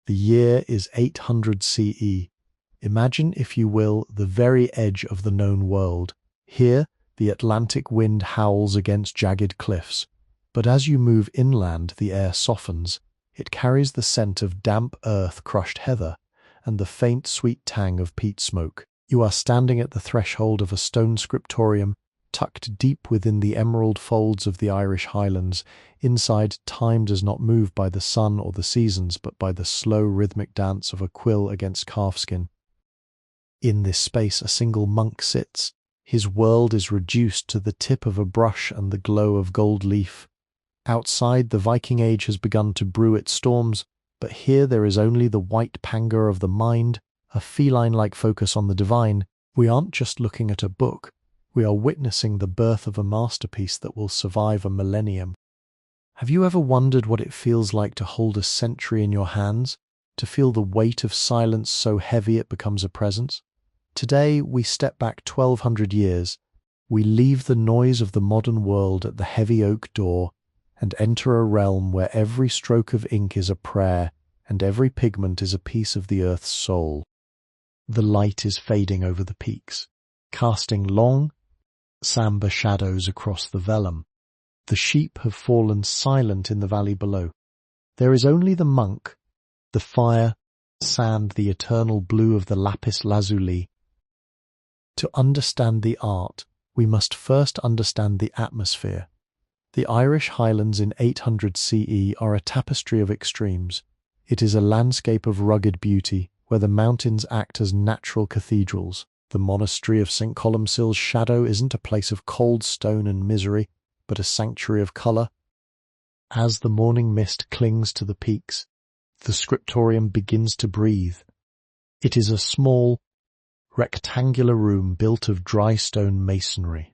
The year is 800 CE. Imagine, if you will, the very edge of the known world. Here, the Atlantic wind howls against jagged cliffs, but as you move inland, the air softens. It carries the scent of damp earth, crushed heather, and the faint, sweet tang of peat smoke. You are standing at the threshold of a stone scriptorium, tucked deep within the emerald folds of the Irish Highlands. Inside, time does not move by the sun or the seasons, but by the slow rhythmic dance of a quill against calfskin. In this space, a single monk sits. His world is reduced to the tip of a brush and the glow of gold leaf. Outside, the Viking Age has begun to brew its storms, but here there is only the white pangur of the mind, a feline-like focus on the divine. We aren't just looking at a book. We are witnessing the birth of a masterpiece that will survive a millennium. Have you ever wondered what it feels like to hold a century in your hands, to feel the weight of silence so heavy it becomes a presence? Today, we step back 1200 years. We leave the noise of the modern world at the heavy oak door and enter a realm where every stroke of ink is a prayer and every pigment is a piece of the earth's soul. The light is fading over the peaks, casting long, somber shadows across the vellum. The sheep have fallen silent in the valley below. There is only the monk, the fire, sand, the eternal blue of the lapis lazuli. To understand the art, we must first understand the atmosphere. The Irish Highlands in 800 CE are a tapestry of extremes. It is a landscape of rugged beauty, where the mountains act as natural cathedrals. The monastery of St. Columcille's shadow isn't a place of cold stone and misery, but a sanctuary of colour. As the morning mist clings to the peaks, the scriptorium begins to breathe. It is a small, rectangular room built of dry stone masonry.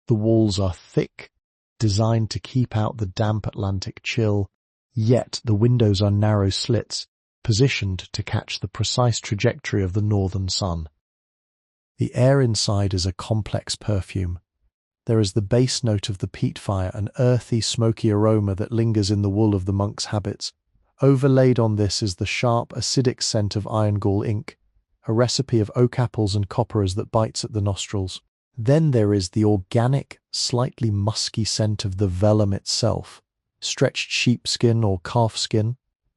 The walls are thick, designed to keep out the damp Atlantic chill, yet the windows are narrow slits, positioned to catch the precise trajectory of the northern sun. The air inside is a complex perfume. There is the base note of the peat fire, an earthy, smoky aroma that lingers in the wool of the monk's habits. Overlaid on this is the sharp, acidic scent of iron gall ink, a recipe of oak apples and copperas that bites at the nostrils. Then there is the organic, slightly musky scent of the vellum itself, stretched sheepskin or calfskin,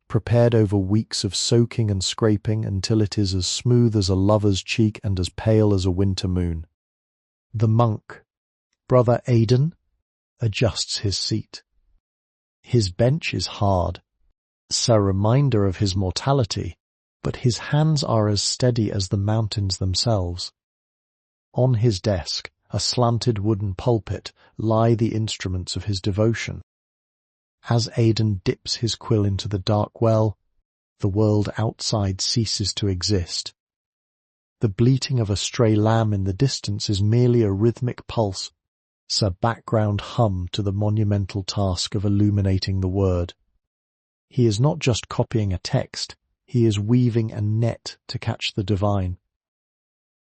prepared over weeks of soaking and scraping until it is as smooth as a lover's cheek and as pale as a winter moon. The monk, Brother Aidan, adjusts his seat. His bench is hard, a reminder of his mortality, but his hands are as steady as the mountains themselves. On his desk, a slanted wooden pulpit, lie the instruments of his devotion. As Aidan dips his quill into the dark well, the world outside ceases to exist. The bleating of a stray lamb in the distance is merely a rhythmic pulse, a background hum to the monumental task of illuminating the word. He is not just copying a text, he is weaving a net to catch the divine.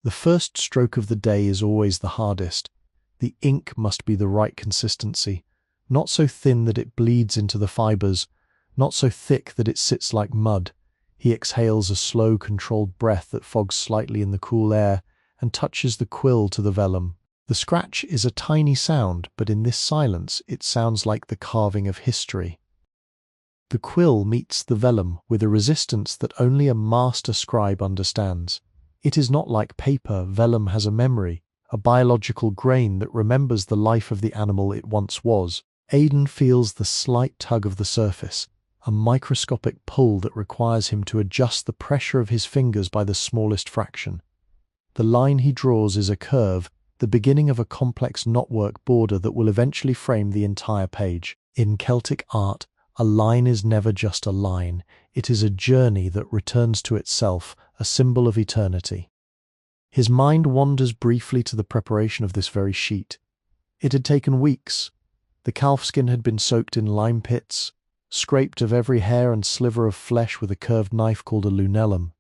The first stroke of the day is always the hardest. The ink must be the right consistency, not so thin that it bleeds into the fibres, not so thick that it sits like mud. He exhales a slow, controlled breath that fogs slightly in the cool air and touches the quill to the vellum. The scratch is a tiny sound, but in this silence it sounds like the carving of history. The quill meets the vellum with a resistance that only a master scribe understands. It is not like paper. Vellum has a memory, a biological grain that remembers the life of the animal it once was. Aidan feels the slight tug of the surface, a microscopic pull that requires him to adjust the pressure of his fingers by the smallest fraction. The line he draws is a curve, the beginning of a complex knotwork border that will eventually frame the entire page. In Celtic art, a line is never just a line. It is a journey that returns to itself, a symbol of eternity. His mind wanders briefly to the preparation of this very sheet. It had taken weeks. The calfskin had been soaked in lime pits, scraped of every hair and sliver of flesh with a curved knife called a lunellum,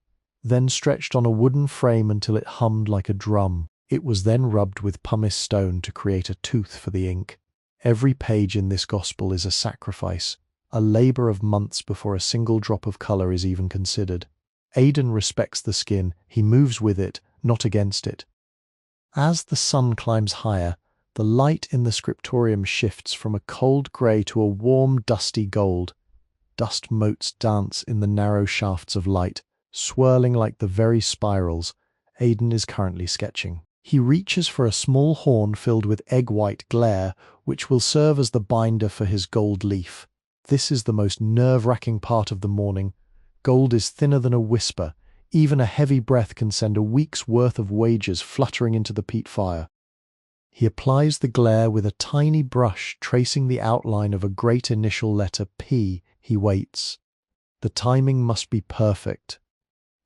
then stretched on a wooden frame until it hummed like a drum. It was then rubbed with pumice stone to create a tooth for the ink. Every page in this gospel is a sacrifice, a labor of months before a single drop of color is even considered. Aidan respects the skin, he moves with it, not against it. As the sun climbs higher, the light in the scriptorium shifts from a cold grey to a warm, dusty gold. Dust motes dance in the narrow shafts of light, swirling like the very spirals Aidan is currently sketching. He reaches for a small horn filled with egg-white glare, which will serve as the binder for his gold leaf. This is the most nerve-wracking part of the morning. Gold is thinner than a whisper. Even a heavy breath can send a week's worth of wages fluttering into the peat fire. He applies the glare with a tiny brush, tracing the outline of a great initial letter P. He waits. The timing must be perfect.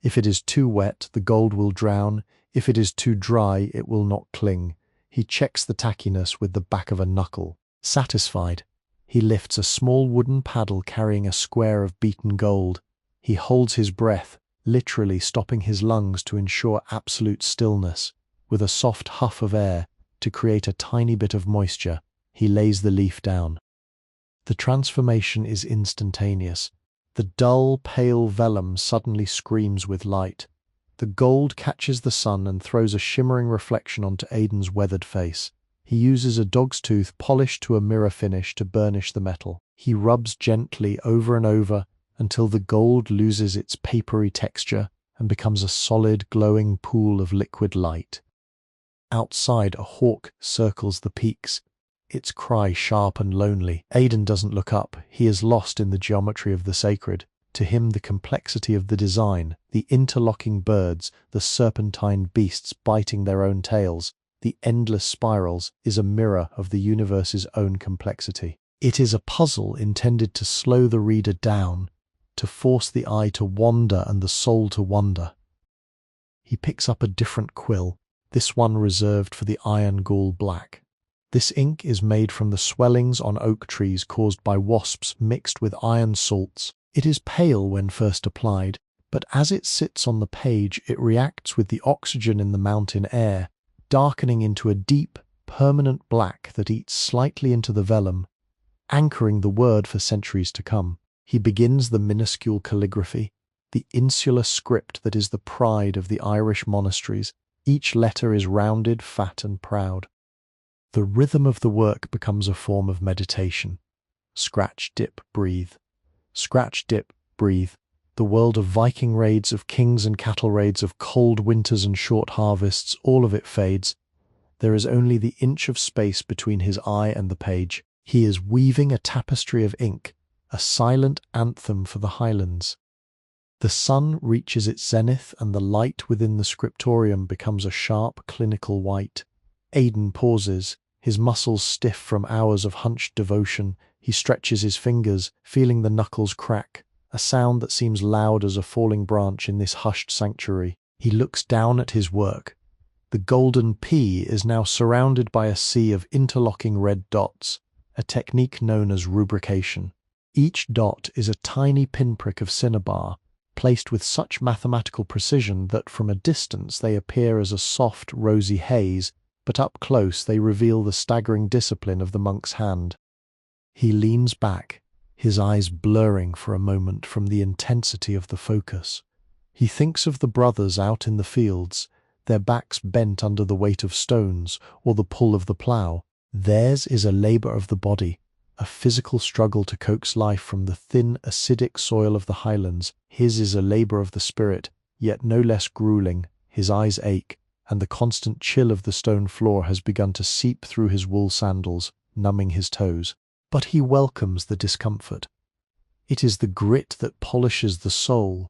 If it is too wet, the gold will drown. If it is too dry, it will not cling. He checks the tackiness with the back of a knuckle. Satisfied, he lifts a small wooden paddle carrying a square of beaten gold. He holds his breath, literally stopping his lungs to ensure absolute stillness. With a soft huff of air, to create a tiny bit of moisture, he lays the leaf down. The transformation is instantaneous. The dull, pale vellum suddenly screams with light. The gold catches the sun and throws a shimmering reflection onto Aidan's weathered face. He uses a dog's tooth polished to a mirror finish to burnish the metal. He rubs gently over and over until the gold loses its papery texture and becomes a solid, glowing pool of liquid light. Outside, a hawk circles the peaks, its cry sharp and lonely. Aidan doesn't look up. He is lost in the geometry of the sacred. To him, the complexity of the design, the interlocking birds, the serpentine beasts biting their own tails, the endless spirals, is a mirror of the universe's own complexity. It is a puzzle intended to slow the reader down, to force the eye to wander and the soul to wonder. He picks up a different quill, this one reserved for the iron gall black. This ink is made from the swellings on oak trees caused by wasps mixed with iron salts. It is pale when first applied, but as it sits on the page, it reacts with the oxygen in the mountain air, darkening into a deep, permanent black that eats slightly into the vellum, anchoring the word for centuries to come. He begins the minuscule calligraphy, the insular script that is the pride of the Irish monasteries. Each letter is rounded, fat, and proud. The rhythm of the work becomes a form of meditation. Scratch, dip, breathe. Scratch, dip, breathe. The world of Viking raids, of kings and cattle raids, of cold winters and short harvests, all of it fades. There is only the inch of space between his eye and the page. He is weaving a tapestry of ink, a silent anthem for the Highlands. The sun reaches its zenith and the light within the scriptorium becomes a sharp, clinical white. Aidan pauses, his muscles stiff from hours of hunched devotion. He stretches his fingers, feeling the knuckles crack, a sound that seems loud as a falling branch in this hushed sanctuary. He looks down at his work. The golden P is now surrounded by a sea of interlocking red dots, a technique known as rubrication. Each dot is a tiny pinprick of cinnabar, placed with such mathematical precision that from a distance they appear as a soft, rosy haze, but up close they reveal the staggering discipline of the monk's hand. He leans back, his eyes blurring for a moment from the intensity of the focus. He thinks of the brothers out in the fields, their backs bent under the weight of stones or the pull of the plough. Theirs is a labour of the body, a physical struggle to coax life from the thin, acidic soil of the Highlands. His is a labour of the spirit, yet no less grueling. His eyes ache, and the constant chill of the stone floor has begun to seep through his wool sandals, numbing his toes. But he welcomes the discomfort. It is the grit that polishes the soul.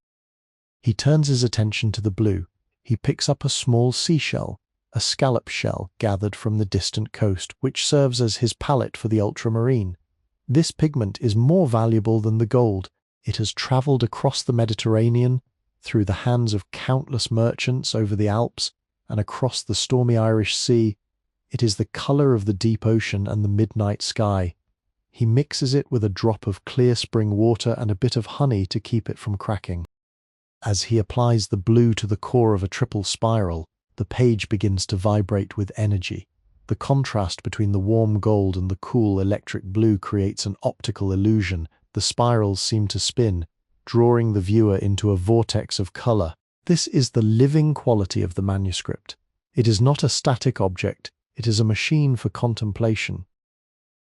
He turns his attention to the blue. He picks up a small seashell, a scallop shell gathered from the distant coast, which serves as his palette for the ultramarine. This pigment is more valuable than the gold. It has travelled across the Mediterranean, through the hands of countless merchants over the Alps, and across the stormy Irish Sea. It is the colour of the deep ocean and the midnight sky. He mixes it with a drop of clear spring water and a bit of honey to keep it from cracking. As he applies the blue to the core of a triple spiral, the page begins to vibrate with energy. The contrast between the warm gold and the cool electric blue creates an optical illusion. The spirals seem to spin, drawing the viewer into a vortex of color. This is the living quality of the manuscript. It is not a static object, it is a machine for contemplation.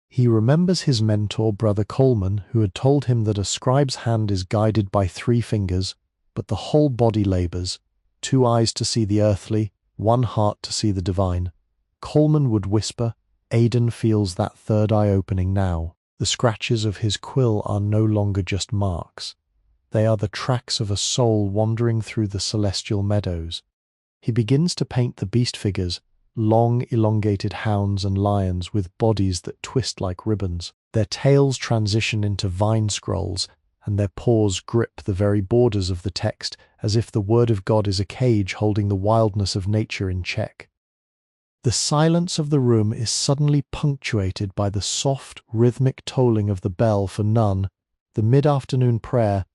He remembers his mentor, Brother Coleman, who had told him that a scribe's hand is guided by 3 fingers, but the whole body labors, 2 eyes to see the earthly, 1 heart to see the divine. Coleman would whisper, Aidan feels that 3rd eye opening now. The scratches of his quill are no longer just marks. They are the tracks of a soul wandering through the celestial meadows. He begins to paint the beast figures, long elongated hounds and lions with bodies that twist like ribbons. Their tails transition into vine scrolls, and their paws grip the very borders of the text as if the word of God is a cage holding the wildness of nature in check. The silence of the room is suddenly punctuated by the soft, rhythmic tolling of the bell for none, the mid-afternoon prayer.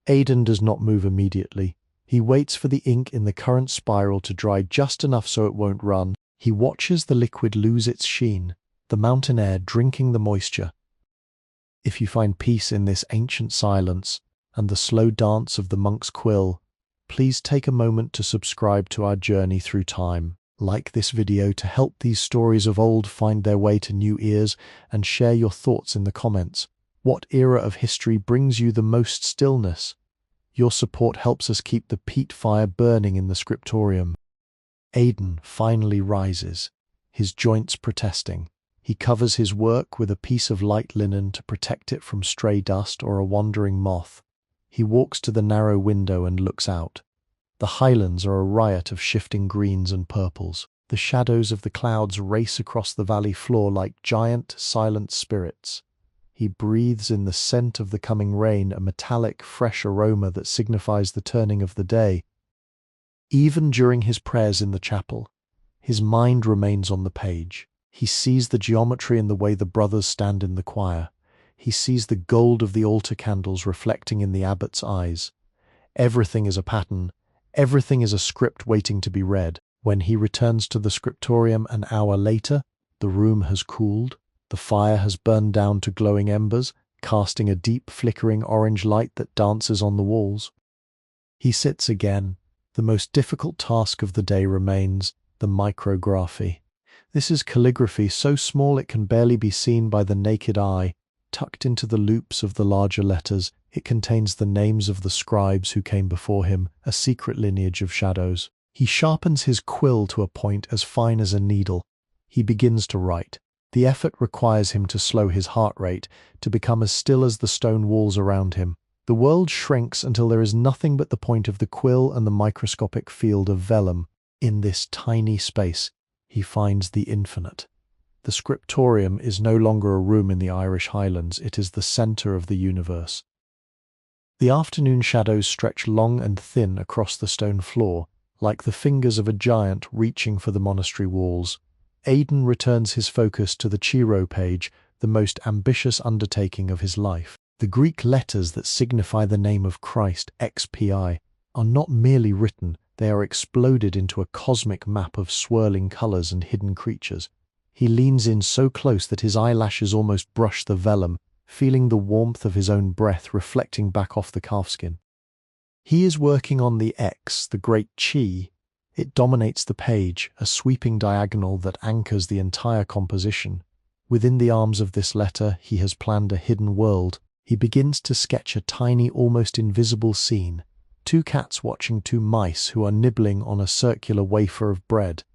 Aidan does not move immediately. He waits for the ink in the current spiral to dry just enough so it won't run. He watches the liquid lose its sheen, the mountain air drinking the moisture. If you find peace in this ancient silence and the slow dance of the monk's quill, please take a moment to subscribe to our journey through time. Like this video to help these stories of old find their way to new ears, and share your thoughts in the comments. What era of history brings you the most stillness? Your support helps us keep the peat fire burning in the scriptorium. Aidan finally rises, his joints protesting. He covers his work with a piece of light linen to protect it from stray dust or a wandering moth. He walks to the narrow window and looks out. The Highlands are a riot of shifting greens and purples. The shadows of the clouds race across the valley floor like giant, silent spirits. He breathes in the scent of the coming rain, a metallic, fresh aroma that signifies the turning of the day. Even during his prayers in the chapel, his mind remains on the page. He sees the geometry in the way the brothers stand in the choir. He sees the gold of the altar candles reflecting in the abbot's eyes. Everything is a pattern. Everything is a script waiting to be read. When he returns to the scriptorium an hour later, the room has cooled. The fire has burned down to glowing embers, casting a deep flickering orange light that dances on the walls. He sits again. The most difficult task of the day remains, the micrography. This is calligraphy so small it can barely be seen by the naked eye. Tucked into the loops of the larger letters, it contains the names of the scribes who came before him, a secret lineage of shadows. He sharpens his quill to a point as fine as a needle. He begins to write. The effort requires him to slow his heart rate, to become as still as the stone walls around him. The world shrinks until there is nothing but the point of the quill and the microscopic field of vellum. In this tiny space, he finds the infinite. The scriptorium is no longer a room in the Irish Highlands, it is the centre of the universe. The afternoon shadows stretch long and thin across the stone floor, like the fingers of a giant reaching for the monastery walls. Aidan returns his focus to the Chiro page, the most ambitious undertaking of his life. The Greek letters that signify the name of Christ, XPI, are not merely written, they are exploded into a cosmic map of swirling colours and hidden creatures. He leans in so close that his eyelashes almost brush the vellum, feeling the warmth of his own breath reflecting back off the calfskin. He is working on the X, the great chi. It dominates the page, a sweeping diagonal that anchors the entire composition. Within the arms of this letter, he has planned a hidden world. He begins to sketch a tiny, almost invisible scene. 2 cats watching 2 mice who are nibbling on a circular wafer of bread.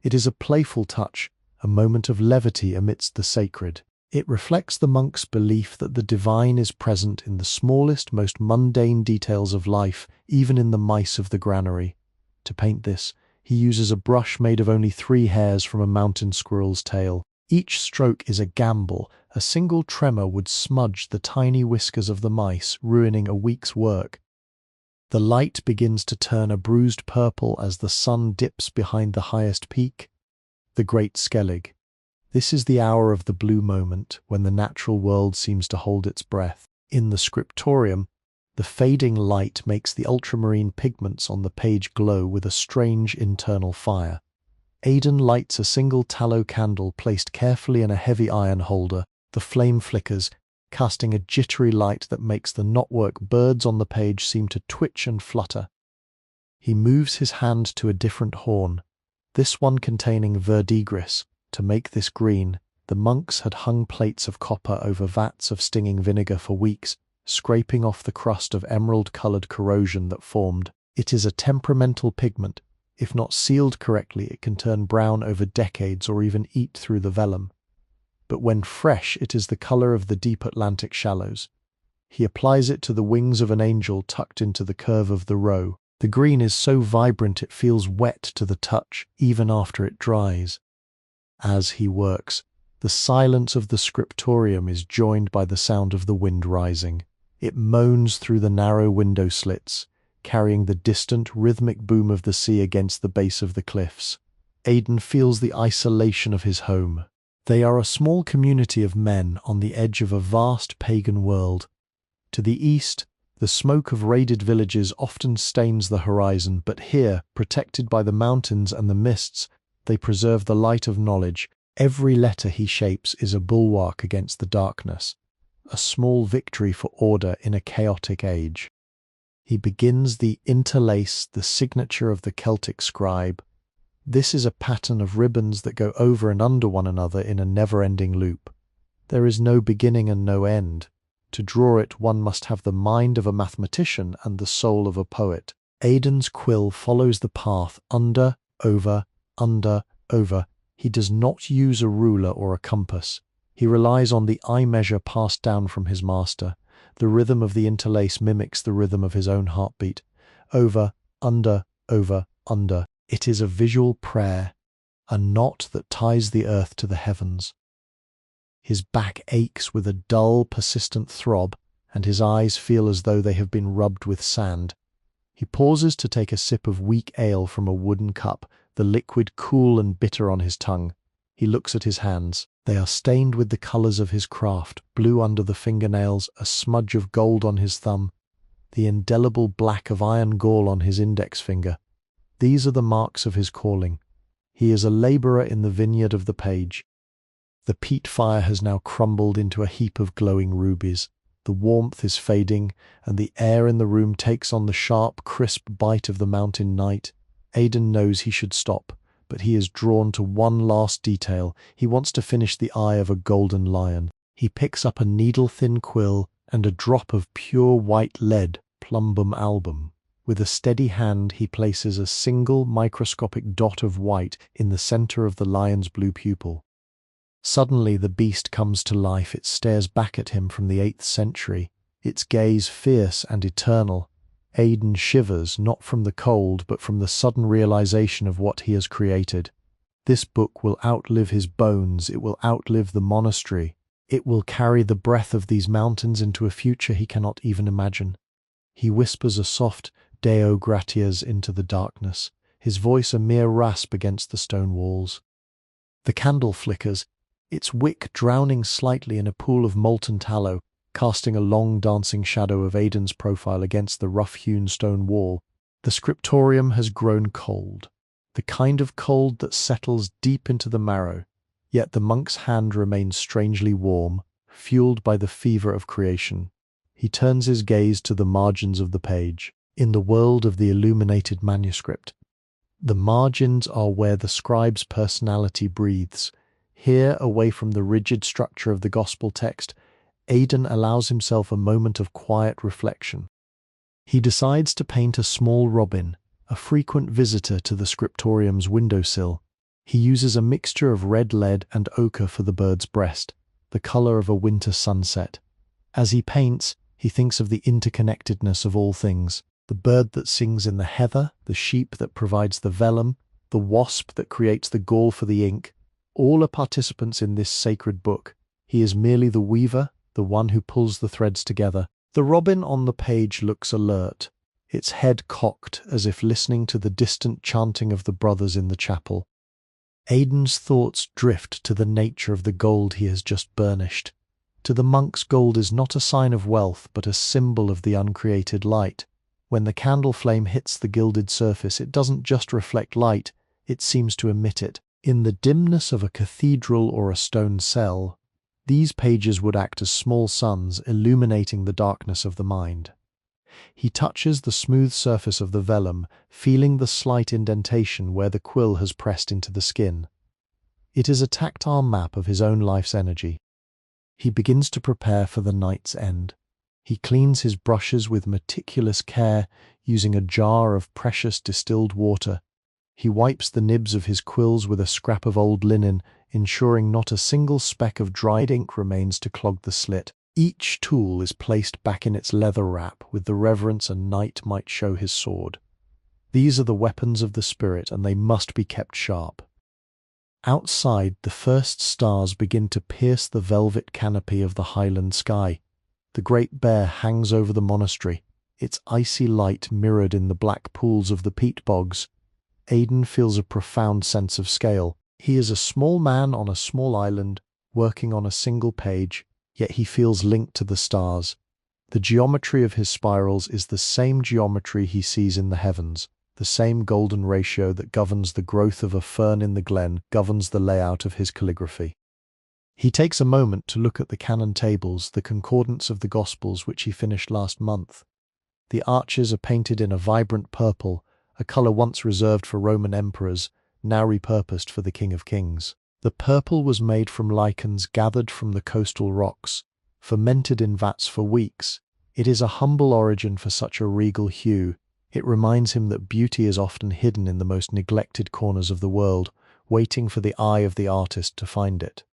It is a playful touch, a moment of levity amidst the sacred. It reflects the monk's belief that the divine is present in the smallest, most mundane details of life, even in the mice of the granary. To paint this, he uses a brush made of only 3 hairs from a mountain squirrel's tail. Each stroke is a gamble. A single tremor would smudge the tiny whiskers of the mice, ruining a week's work. The light begins to turn a bruised purple as the sun dips behind the highest peak, the Great Skellig. This is the hour of the blue moment, when the natural world seems to hold its breath. In the scriptorium, the fading light makes the ultramarine pigments on the page glow with a strange internal fire. Aidan lights a single tallow candle placed carefully in a heavy iron holder. The flame flickers, casting a jittery light that makes the knotwork birds on the page seem to twitch and flutter. He moves his hand to a different horn, this one containing verdigris. To make this green, the monks had hung plates of copper over vats of stinging vinegar for weeks, scraping off the crust of emerald-coloured corrosion that formed. It is a temperamental pigment. If not sealed correctly, it can turn brown over decades or even eat through the vellum. But when fresh, it is the colour of the deep Atlantic shallows. He applies it to the wings of an angel tucked into the curve of the roe. The green is so vibrant it feels wet to the touch, even after it dries. As he works, the silence of the scriptorium is joined by the sound of the wind rising. It moans through the narrow window slits, carrying the distant, rhythmic boom of the sea against the base of the cliffs. Aidan feels the isolation of his home. They are a small community of men on the edge of a vast pagan world. To the east, the smoke of raided villages often stains the horizon, but here, protected by the mountains and the mists, they preserve the light of knowledge. Every letter he shapes is a bulwark against the darkness, a small victory for order in a chaotic age. He begins the interlace, the signature of the Celtic scribe. This is a pattern of ribbons that go over and under one another in a never-ending loop. There is no beginning and no end. To draw it, one must have the mind of a mathematician and the soul of a poet. Aidan's quill follows the path under, over, under, over. He does not use a ruler or a compass. He relies on the eye measure passed down from his master. The rhythm of the interlace mimics the rhythm of his own heartbeat. Over, under, over, under. It is a visual prayer, a knot that ties the earth to the heavens. His back aches with a dull, persistent throb, and his eyes feel as though they have been rubbed with sand. He pauses to take a sip of weak ale from a wooden cup, the liquid cool and bitter on his tongue. He looks at his hands. They are stained with the colours of his craft, blue under the fingernails, a smudge of gold on his thumb, the indelible black of iron gall on his index finger. These are the marks of his calling. He is a labourer in the vineyard of the page. The peat fire has now crumbled into a heap of glowing rubies. The warmth is fading, and the air in the room takes on the sharp, crisp bite of the mountain night. Aidan knows he should stop, but he is drawn to one last detail. He wants to finish the eye of a golden lion. He picks up a needle-thin quill and a drop of pure white lead, plumbum album. With a steady hand, he places a single microscopic dot of white in the centre of the lion's blue pupil. Suddenly the beast comes to life. It stares back at him from the 8th century, its gaze fierce and eternal. Aidan shivers, not from the cold, but from the sudden realization of what he has created. This book will outlive his bones, it will outlive the monastery. It will carry the breath of these mountains into a future he cannot even imagine. He whispers a soft Deo gratias into the darkness, his voice a mere rasp against the stone walls. The candle flickers, its wick drowning slightly in a pool of molten tallow, casting a long dancing shadow of Aidan's profile against the rough-hewn stone wall. The scriptorium has grown cold, the kind of cold that settles deep into the marrow, yet the monk's hand remains strangely warm, fueled by the fever of creation. He turns his gaze to the margins of the page. In the world of the illuminated manuscript, the margins are where the scribe's personality breathes. Here, away from the rigid structure of the gospel text, Aidan allows himself a moment of quiet reflection. He decides to paint a small robin, a frequent visitor to the scriptorium's windowsill. He uses a mixture of red lead and ochre for the bird's breast, the colour of a winter sunset. As he paints, he thinks of the interconnectedness of all things. The bird that sings in the heather, the sheep that provides the vellum, the wasp that creates the gall for the ink, all are participants in this sacred book. He is merely the weaver, the one who pulls the threads together. The robin on the page looks alert, its head cocked as if listening to the distant chanting of the brothers in the chapel. Aidan's thoughts drift to the nature of the gold he has just burnished. To the monks, gold is not a sign of wealth, but a symbol of the uncreated light. When the candle flame hits the gilded surface, it doesn't just reflect light, it seems to emit it. In the dimness of a cathedral or a stone cell, These pages would act as small suns, illuminating the darkness of the mind. He touches the smooth surface of the vellum, feeling the slight indentation where the quill has pressed into the skin. It is a tactile map of his own life's energy. He begins to prepare for the night's end. He cleans his brushes with meticulous care, using a jar of precious distilled water. He wipes the nibs of his quills with a scrap of old linen, ensuring not a single speck of dried ink remains to clog the slit. Each tool is placed back in its leather wrap with the reverence a knight might show his sword. These are the weapons of the spirit, and they must be kept sharp. Outside, the first stars begin to pierce the velvet canopy of the Highland sky. The Great Bear hangs over the monastery, its icy light mirrored in the black pools of the peat bogs. Aidan feels a profound sense of scale. He is a small man on a small island, working on a single page, yet he feels linked to the stars. The geometry of his spirals is the same geometry he sees in the heavens. The same golden ratio that governs the growth of a fern in the glen governs the layout of his calligraphy. He takes a moment to look at the canon tables, the concordance of the Gospels which he finished last month. The arches are painted in a vibrant purple, a colour once reserved for Roman emperors, now repurposed for the King of Kings. The purple was made from lichens gathered from the coastal rocks, fermented in vats for weeks. It is a humble origin for such a regal hue. It reminds him that beauty is often hidden in the most neglected corners of the world, waiting for the eye of the artist to find it.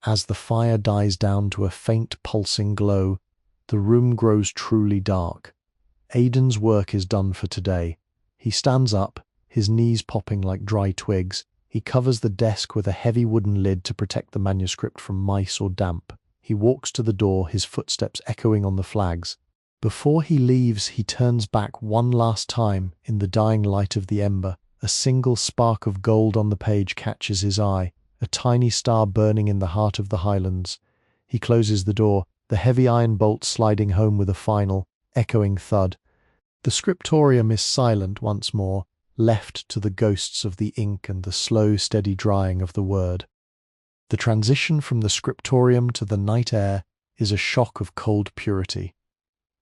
As the fire dies down to a faint pulsing glow, the room grows truly dark. Aidan's work is done for today. He stands up, his knees popping like dry twigs. He covers the desk with a heavy wooden lid to protect the manuscript from mice or damp. He walks to the door, his footsteps echoing on the flags. Before he leaves, he turns back one last time in the dying light of the ember. A single spark of gold on the page catches his eye, a tiny star burning in the heart of the Highlands. He closes the door, the heavy iron bolt sliding home with a final, echoing thud. The scriptorium is silent once more, left to the ghosts of the ink and the slow, steady drying of the word. The transition from the scriptorium to the night air is a shock of cold purity.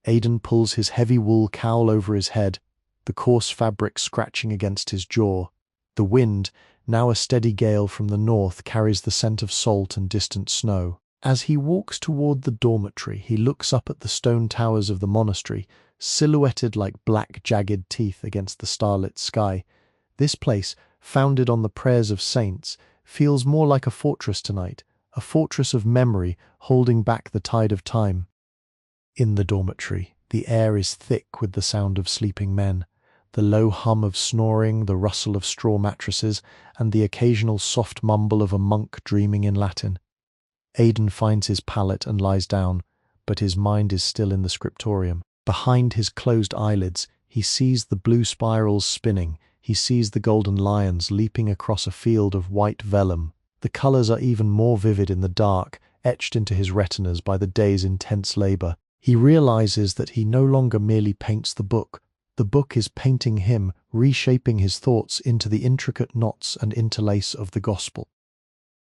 Aidan pulls his heavy wool cowl over his head, the coarse fabric scratching against his jaw. The wind, now a steady gale from the north, carries the scent of salt and distant snow. As he walks toward the dormitory, he looks up at the stone towers of the monastery, silhouetted like black jagged teeth against the starlit sky. This place, founded on the prayers of saints, feels more like a fortress tonight, a fortress of memory holding back the tide of time. In the dormitory, the air is thick with the sound of sleeping men, the low hum of snoring, the rustle of straw mattresses, and the occasional soft mumble of a monk dreaming in Latin. Aidan finds his pallet and lies down, but his mind is still in the scriptorium. Behind his closed eyelids, he sees the blue spirals spinning. He sees the golden lions leaping across a field of white vellum. The colours are even more vivid in the dark, etched into his retinas by the day's intense labour. He realizes that he no longer merely paints the book. The book is painting him, reshaping his thoughts into the intricate knots and interlace of the gospel.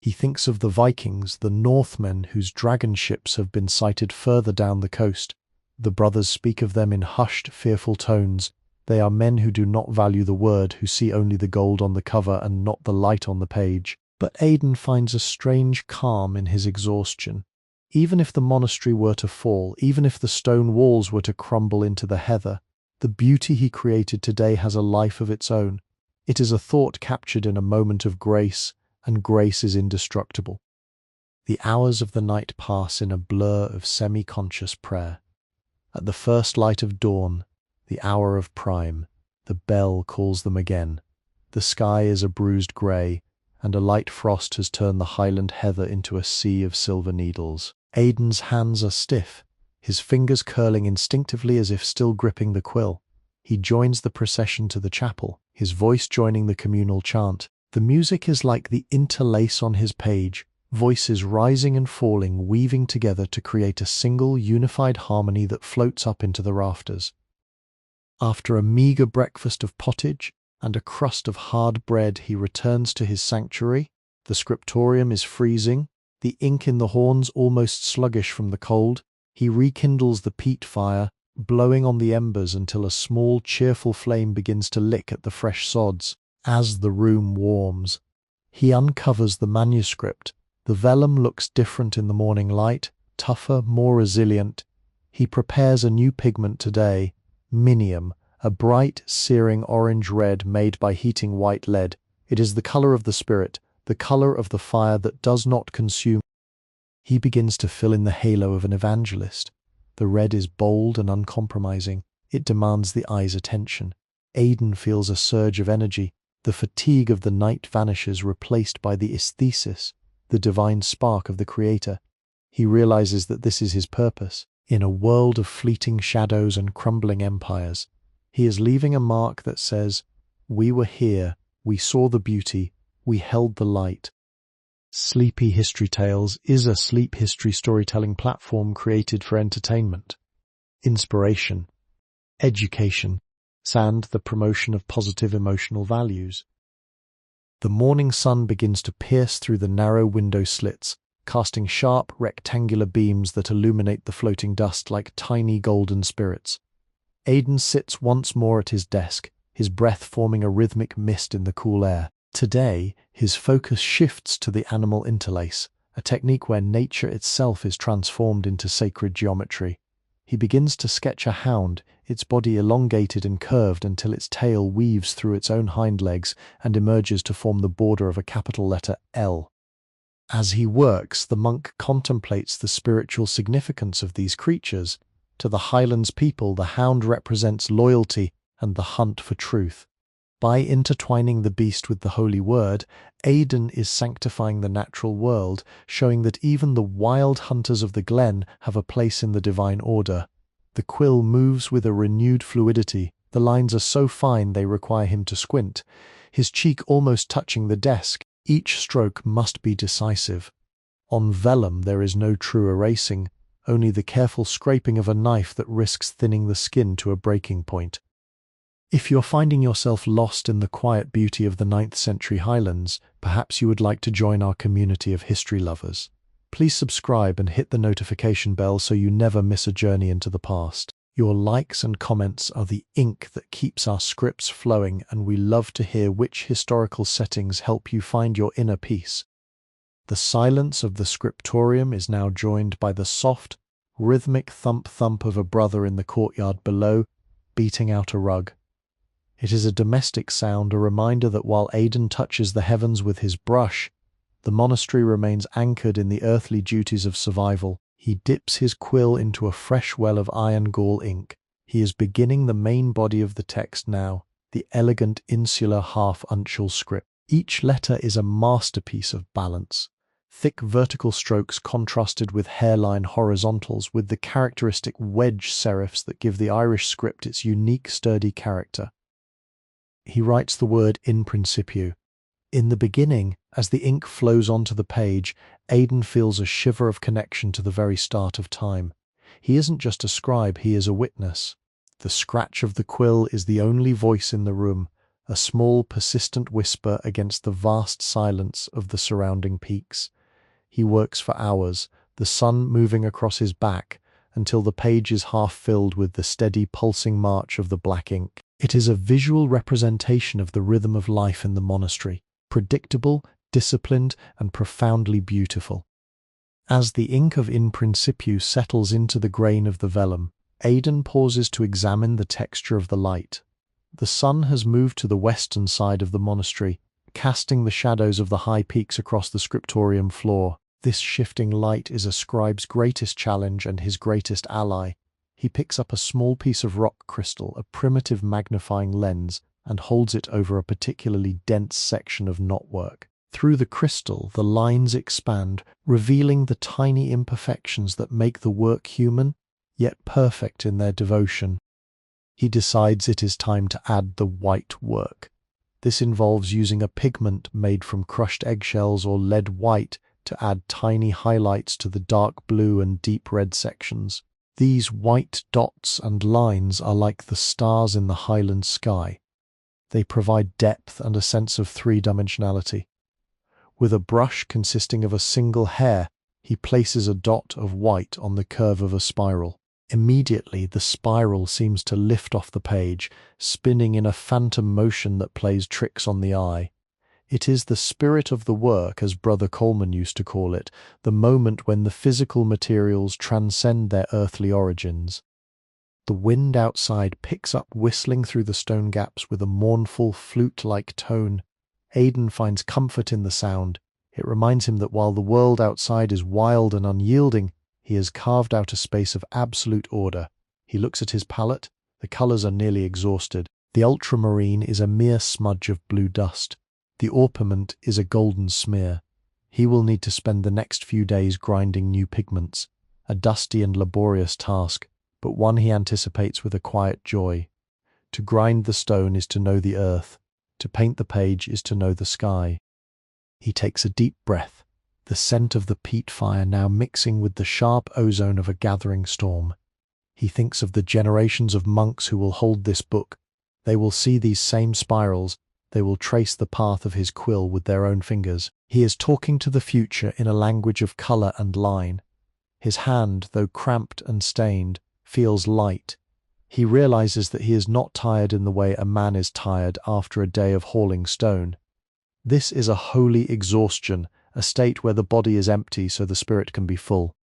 He thinks of the Vikings, the Northmen whose dragon ships have been sighted further down the coast. The brothers speak of them in hushed, fearful tones. They are men who do not value the word, who see only the gold on the cover and not the light on the page. But Aidan finds a strange calm in his exhaustion. Even if the monastery were to fall, even if the stone walls were to crumble into the heather, the beauty he created today has a life of its own. It is a thought captured in a moment of grace, and grace is indestructible. The hours of the night pass in a blur of semi-conscious prayer. At the first light of dawn, the hour of prime, the bell calls them again. The sky is a bruised grey, and a light frost has turned the highland heather into a sea of silver needles. Aidan's hands are stiff, his fingers curling instinctively as if still gripping the quill. He joins the procession to the chapel, his voice joining the communal chant. The music is like the interlace on his page, voices rising and falling, weaving together to create a single unified harmony that floats up into the rafters. After a meagre breakfast of pottage and a crust of hard bread, he returns to his sanctuary. The scriptorium is freezing, the ink in the horns almost sluggish from the cold. He rekindles the peat fire, blowing on the embers until a small, cheerful flame begins to lick at the fresh sods. As the room warms, he uncovers the manuscript. The vellum looks different in the morning light, tougher, more resilient. He prepares a new pigment today, minium, a bright, searing orange-red made by heating white lead. It is the color of the spirit, the color of the fire that does not consume. He begins to fill in the halo of an evangelist. The red is bold and uncompromising. It demands the eye's attention. Aidan feels a surge of energy. The fatigue of the night vanishes, replaced by the aesthesis, the divine spark of the Creator. He realizes that this is his purpose. In a world of fleeting shadows and crumbling empires, he is leaving a mark that says, "We were here, we saw the beauty, we held the light." Sleepy History Tales is a sleep history storytelling platform created for entertainment, inspiration, education, and the promotion of positive emotional values. The morning sun begins to pierce through the narrow window slits, casting sharp, rectangular beams that illuminate the floating dust like tiny golden spirits. Aidan sits once more at his desk, his breath forming a rhythmic mist in the cool air. Today, his focus shifts to the animal interlace, a technique where nature itself is transformed into sacred geometry. He begins to sketch a hound, its body elongated and curved until its tail weaves through its own hind legs and emerges to form the border of a capital letter L. As he works, the monk contemplates the spiritual significance of these creatures. To the Highlands people, the hound represents loyalty and the hunt for truth. By intertwining the beast with the holy word, Aidan is sanctifying the natural world, showing that even the wild hunters of the glen have a place in the divine order. The quill moves with a renewed fluidity. The lines are so fine they require him to squint, his cheek almost touching the desk. Each stroke must be decisive. On vellum there is no true erasing, only the careful scraping of a knife that risks thinning the skin to a breaking point. If you're finding yourself lost in the quiet beauty of the 9th century Highlands, perhaps you would like to join our community of history lovers. Please subscribe and hit the notification bell so you never miss a journey into the past. Your likes and comments are the ink that keeps our scripts flowing, and we love to hear which historical settings help you find your inner peace. The silence of the scriptorium is now joined by the soft, rhythmic thump-thump of a brother in the courtyard below, beating out a rug. It is a domestic sound, a reminder that while Aidan touches the heavens with his brush, the monastery remains anchored in the earthly duties of survival. He dips his quill into a fresh well of iron gall ink. He is beginning the main body of the text now, the elegant insular half-uncial script. Each letter is a masterpiece of balance. Thick vertical strokes contrasted with hairline horizontals, with the characteristic wedge serifs that give the Irish script its unique sturdy character. He writes the word in principio. In the beginning, as the ink flows onto the page, Aidan feels a shiver of connection to the very start of time. He isn't just a scribe, he is a witness. The scratch of the quill is the only voice in the room, a small, persistent whisper against the vast silence of the surrounding peaks. He works for hours, the sun moving across his back, until the page is half filled with the steady pulsing march of the black ink. It is a visual representation of the rhythm of life in the monastery, predictable, disciplined, and profoundly beautiful. As the ink of in principio settles into the grain of the vellum, Aidan pauses to examine the texture of the light. The sun has moved to the western side of the monastery, casting the shadows of the high peaks across the scriptorium floor. This shifting light is a scribe's greatest challenge and his greatest ally. He picks up a small piece of rock crystal, a primitive magnifying lens, and holds it over a particularly dense section of knotwork. Through the crystal, the lines expand, revealing the tiny imperfections that make the work human, yet perfect in their devotion. He decides it is time to add the white work. This involves using a pigment made from crushed eggshells or lead white to add tiny highlights to the dark blue and deep red sections. These white dots and lines are like the stars in the Highland sky. They provide depth and a sense of three-dimensionality. With a brush consisting of a single hair, he places a dot of white on the curve of a spiral. Immediately, the spiral seems to lift off the page, spinning in a phantom motion that plays tricks on the eye. It is the spirit of the work, as Brother Coleman used to call it, the moment when the physical materials transcend their earthly origins. The wind outside picks up whistling through the stone gaps with a mournful, flute-like tone. Aidan finds comfort in the sound. It reminds him that while the world outside is wild and unyielding, he has carved out a space of absolute order. He looks at his palette. The colours are nearly exhausted. The ultramarine is a mere smudge of blue dust. The orpiment is a golden smear. He will need to spend the next few days grinding new pigments, a dusty and laborious task, but one he anticipates with a quiet joy. To grind the stone is to know the earth. To paint the page is to know the sky. He takes a deep breath, the scent of the peat fire now mixing with the sharp ozone of a gathering storm. He thinks of the generations of monks who will hold this book. They will see these same spirals. They will trace the path of his quill with their own fingers. He is talking to the future in a language of colour and line. His hand, though cramped and stained, feels light. He realizes that he is not tired in the way a man is tired after a day of hauling stone. This is a holy exhaustion, a state where the body is empty so the spirit can be full.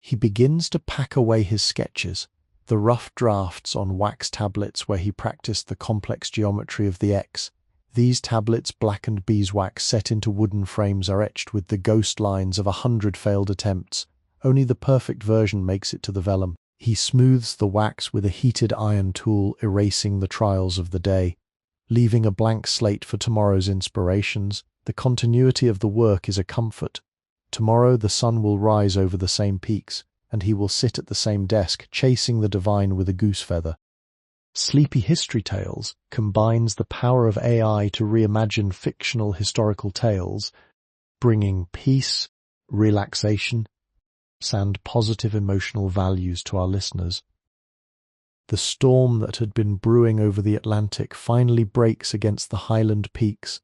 He begins to pack away his sketches, the rough drafts on wax tablets where he practiced the complex geometry of the X. These tablets, blackened beeswax set into wooden frames, are etched with the ghost lines of 100 failed attempts. Only the perfect version makes it to the vellum. He smooths the wax with a heated iron tool, erasing the trials of the day, leaving a blank slate for tomorrow's inspirations. The continuity of the work is a comfort. Tomorrow the sun will rise over the same peaks, and he will sit at the same desk, chasing the divine with a goose feather. Sleepy History Tales combines the power of AI to reimagine fictional historical tales, bringing peace, relaxation, and positive emotional values to our listeners. The storm that had been brewing over the Atlantic finally breaks against the Highland peaks.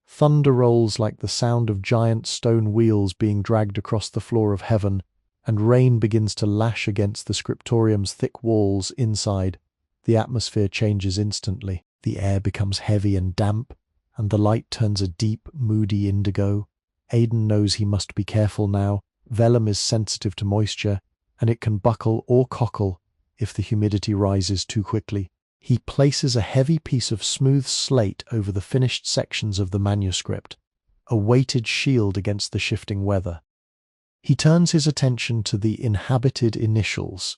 Thunder rolls like the sound of giant stone wheels being dragged across the floor of heaven, and rain begins to lash against the scriptorium's thick walls inside. The atmosphere changes instantly. The air becomes heavy and damp, and the light turns a deep, moody indigo. Aidan knows he must be careful now. Vellum is sensitive to moisture, and it can buckle or cockle if the humidity rises too quickly. He places a heavy piece of smooth slate over the finished sections of the manuscript, a weighted shield against the shifting weather. He turns his attention to the inhabited initials.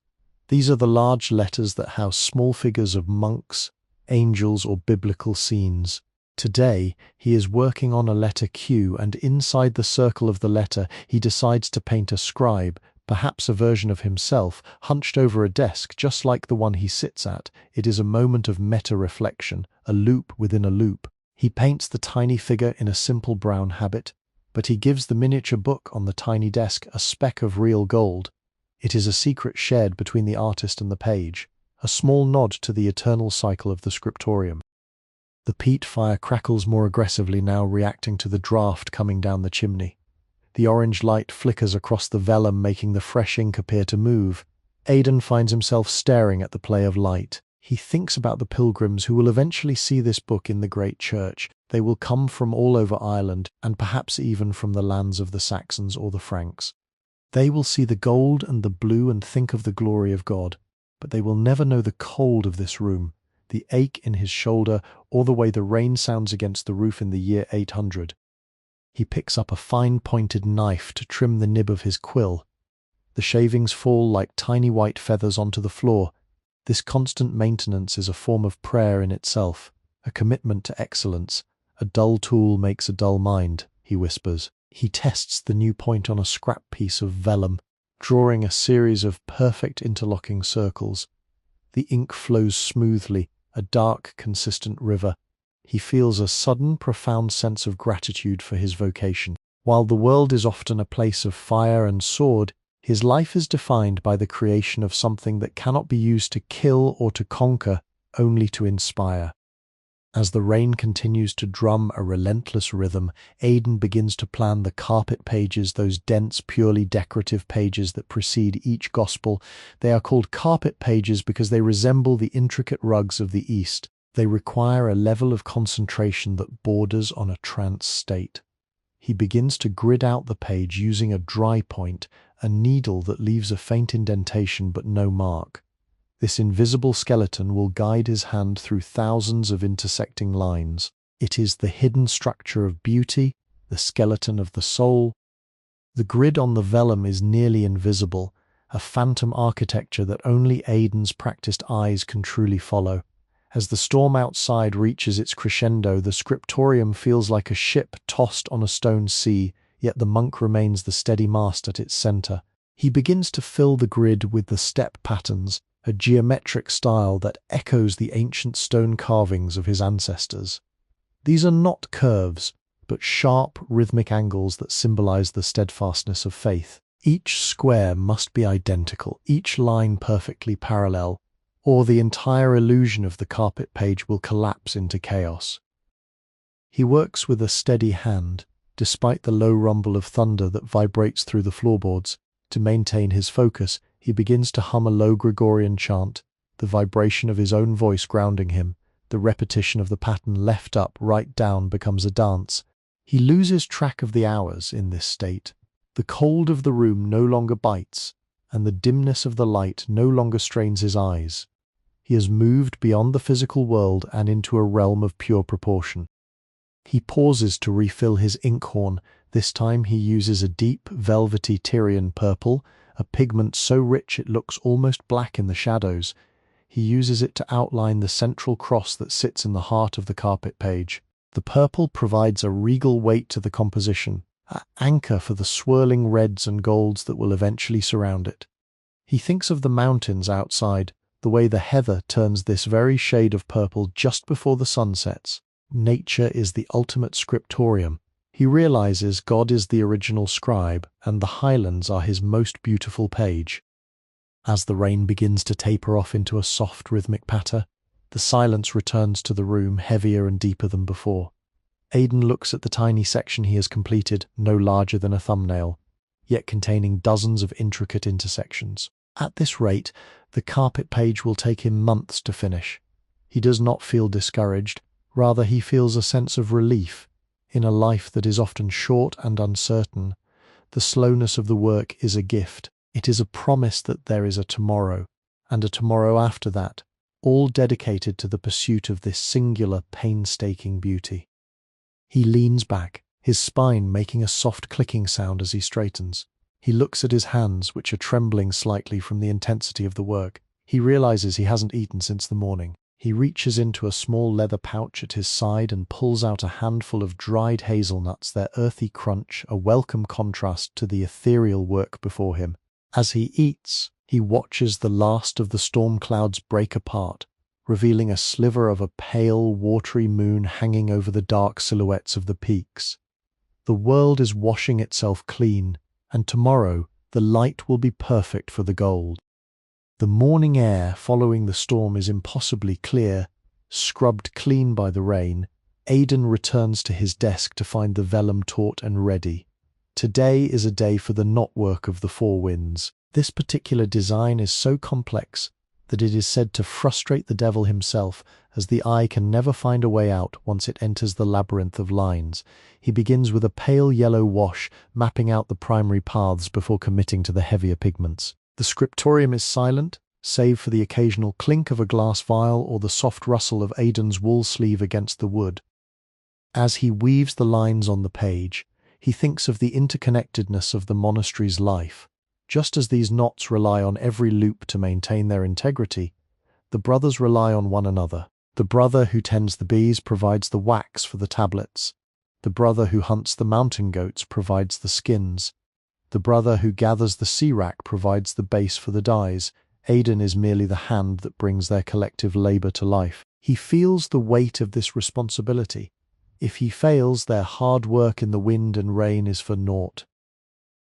These are the large letters that house small figures of monks, angels, or biblical scenes. Today, he is working on a letter Q, and inside the circle of the letter, he decides to paint a scribe, perhaps a version of himself, hunched over a desk just like the one he sits at. It is a moment of meta-reflection, a loop within a loop. He paints the tiny figure in a simple brown habit, but he gives the miniature book on the tiny desk a speck of real gold. It is a secret shared between the artist and the page, a small nod to the eternal cycle of the scriptorium. The peat fire crackles more aggressively now, reacting to the draft coming down the chimney. The orange light flickers across the vellum, making the fresh ink appear to move. Aidan finds himself staring at the play of light. He thinks about the pilgrims who will eventually see this book in the great church. They will come from all over Ireland, and perhaps even from the lands of the Saxons or the Franks. They will see the gold and the blue and think of the glory of God, but they will never know the cold of this room, the ache in his shoulder, or the way the rain sounds against the roof in the year 800. He picks up a fine-pointed knife to trim the nib of his quill. The shavings fall like tiny white feathers onto the floor. This constant maintenance is a form of prayer in itself, a commitment to excellence. A dull tool makes a dull mind, he whispers. He tests the new point on a scrap piece of vellum, drawing a series of perfect interlocking circles. The ink flows smoothly, a dark, consistent river. He feels a sudden, profound sense of gratitude for his vocation. While the world is often a place of fire and sword, his life is defined by the creation of something that cannot be used to kill or to conquer, only to inspire. As the rain continues to drum a relentless rhythm, Aidan begins to plan the carpet pages, those dense, purely decorative pages that precede each gospel. They are called carpet pages because they resemble the intricate rugs of the East. They require a level of concentration that borders on a trance state. He begins to grid out the page using a dry point, a needle that leaves a faint indentation but no mark. This invisible skeleton will guide his hand through thousands of intersecting lines. It is the hidden structure of beauty, the skeleton of the soul. The grid on the vellum is nearly invisible, a phantom architecture that only Aidan's practiced eyes can truly follow. As the storm outside reaches its crescendo, the scriptorium feels like a ship tossed on a stone sea, yet the monk remains the steady mast at its center. He begins to fill the grid with the step patterns, a geometric style that echoes the ancient stone carvings of his ancestors. These are not curves, but sharp, rhythmic angles that symbolize the steadfastness of faith. Each square must be identical, each line perfectly parallel, or the entire illusion of the carpet page will collapse into chaos. He works with a steady hand, despite the low rumble of thunder that vibrates through the floorboards. To maintain his focus, he begins to hum a low Gregorian chant, the vibration of his own voice grounding him. The repetition of the pattern left up, right down becomes a dance. He loses track of the hours in this state. The cold of the room no longer bites, and the dimness of the light no longer strains his eyes. He has moved beyond the physical world and into a realm of pure proportion. He pauses to refill his inkhorn. This time he uses a deep, velvety Tyrian purple, a pigment so rich it looks almost black in the shadows. He uses it to outline the central cross that sits in the heart of the carpet page. The purple provides a regal weight to the composition, an anchor for the swirling reds and golds that will eventually surround it. He thinks of the mountains outside, the way the heather turns this very shade of purple just before the sun sets. Nature is the ultimate scriptorium. He realizes God is the original scribe, and the Highlands are his most beautiful page. As the rain begins to taper off into a soft rhythmic patter, the silence returns to the room, heavier and deeper than before. Aidan looks at the tiny section he has completed, no larger than a thumbnail, yet containing dozens of intricate intersections. At this rate, the carpet page will take him months to finish. He does not feel discouraged, rather he feels a sense of relief. In a life that is often short and uncertain, the slowness of the work is a gift. It is a promise that there is a tomorrow, and a tomorrow after that, all dedicated to the pursuit of this singular, painstaking beauty. He leans back, his spine making a soft clicking sound as he straightens. He looks at his hands, which are trembling slightly from the intensity of the work. He realizes he hasn't eaten since the morning. He reaches into a small leather pouch at his side and pulls out a handful of dried hazelnuts, their earthy crunch a welcome contrast to the ethereal work before him. As he eats, he watches the last of the storm clouds break apart, revealing a sliver of a pale, watery moon hanging over the dark silhouettes of the peaks. The world is washing itself clean, and tomorrow the light will be perfect for the gold. The morning air following the storm is impossibly clear, scrubbed clean by the rain. Aidan returns to his desk to find the vellum taut and ready. Today is a day for the knotwork of the four winds. This particular design is so complex that it is said to frustrate the devil himself, as the eye can never find a way out once it enters the labyrinth of lines. He begins with a pale yellow wash, mapping out the primary paths before committing to the heavier pigments. The scriptorium is silent, save for the occasional clink of a glass vial or the soft rustle of Aidan's wool sleeve against the wood. As he weaves the lines on the page, he thinks of the interconnectedness of the monastery's life. Just as these knots rely on every loop to maintain their integrity, the brothers rely on one another. The brother who tends the bees provides the wax for the tablets. The brother who hunts the mountain goats provides the skins. The brother who gathers the sea wrack provides the base for the dyes. Aidan is merely the hand that brings their collective labour to life. He feels the weight of this responsibility. If he fails, their hard work in the wind and rain is for naught.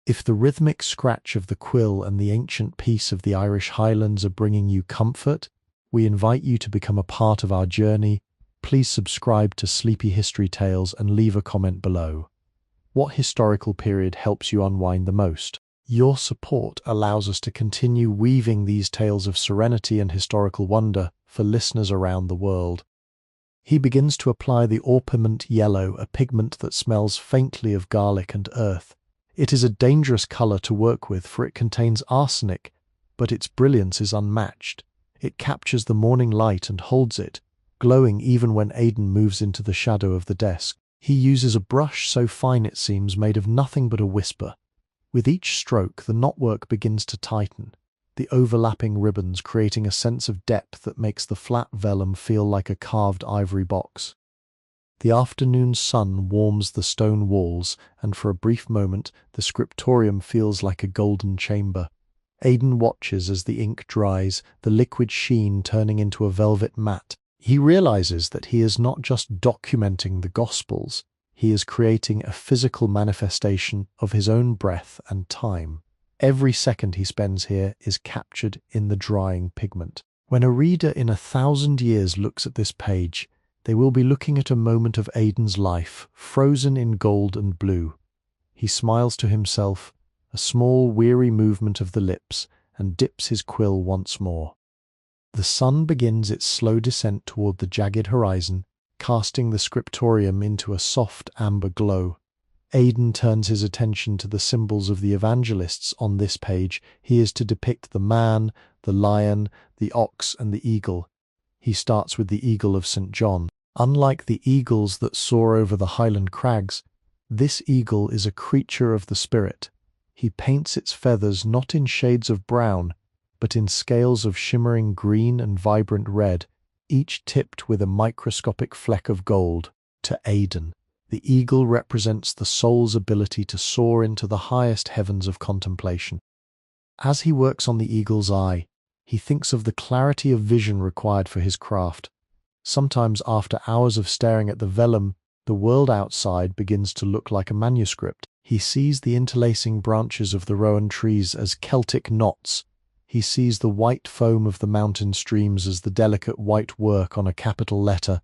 If the rhythmic scratch of the quill and the ancient peace of the Irish Highlands are bringing you comfort, we invite you to become a part of our journey. please subscribe to Sleepy History Tales and leave a comment below. What historical period helps you unwind the most? Your support allows us to continue weaving these tales of serenity and historical wonder for listeners around the world. He begins to apply the orpiment yellow, a pigment that smells faintly of garlic and earth. It is a dangerous color to work with, for it contains arsenic, but its brilliance is unmatched. It captures the morning light and holds it, glowing even when Aidan moves into the shadow of the desk. He uses a brush so fine it seems made of nothing but a whisper. With each stroke, the knotwork begins to tighten, the overlapping ribbons creating a sense of depth that makes the flat vellum feel like a carved ivory box. The afternoon sun warms the stone walls, and for a brief moment the scriptorium feels like a golden chamber. Aidan watches as the ink dries, the liquid sheen turning into a velvet mat. He realizes that he is not just documenting the Gospels, he is creating a physical manifestation of his own breath and time. Every second he spends here is captured in the drying pigment. When a reader in 1,000 years looks at this page, they will be looking at a moment of Aidan's life, frozen in gold and blue. He smiles to himself, a small weary movement of the lips, and dips his quill once more. The sun begins its slow descent toward the jagged horizon, casting the scriptorium into a soft amber glow. Aidan turns his attention to the symbols of the evangelists on this page. He is to depict the man, the lion, the ox, and the eagle. He starts with the eagle of St. John. Unlike the eagles that soar over the Highland crags, this eagle is a creature of the spirit. He paints its feathers not in shades of brown, but in scales of shimmering green and vibrant red, each tipped with a microscopic fleck of gold. To Aidan, the eagle represents the soul's ability to soar into the highest heavens of contemplation. As he works on the eagle's eye, he thinks of the clarity of vision required for his craft. Sometimes after hours of staring at the vellum, the world outside begins to look like a manuscript. He sees the interlacing branches of the rowan trees as Celtic knots. He sees the white foam of the mountain streams as the delicate white work on a capital letter.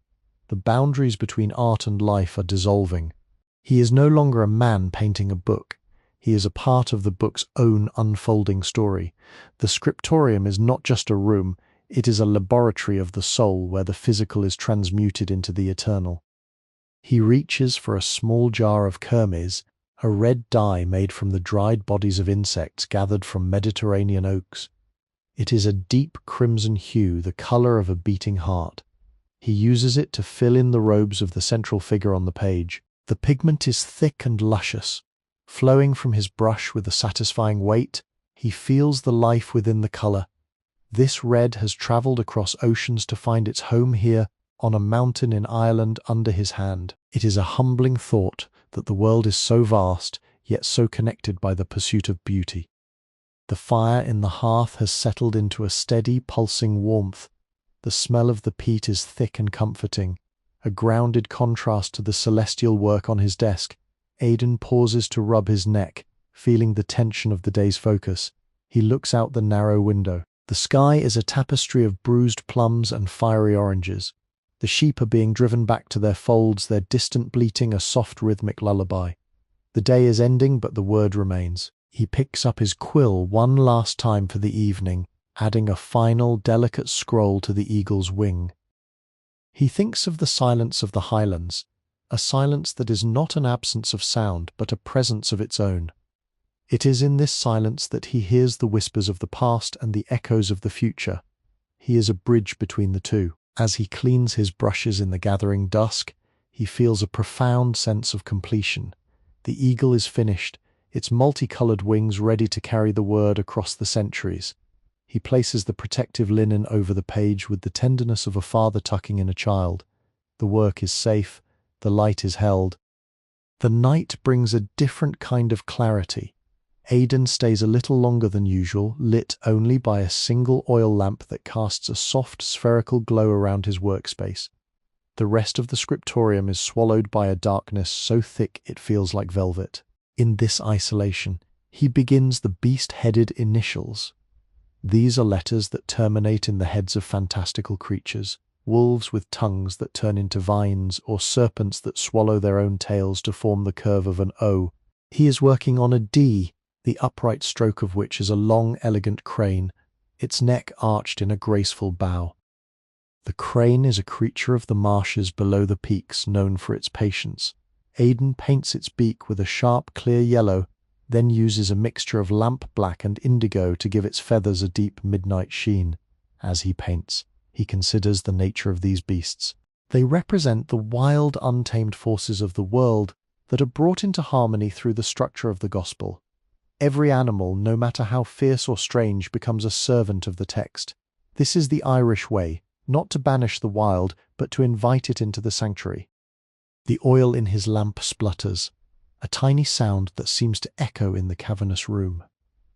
The boundaries between art and life are dissolving. He is no longer a man painting a book. He is a part of the book's own unfolding story. The scriptorium is not just a room, it is a laboratory of the soul where the physical is transmuted into the eternal. He reaches for a small jar of kermes, a red dye made from the dried bodies of insects gathered from Mediterranean oaks. It is a deep crimson hue, the color of a beating heart. He uses it to fill in the robes of the central figure on the page. The pigment is thick and luscious. Flowing from his brush with a satisfying weight, he feels the life within the color. This red has traveled across oceans to find its home here, on a mountain in Ireland under his hand. It is a humbling thought that the world is so vast, yet so connected by the pursuit of beauty. The fire in the hearth has settled into a steady, pulsing warmth. The smell of the peat is thick and comforting, a grounded contrast to the celestial work on his desk. Aidan pauses to rub his neck, feeling the tension of the day's focus. He looks out the narrow window. The sky is a tapestry of bruised plums and fiery oranges. The sheep are being driven back to their folds, their distant bleating a soft rhythmic lullaby. The day is ending, but the word remains. He picks up his quill one last time for the evening, adding a final, delicate scroll to the eagle's wing. He thinks of the silence of the Highlands, a silence that is not an absence of sound, but a presence of its own. It is in this silence that he hears the whispers of the past and the echoes of the future. He is a bridge between the two. As he cleans his brushes in the gathering dusk, he feels a profound sense of completion. The eagle is finished, its multicolored wings ready to carry the word across the centuries. He places the protective linen over the page with the tenderness of a father tucking in a child. The work is safe, the light is held. The night brings a different kind of clarity. Aidan stays a little longer than usual, lit only by a single oil lamp that casts a soft spherical glow around his workspace. The rest of the scriptorium is swallowed by a darkness so thick it feels like velvet. In this isolation, he begins the beast-headed initials. These are letters that terminate in the heads of fantastical creatures. wolves with tongues that turn into vines, or serpents that swallow their own tails to form the curve of an O. He is working on a D, the upright stroke of which is a long, elegant crane, its neck arched in a graceful bow. The crane is a creature of the marshes below the peaks, known for its patience. Aidan paints its beak with a sharp, clear yellow, then uses a mixture of lamp black and indigo to give its feathers a deep midnight sheen. As he paints, he considers the nature of these beasts. They represent the wild, untamed forces of the world that are brought into harmony through the structure of the gospel. Every animal, no matter how fierce or strange, becomes a servant of the text. This is the Irish way, not to banish the wild, but to invite it into the sanctuary. The oil in his lamp splutters, a tiny sound that seems to echo in the cavernous room.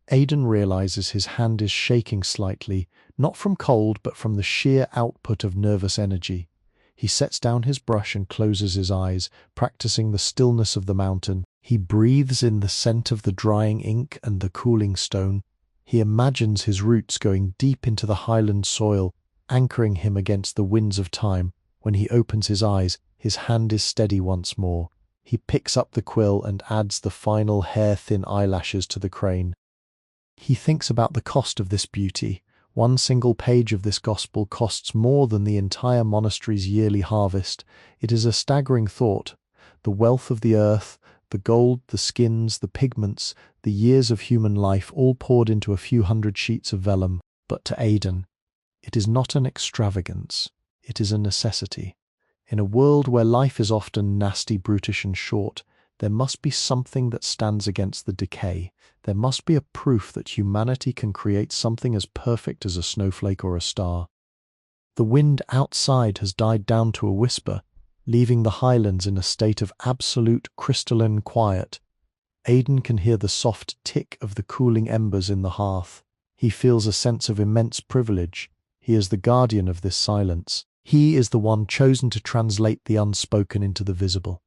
Aidan realizes his hand is shaking slightly, not from cold but from the sheer output of nervous energy. He sets down his brush and closes his eyes, practicing the stillness of the mountain. He breathes in the scent of the drying ink and the cooling stone. He imagines his roots going deep into the highland soil, anchoring him against the winds of time. When he opens his eyes, his hand is steady once more. He picks up the quill and adds the final hair-thin eyelashes to the crane. He thinks about the cost of this beauty. One single page of this gospel costs more than the entire monastery's yearly harvest. It is a staggering thought. The wealth of the earth, the gold, the skins, the pigments, the years of human life, all poured into a few hundred sheets of vellum. But to Aidan, it is not an extravagance, it is a necessity. In a world where life is often nasty, brutish and short, there must be something that stands against the decay. There must be a proof that humanity can create something as perfect as a snowflake or a star. The wind outside has died down to a whisper, leaving the highlands in a state of absolute crystalline quiet. Aidan can hear the soft tick of the cooling embers in the hearth. He feels a sense of immense privilege. He is the guardian of this silence. He is the one chosen to translate the unspoken into the visible.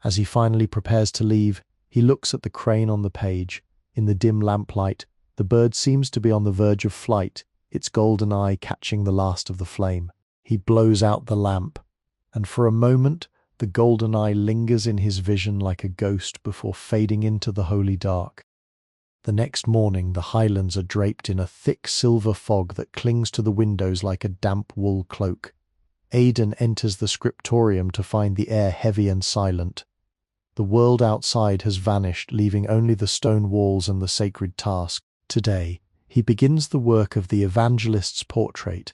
As he finally prepares to leave, he looks at the crane on the page. In the dim lamplight, the bird seems to be on the verge of flight, its golden eye catching the last of the flame. He blows out the lamp, and for a moment the golden eye lingers in his vision like a ghost before fading into the holy dark. The next morning the highlands are draped in a thick silver fog that clings to the windows like a damp wool cloak. Aidan enters the scriptorium to find the air heavy and silent. The world outside has vanished, leaving only the stone walls and the sacred task. Today, he begins the work of the evangelist's portrait.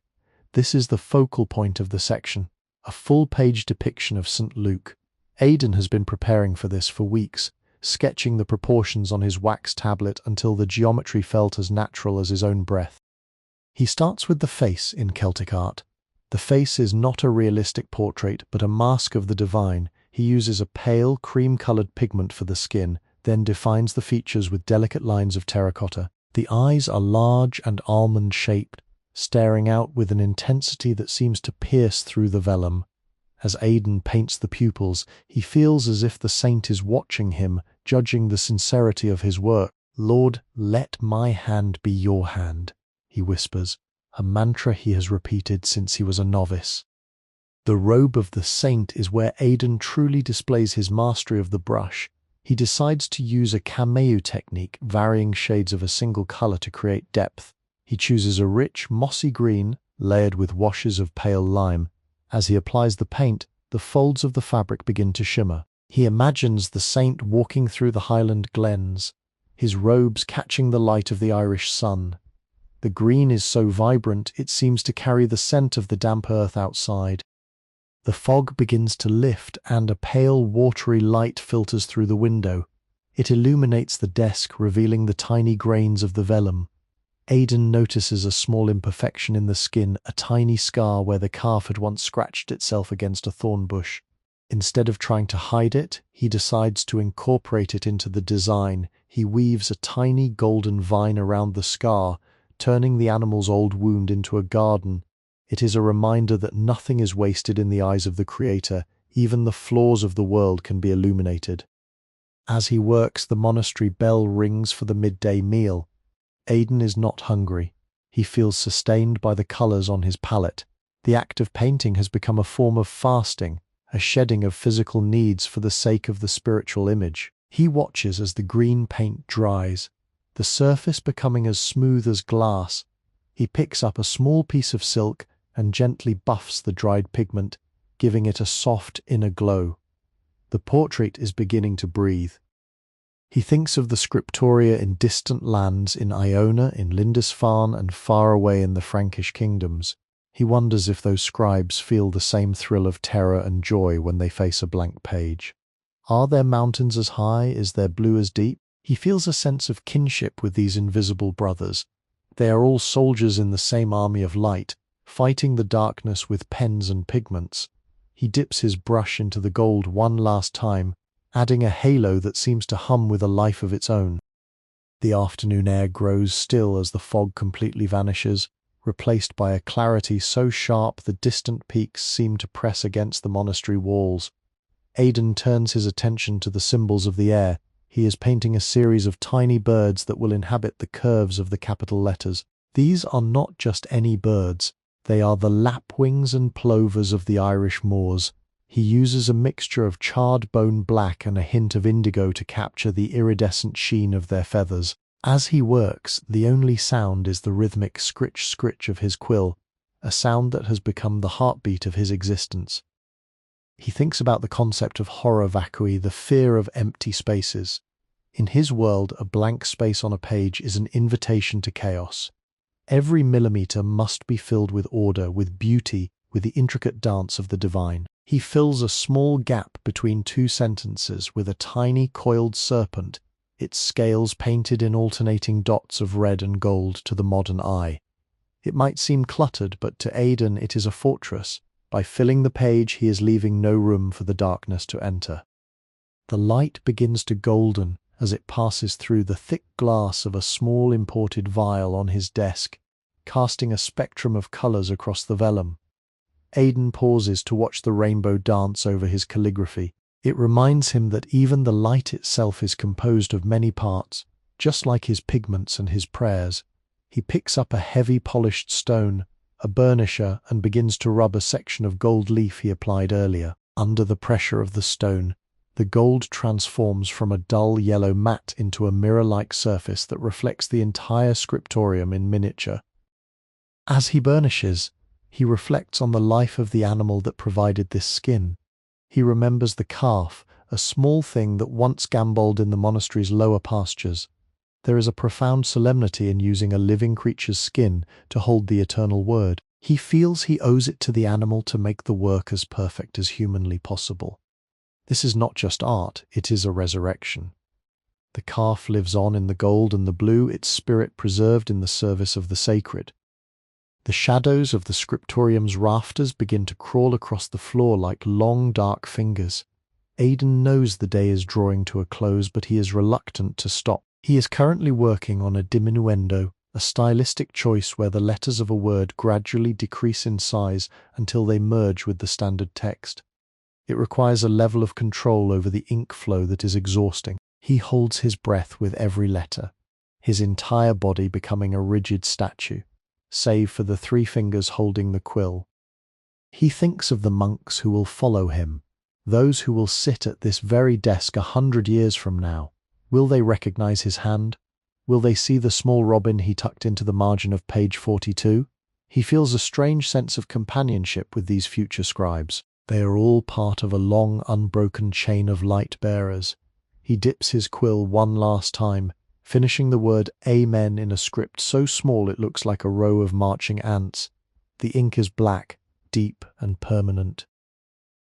This is the focal point of the section, a full-page depiction of St. Luke. Aidan has been preparing for this for weeks, sketching the proportions on his wax tablet until the geometry felt as natural as his own breath. He starts with the face in Celtic art. The face is not a realistic portrait, but a mask of the divine. He uses a pale, cream-colored pigment for the skin, then defines the features with delicate lines of terracotta. The eyes are large and almond-shaped, staring out with an intensity that seems to pierce through the vellum. As Aidan paints the pupils, he feels as if the saint is watching him, judging the sincerity of his work. "Lord, let my hand be your hand," he whispers, a mantra he has repeated since he was a novice. The robe of the saint is where Aidan truly displays his mastery of the brush. He decides to use a cameo technique, varying shades of a single color to create depth. He chooses a rich, mossy green, layered with washes of pale lime. As he applies the paint, the folds of the fabric begin to shimmer. He imagines the saint walking through the Highland glens, his robes catching the light of the Irish sun. The green is so vibrant it seems to carry the scent of the damp earth outside. The fog begins to lift and a pale, watery light filters through the window. It illuminates the desk, revealing the tiny grains of the vellum. Aidan notices a small imperfection in the skin, a tiny scar where the calf had once scratched itself against a thorn bush. Instead of trying to hide it, he decides to incorporate it into the design. He weaves a tiny golden vine around the scar, turning the animal's old wound into a garden. It is a reminder that nothing is wasted in the eyes of the Creator. Even the flaws of the world can be illuminated. As he works, the monastery bell rings for the midday meal. Aidan is not hungry. He feels sustained by the colors on his palette. The act of painting has become a form of fasting, a shedding of physical needs for the sake of the spiritual image. He watches as the green paint dries, the surface becoming as smooth as glass. He picks up a small piece of silk and gently buffs the dried pigment, giving it a soft inner glow. The portrait is beginning to breathe. He thinks of the scriptoria in distant lands, in Iona, in Lindisfarne, and far away in the Frankish kingdoms. He wonders if those scribes feel the same thrill of terror and joy when they face a blank page. Are their mountains as high? Is their blue as deep? He feels a sense of kinship with these invisible brothers. They are all soldiers in the same army of light, fighting the darkness with pens and pigments. He dips his brush into the gold one last time, adding a halo that seems to hum with a life of its own. The afternoon air grows still as the fog completely vanishes, replaced by a clarity so sharp the distant peaks seem to press against the monastery walls. Aidan turns his attention to the symbols of the air. He is painting a series of tiny birds that will inhabit the curves of the capital letters. These are not just any birds. They are the lapwings and plovers of the Irish moors. He uses a mixture of charred bone black and a hint of indigo to capture the iridescent sheen of their feathers. As he works, the only sound is the rhythmic scritch-scritch of his quill, a sound that has become the heartbeat of his existence. He thinks about the concept of horror vacui, the fear of empty spaces. In his world, a blank space on a page is an invitation to chaos. Every millimeter must be filled with order, with beauty, with the intricate dance of the divine. He fills a small gap between two sentences with a tiny coiled serpent, its scales painted in alternating dots of red and gold to the modern eye. It might seem cluttered, but to Aidan it is a fortress. By filling the page, he is leaving no room for the darkness to enter. The light begins to golden as it passes through the thick glass of a small imported vial on his desk, casting a spectrum of colours across the vellum. Aidan pauses to watch the rainbow dance over his calligraphy. It reminds him that even the light itself is composed of many parts, just like his pigments and his prayers. He picks up a heavy polished stone, a burnisher, and begins to rub a section of gold leaf he applied earlier. Under the pressure of the stone, the gold transforms from a dull yellow matte into a mirror-like surface that reflects the entire scriptorium in miniature. As he burnishes, he reflects on the life of the animal that provided this skin. He remembers the calf, a small thing that once gamboled in the monastery's lower pastures. There is a profound solemnity in using a living creature's skin to hold the eternal word. He feels he owes it to the animal to make the work as perfect as humanly possible. This is not just art, it is a resurrection. The calf lives on in the gold and the blue, its spirit preserved in the service of the sacred. The shadows of the scriptorium's rafters begin to crawl across the floor like long, dark fingers. Aidan knows the day is drawing to a close, but he is reluctant to stop. He is currently working on a diminuendo, a stylistic choice where the letters of a word gradually decrease in size until they merge with the standard text. It requires a level of control over the ink flow that is exhausting. He holds his breath with every letter, his entire body becoming a rigid statue, save for the 3 fingers holding the quill. He thinks of the monks who will follow him, those who will sit at this very desk 100 years from now. Will they recognize his hand? Will they see the small robin he tucked into the margin of page 42? He feels a strange sense of companionship with these future scribes. They are all part of a long, unbroken chain of light bearers. He dips his quill one last time, finishing the word Amen in a script so small it looks like a row of marching ants. The ink is black, deep and permanent.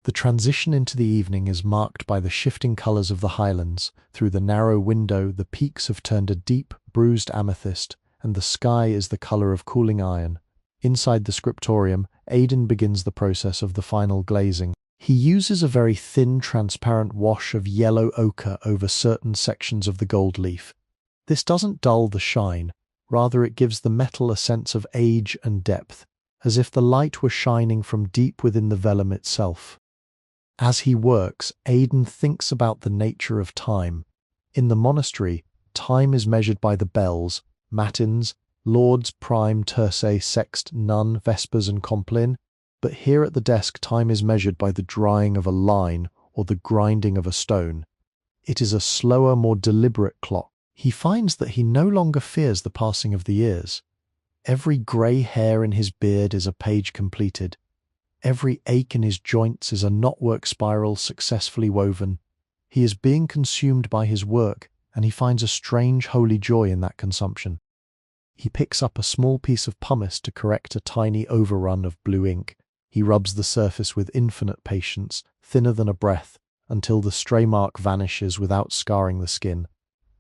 The transition into the evening is marked by the shifting colours of the Highlands. Through the narrow window, the peaks have turned a deep, bruised amethyst, and the sky is the colour of cooling iron. Inside the scriptorium, Aidan begins the process of the final glazing. He uses a very thin, transparent wash of yellow ochre over certain sections of the gold leaf. This doesn't dull the shine, rather it gives the metal a sense of age and depth, as if the light were shining from deep within the vellum itself. As he works, Aidan thinks about the nature of time. In the monastery, time is measured by the bells, matins, lauds, prime, terce, sext, none, vespers and compline. But here at the desk, time is measured by the drying of a line or the grinding of a stone. It is a slower, more deliberate clock. He finds that he no longer fears the passing of the years. Every grey hair in his beard is a page completed. Every ache in his joints is a knotwork spiral successfully woven. He is being consumed by his work, and he finds a strange holy joy in that consumption. He picks up a small piece of pumice to correct a tiny overrun of blue ink. He rubs the surface with infinite patience, thinner than a breath, until the stray mark vanishes without scarring the skin.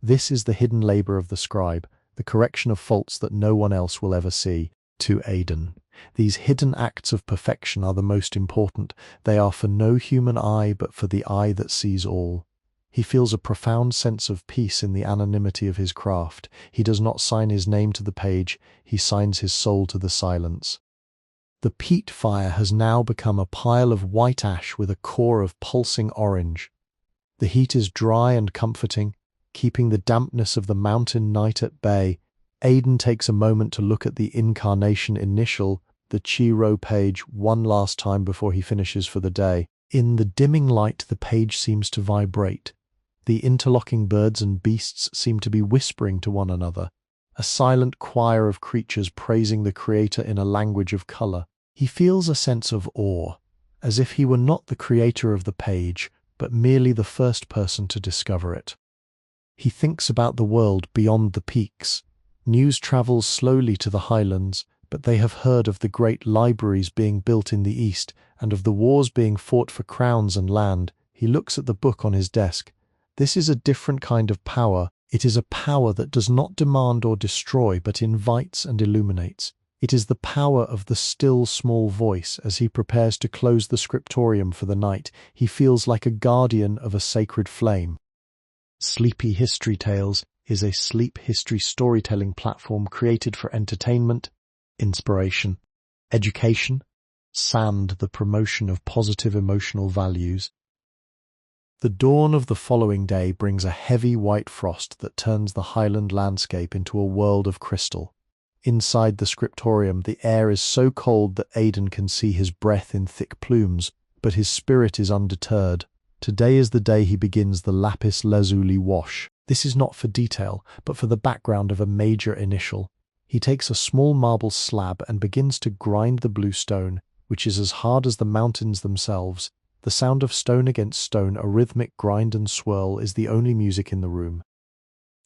This is the hidden labour of the scribe, the correction of faults that no one else will ever see. To Aidan, these hidden acts of perfection are the most important. They are for no human eye but for the eye that sees all. He feels a profound sense of peace in the anonymity of his craft. He does not sign his name to the page, he signs his soul to the silence. The peat fire has now become a pile of white ash with a core of pulsing orange. The heat is dry and comforting, keeping the dampness of the mountain night at bay. Aidan takes a moment to look at the incarnation initial, the Chi-Rho page, one last time before he finishes for the day. In the dimming light, the page seems to vibrate. The interlocking birds and beasts seem to be whispering to one another, a silent choir of creatures praising the Creator in a language of colour. He feels a sense of awe, as if he were not the creator of the page, but merely the first person to discover it. He thinks about the world beyond the peaks. News travels slowly to the Highlands, but they have heard of the great libraries being built in the east and of the wars being fought for crowns and land. He looks at the book on his desk. This is a different kind of power. It is a power that does not demand or destroy, but invites and illuminates. It is the power of the still small voice. As he prepares to close the scriptorium for the night, he feels like a guardian of a sacred flame. Sleepy History Tales is a sleep history storytelling platform created for entertainment, inspiration, education, and the promotion of positive emotional values. The dawn of the following day brings a heavy white frost that turns the highland landscape into a world of crystal. Inside the scriptorium, the air is so cold that Aidan can see his breath in thick plumes, but his spirit is undeterred. Today is the day he begins the lapis lazuli wash. This is not for detail, but for the background of a major initial. He takes a small marble slab and begins to grind the blue stone, which is as hard as the mountains themselves. The sound of stone against stone, a rhythmic grind and swirl, is the only music in the room.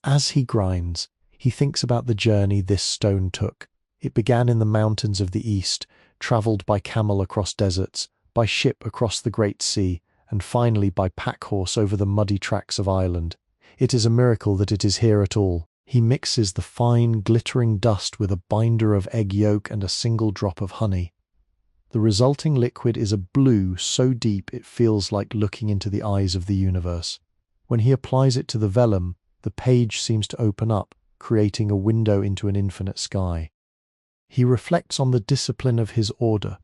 As he grinds, he thinks about the journey this stone took. It began in the mountains of the east, travelled by camel across deserts, by ship across the great sea, and finally by pack-horse over the muddy tracks of Ireland. It is a miracle that it is here at all. He mixes the fine, glittering dust with a binder of egg yolk and a single drop of honey. The resulting liquid is a blue so deep it feels like looking into the eyes of the universe. When he applies it to the vellum, the page seems to open up, creating a window into an infinite sky. He reflects on the discipline of his order.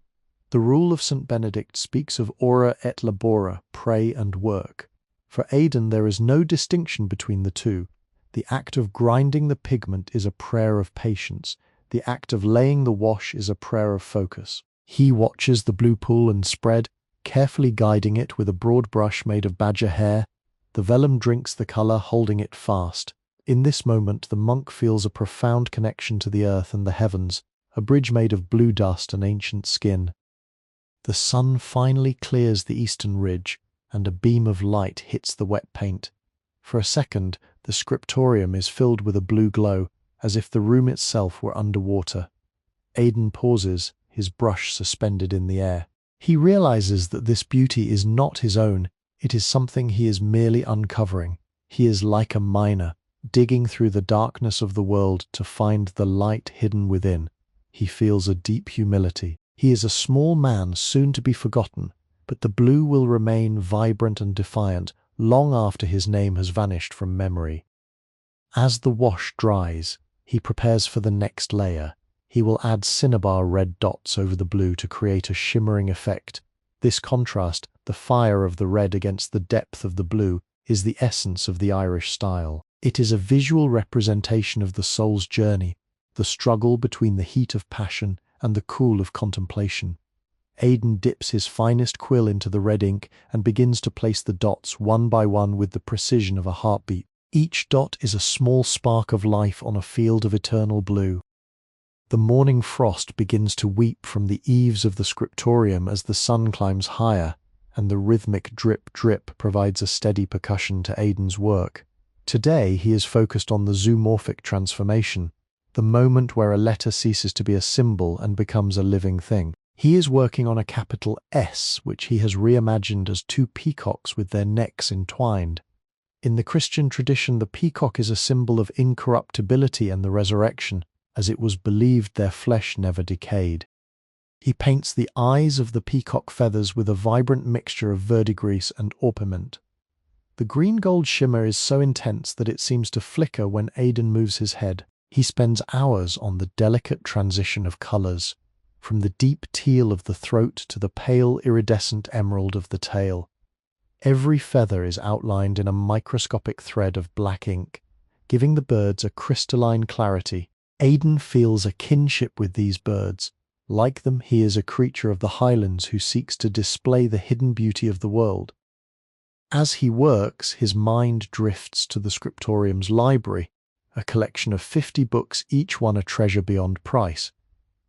The rule of St. Benedict speaks of ora et labora, pray and work. For Aidan, there is no distinction between the two. The act of grinding the pigment is a prayer of patience. The act of laying the wash is a prayer of focus. He watches the blue pool and spread, carefully guiding it with a broad brush made of badger hair. The vellum drinks the colour, holding it fast. In this moment, the monk feels a profound connection to the earth and the heavens, a bridge made of blue dust and ancient skin. The sun finally clears the eastern ridge, and a beam of light hits the wet paint. For a second, the scriptorium is filled with a blue glow, as if the room itself were underwater. Aidan pauses, his brush suspended in the air. He realizes that this beauty is not his own, it is something he is merely uncovering. He is like a miner, digging through the darkness of the world to find the light hidden within. He feels a deep humility. He is a small man soon to be forgotten, but the blue will remain vibrant and defiant long after his name has vanished from memory. As the wash dries, he prepares for the next layer. He will add cinnabar red dots over the blue to create a shimmering effect. This contrast, the fire of the red against the depth of the blue, is the essence of the Irish style. It is a visual representation of the soul's journey, the struggle between the heat of passion and the cool of contemplation. Aidan dips his finest quill into the red ink and begins to place the dots one by one with the precision of a heartbeat. Each dot is a small spark of life on a field of eternal blue. The morning frost begins to weep from the eaves of the scriptorium as the sun climbs higher, and the rhythmic drip-drip provides a steady percussion to Aidan's work. Today he is focused on the zoomorphic transformation, the moment where a letter ceases to be a symbol and becomes a living thing. He is working on a capital S, which he has reimagined as two peacocks with their necks entwined. In the Christian tradition, the peacock is a symbol of incorruptibility and the resurrection, as it was believed their flesh never decayed. He paints the eyes of the peacock feathers with a vibrant mixture of verdigris and orpiment. The green-gold shimmer is so intense that it seems to flicker when Aidan moves his head. He spends hours on the delicate transition of colours, from the deep teal of the throat to the pale iridescent emerald of the tail. Every feather is outlined in a microscopic thread of black ink, giving the birds a crystalline clarity. Aidan feels a kinship with these birds. Like them, he is a creature of the Highlands who seeks to display the hidden beauty of the world. As he works, his mind drifts to the scriptorium's library, a collection of 50 books, each one a treasure beyond price.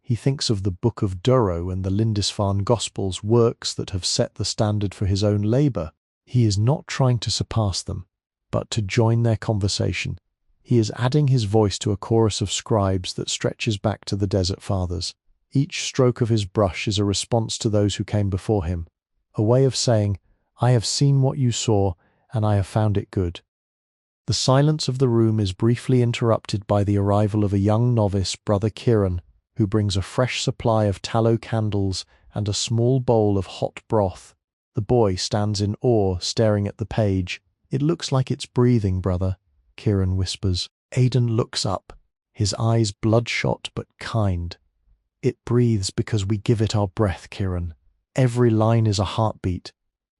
He thinks of the Book of Durrow and the Lindisfarne Gospels, works that have set the standard for his own labour. He is not trying to surpass them, but to join their conversation. He is adding his voice to a chorus of scribes that stretches back to the Desert Fathers. Each stroke of his brush is a response to those who came before him, a way of saying, "I have seen what you saw, and I have found it good." The silence of the room is briefly interrupted by the arrival of a young novice, Brother Kieran, who brings a fresh supply of tallow candles and a small bowl of hot broth. The boy stands in awe, staring at the page. "It looks like it's breathing, brother," Kieran whispers. Aidan looks up, his eyes bloodshot but kind. "It breathes because we give it our breath, Kieran. Every line is a heartbeat."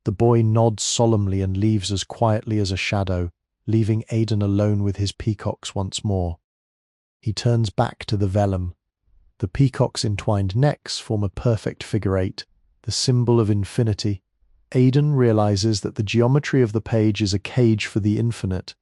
The boy nods solemnly and leaves as quietly as a shadow, leaving Aidan alone with his peacocks once more. He turns back to the vellum. The peacock's entwined necks form a perfect figure eight, the symbol of infinity. Aidan realizes that the geometry of the page is a cage for the infinite.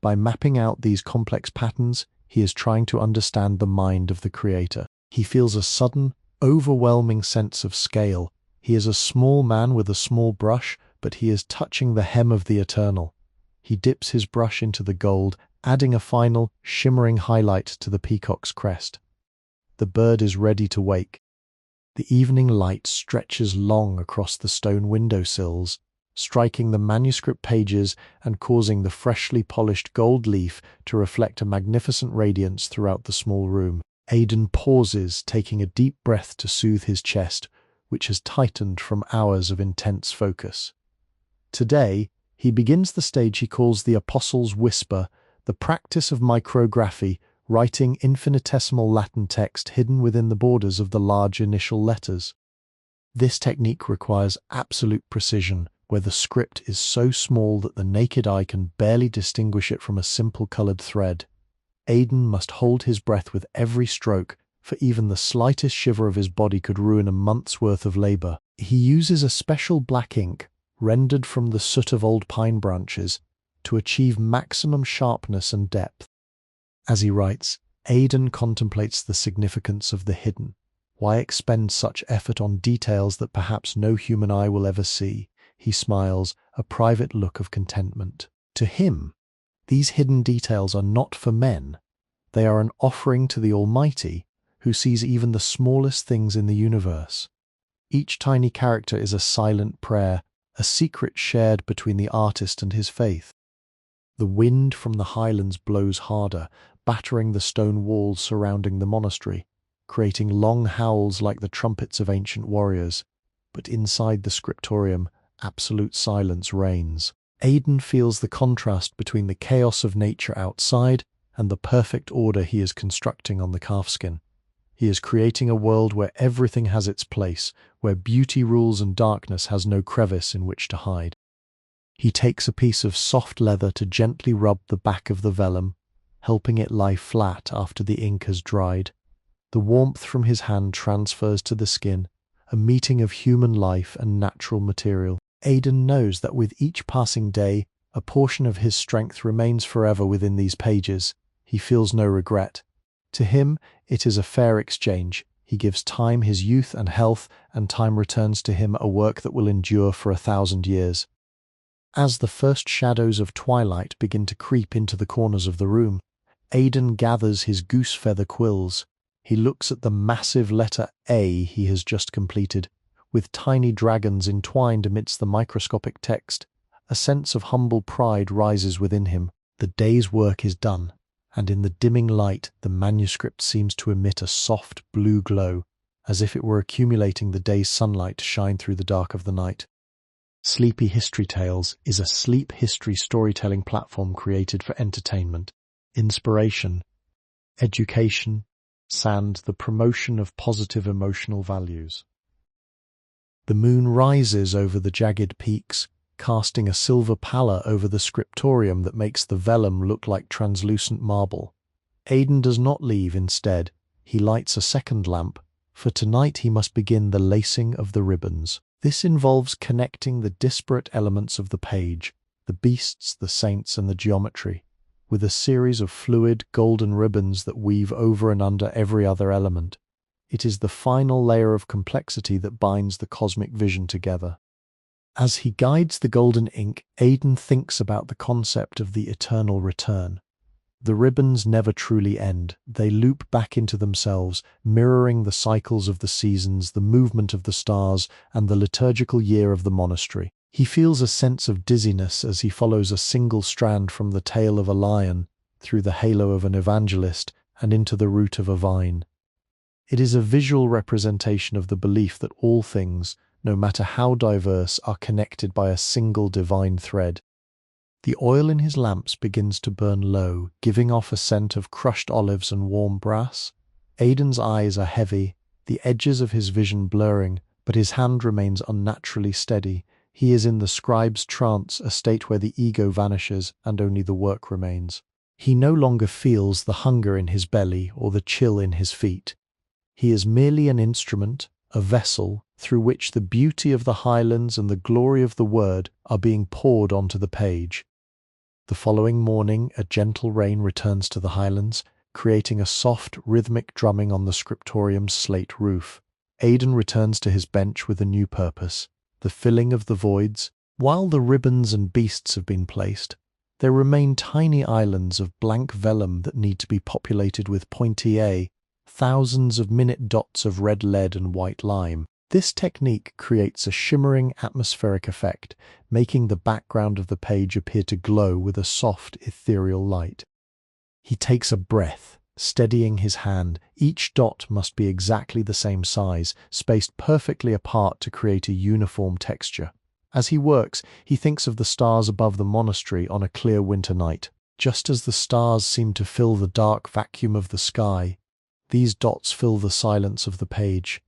By mapping out these complex patterns, he is trying to understand the mind of the creator. He feels a sudden, overwhelming sense of scale. He is a small man with a small brush, but he is touching the hem of the eternal. He dips his brush into the gold, adding a final, shimmering highlight to the peacock's crest. The bird is ready to wake. The evening light stretches long across the stone windowsills, striking the manuscript pages and causing the freshly polished gold leaf to reflect a magnificent radiance throughout the small room. Aidan pauses, taking a deep breath to soothe his chest, which has tightened from hours of intense focus. Today, he begins the stage he calls the Apostles' Whisper, the practice of micrography, writing infinitesimal Latin text hidden within the borders of the large initial letters. This technique requires absolute precision, where the script is so small that the naked eye can barely distinguish it from a simple coloured thread. Aidan must hold his breath with every stroke, for even the slightest shiver of his body could ruin a month's worth of labour. He uses a special black ink, rendered from the soot of old pine branches, to achieve maximum sharpness and depth. As he writes, Aidan contemplates the significance of the hidden. Why expend such effort on details that perhaps no human eye will ever see? He smiles, a private look of contentment. To him, these hidden details are not for men. They are an offering to the Almighty, who sees even the smallest things in the universe. Each tiny character is a silent prayer, a secret shared between the artist and his faith. The wind from the highlands blows harder, battering the stone walls surrounding the monastery, creating long howls like the trumpets of ancient warriors. But inside the scriptorium, absolute silence reigns. Aidan feels the contrast between the chaos of nature outside and the perfect order he is constructing on the calfskin. He is creating a world where everything has its place, where beauty rules and darkness has no crevice in which to hide. He takes a piece of soft leather to gently rub the back of the vellum, helping it lie flat after the ink has dried. The warmth from his hand transfers to the skin, a meeting of human life and natural material. Aidan knows that with each passing day, a portion of his strength remains forever within these pages. He feels no regret. To him, it is a fair exchange. He gives time his youth and health, and time returns to him a work that will endure for 1,000 years. As the first shadows of twilight begin to creep into the corners of the room, Aidan gathers his goose-feather quills. He looks at the massive letter A he has just completed, with tiny dragons entwined amidst the microscopic text. A sense of humble pride rises within him. The day's work is done, and in the dimming light the manuscript seems to emit a soft blue glow, as if it were accumulating the day's sunlight to shine through the dark of the night. Sleepy History Tales is a sleep history storytelling platform created for entertainment, inspiration, education, and the promotion of positive emotional values. The moon rises over the jagged peaks, casting a silver pallor over the scriptorium that makes the vellum look like translucent marble. Aidan does not leave instead. He lights a second lamp, for tonight he must begin the lacing of the ribbons. This involves connecting the disparate elements of the page, the beasts, the saints, and the geometry, with a series of fluid, golden ribbons that weave over and under every other element. It is the final layer of complexity that binds the cosmic vision together. As he guides the golden ink, Aidan thinks about the concept of the eternal return. The ribbons never truly end. They loop back into themselves, mirroring the cycles of the seasons, the movement of the stars, and the liturgical year of the monastery. He feels a sense of dizziness as he follows a single strand from the tail of a lion, through the halo of an evangelist, and into the root of a vine. It is a visual representation of the belief that all things, no matter how diverse, are connected by a single divine thread. The oil in his lamps begins to burn low, giving off a scent of crushed olives and warm brass. Aidan's eyes are heavy, the edges of his vision blurring, but his hand remains unnaturally steady. He is in the scribe's trance, a state where the ego vanishes and only the work remains. He no longer feels the hunger in his belly or the chill in his feet. He is merely an instrument, a vessel, through which the beauty of the Highlands and the glory of the Word are being poured onto the page. The following morning, a gentle rain returns to the Highlands, creating a soft, rhythmic drumming on the scriptorium's slate roof. Aidan returns to his bench with a new purpose, the filling of the voids. While the ribbons and beasts have been placed, there remain tiny islands of blank vellum that need to be populated with pointy A, thousands of minute dots of red lead and white lime. This technique creates a shimmering atmospheric effect, making the background of the page appear to glow with a soft, ethereal light. He takes a breath, steadying his hand. Each dot must be exactly the same size, spaced perfectly apart to create a uniform texture. As he works, he thinks of the stars above the monastery on a clear winter night. Just as the stars seem to fill the dark vacuum of the sky, these dots fill the silence of the page.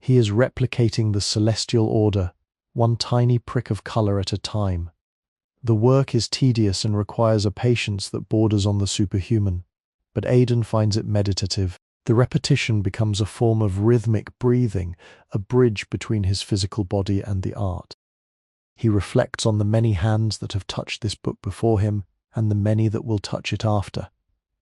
He is replicating the celestial order, one tiny prick of color at a time. The work is tedious and requires a patience that borders on the superhuman, but Aidan finds it meditative. The repetition becomes a form of rhythmic breathing, a bridge between his physical body and the art. He reflects on the many hands that have touched this book before him and the many that will touch it after.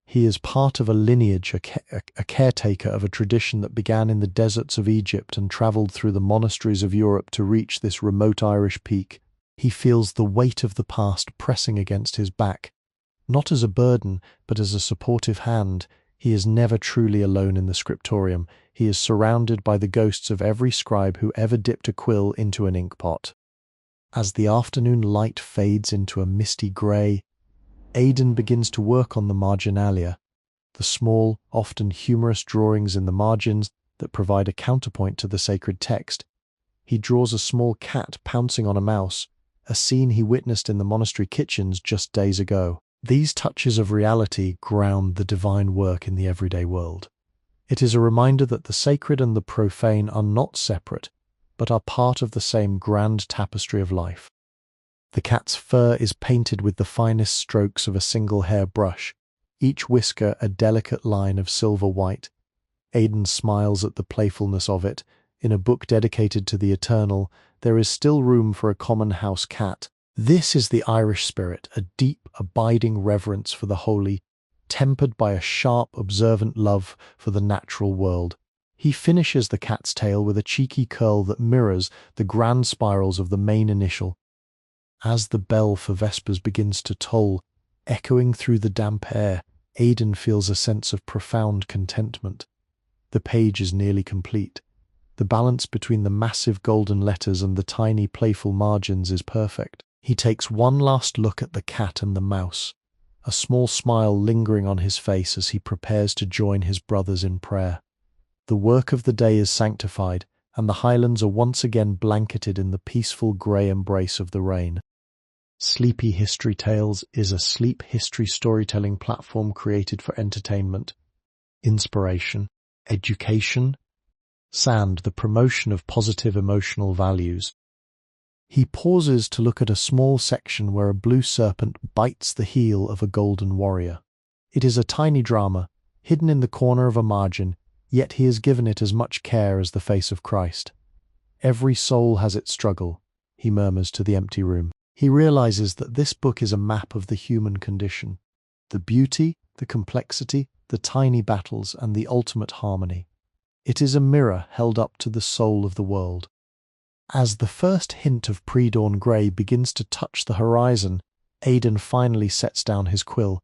He is part of a lineage, a caretaker of a tradition that began in the deserts of Egypt and travelled through the monasteries of Europe to reach this remote Irish peak. He feels the weight of the past pressing against his back. Not as a burden, but as a supportive hand. He is never truly alone in the scriptorium. He is surrounded by the ghosts of every scribe who ever dipped a quill into an inkpot. As the afternoon light fades into a misty grey, Aidan begins to work on the marginalia, the small, often humorous drawings in the margins that provide a counterpoint to the sacred text. He draws a small cat pouncing on a mouse, a scene he witnessed in the monastery kitchens just days ago. These touches of reality ground the divine work in the everyday world. It is a reminder that the sacred and the profane are not separate, but are part of the same grand tapestry of life. The cat's fur is painted with the finest strokes of a single hair brush, each whisker a delicate line of silver white. Aidan smiles at the playfulness of it, In a book dedicated to the eternal, there is still room for a common house cat. This is the Irish spirit, a deep, abiding reverence for the holy, tempered by a sharp, observant love for the natural world. He finishes the cat's tail with a cheeky curl that mirrors the grand spirals of the main initial. As the bell for Vespers begins to toll, echoing through the damp air, Aidan feels a sense of profound contentment. The page is nearly complete. The balance between the massive golden letters and the tiny, playful margins is perfect. He takes one last look at the cat and the mouse, a small smile lingering on his face as he prepares to join his brothers in prayer. The work of the day is sanctified, and the Highlands are once again blanketed in the peaceful grey embrace of the rain. Sleepy History Tales is a sleep history storytelling platform created for entertainment, inspiration, education, and the promotion of positive emotional values. He pauses to look at a small section where a blue serpent bites the heel of a golden warrior. It is a tiny drama, hidden in the corner of a margin, yet he has given it as much care as the face of Christ. Every soul has its struggle, he murmurs to the empty room. He realizes that this book is a map of the human condition, the beauty, the complexity, the tiny battles, and the ultimate harmony. It is a mirror held up to the soul of the world. As the first hint of pre-dawn grey begins to touch the horizon, Aidan finally sets down his quill.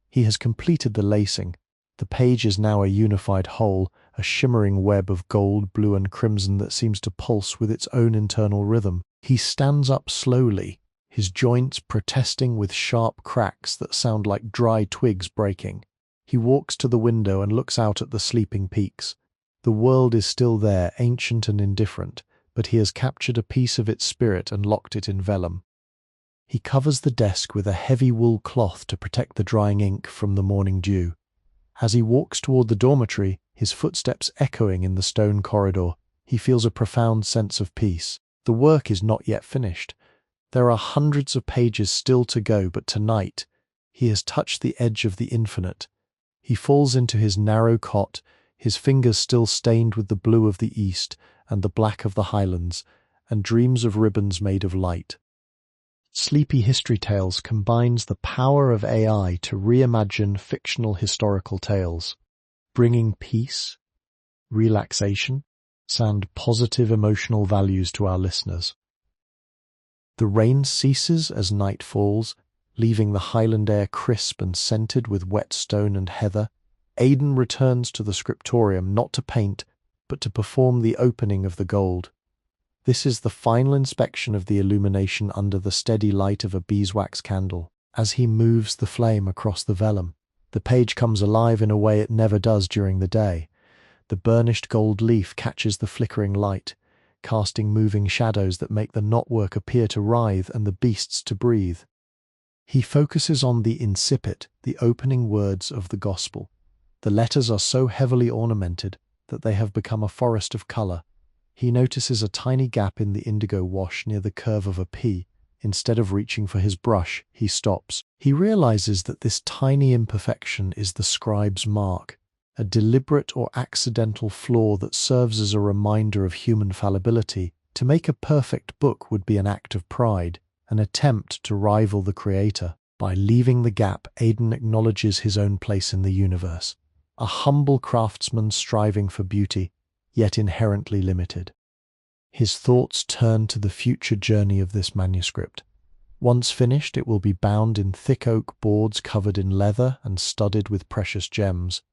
He has completed the lacing. The page is now a unified whole, a shimmering web of gold, blue, and crimson that seems to pulse with its own internal rhythm. He stands up slowly, his joints protesting with sharp cracks that sound like dry twigs breaking. He walks to the window and looks out at the sleeping peaks. The world is still there, ancient and indifferent, but he has captured a piece of its spirit and locked it in vellum. He covers the desk with a heavy wool cloth to protect the drying ink from the morning dew. As he walks toward the dormitory, his footsteps echoing in the stone corridor, he feels a profound sense of peace. The work is not yet finished. There are hundreds of pages still to go, but tonight he has touched the edge of the infinite. He falls into his narrow cot, his fingers still stained with the blue of the east and the black of the Highlands, and dreams of ribbons made of light. Sleepy History Tales combines the power of AI to reimagine fictional historical tales, bringing peace, relaxation, and positive emotional values to our listeners. The rain ceases as night falls, leaving the Highland air crisp and scented with wet stone and heather. Aidan returns to the scriptorium not to paint, but to perform the opening of the gold. This is the final inspection of the illumination under the steady light of a beeswax candle. As he moves the flame across the vellum, the page comes alive in a way it never does during the day. The burnished gold leaf catches the flickering light, casting moving shadows that make the knotwork appear to writhe and the beasts to breathe. He focuses on the incipit, the opening words of the gospel. The letters are so heavily ornamented that they have become a forest of colour. He notices a tiny gap in the indigo wash near the curve of a P. Instead of reaching for his brush, he stops. He realizes that this tiny imperfection is the scribe's mark, a deliberate or accidental flaw that serves as a reminder of human fallibility. To make a perfect book would be an act of pride, an attempt to rival the creator. By leaving the gap, Aidan acknowledges his own place in the universe, a humble craftsman striving for beauty, yet inherently limited. His thoughts turn to the future journey of this manuscript. Once finished, it will be bound in thick oak boards covered in leather and studded with precious gems.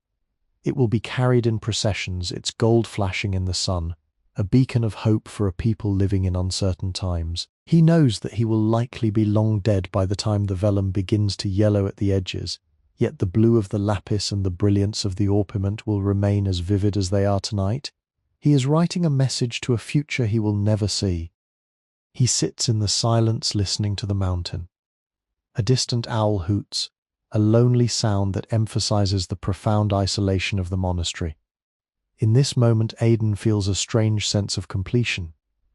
It will be carried in processions, its gold flashing in the sun, a beacon of hope for a people living in uncertain times. He knows that he will likely be long dead by the time the vellum begins to yellow at the edges, yet the blue of the lapis and the brilliance of the orpiment will remain as vivid as they are tonight. He is writing a message to a future he will never see. He sits in the silence listening to the mountain. A distant owl hoots, a lonely sound that emphasizes the profound isolation of the monastery. In this moment, Aidan feels a strange sense of completion.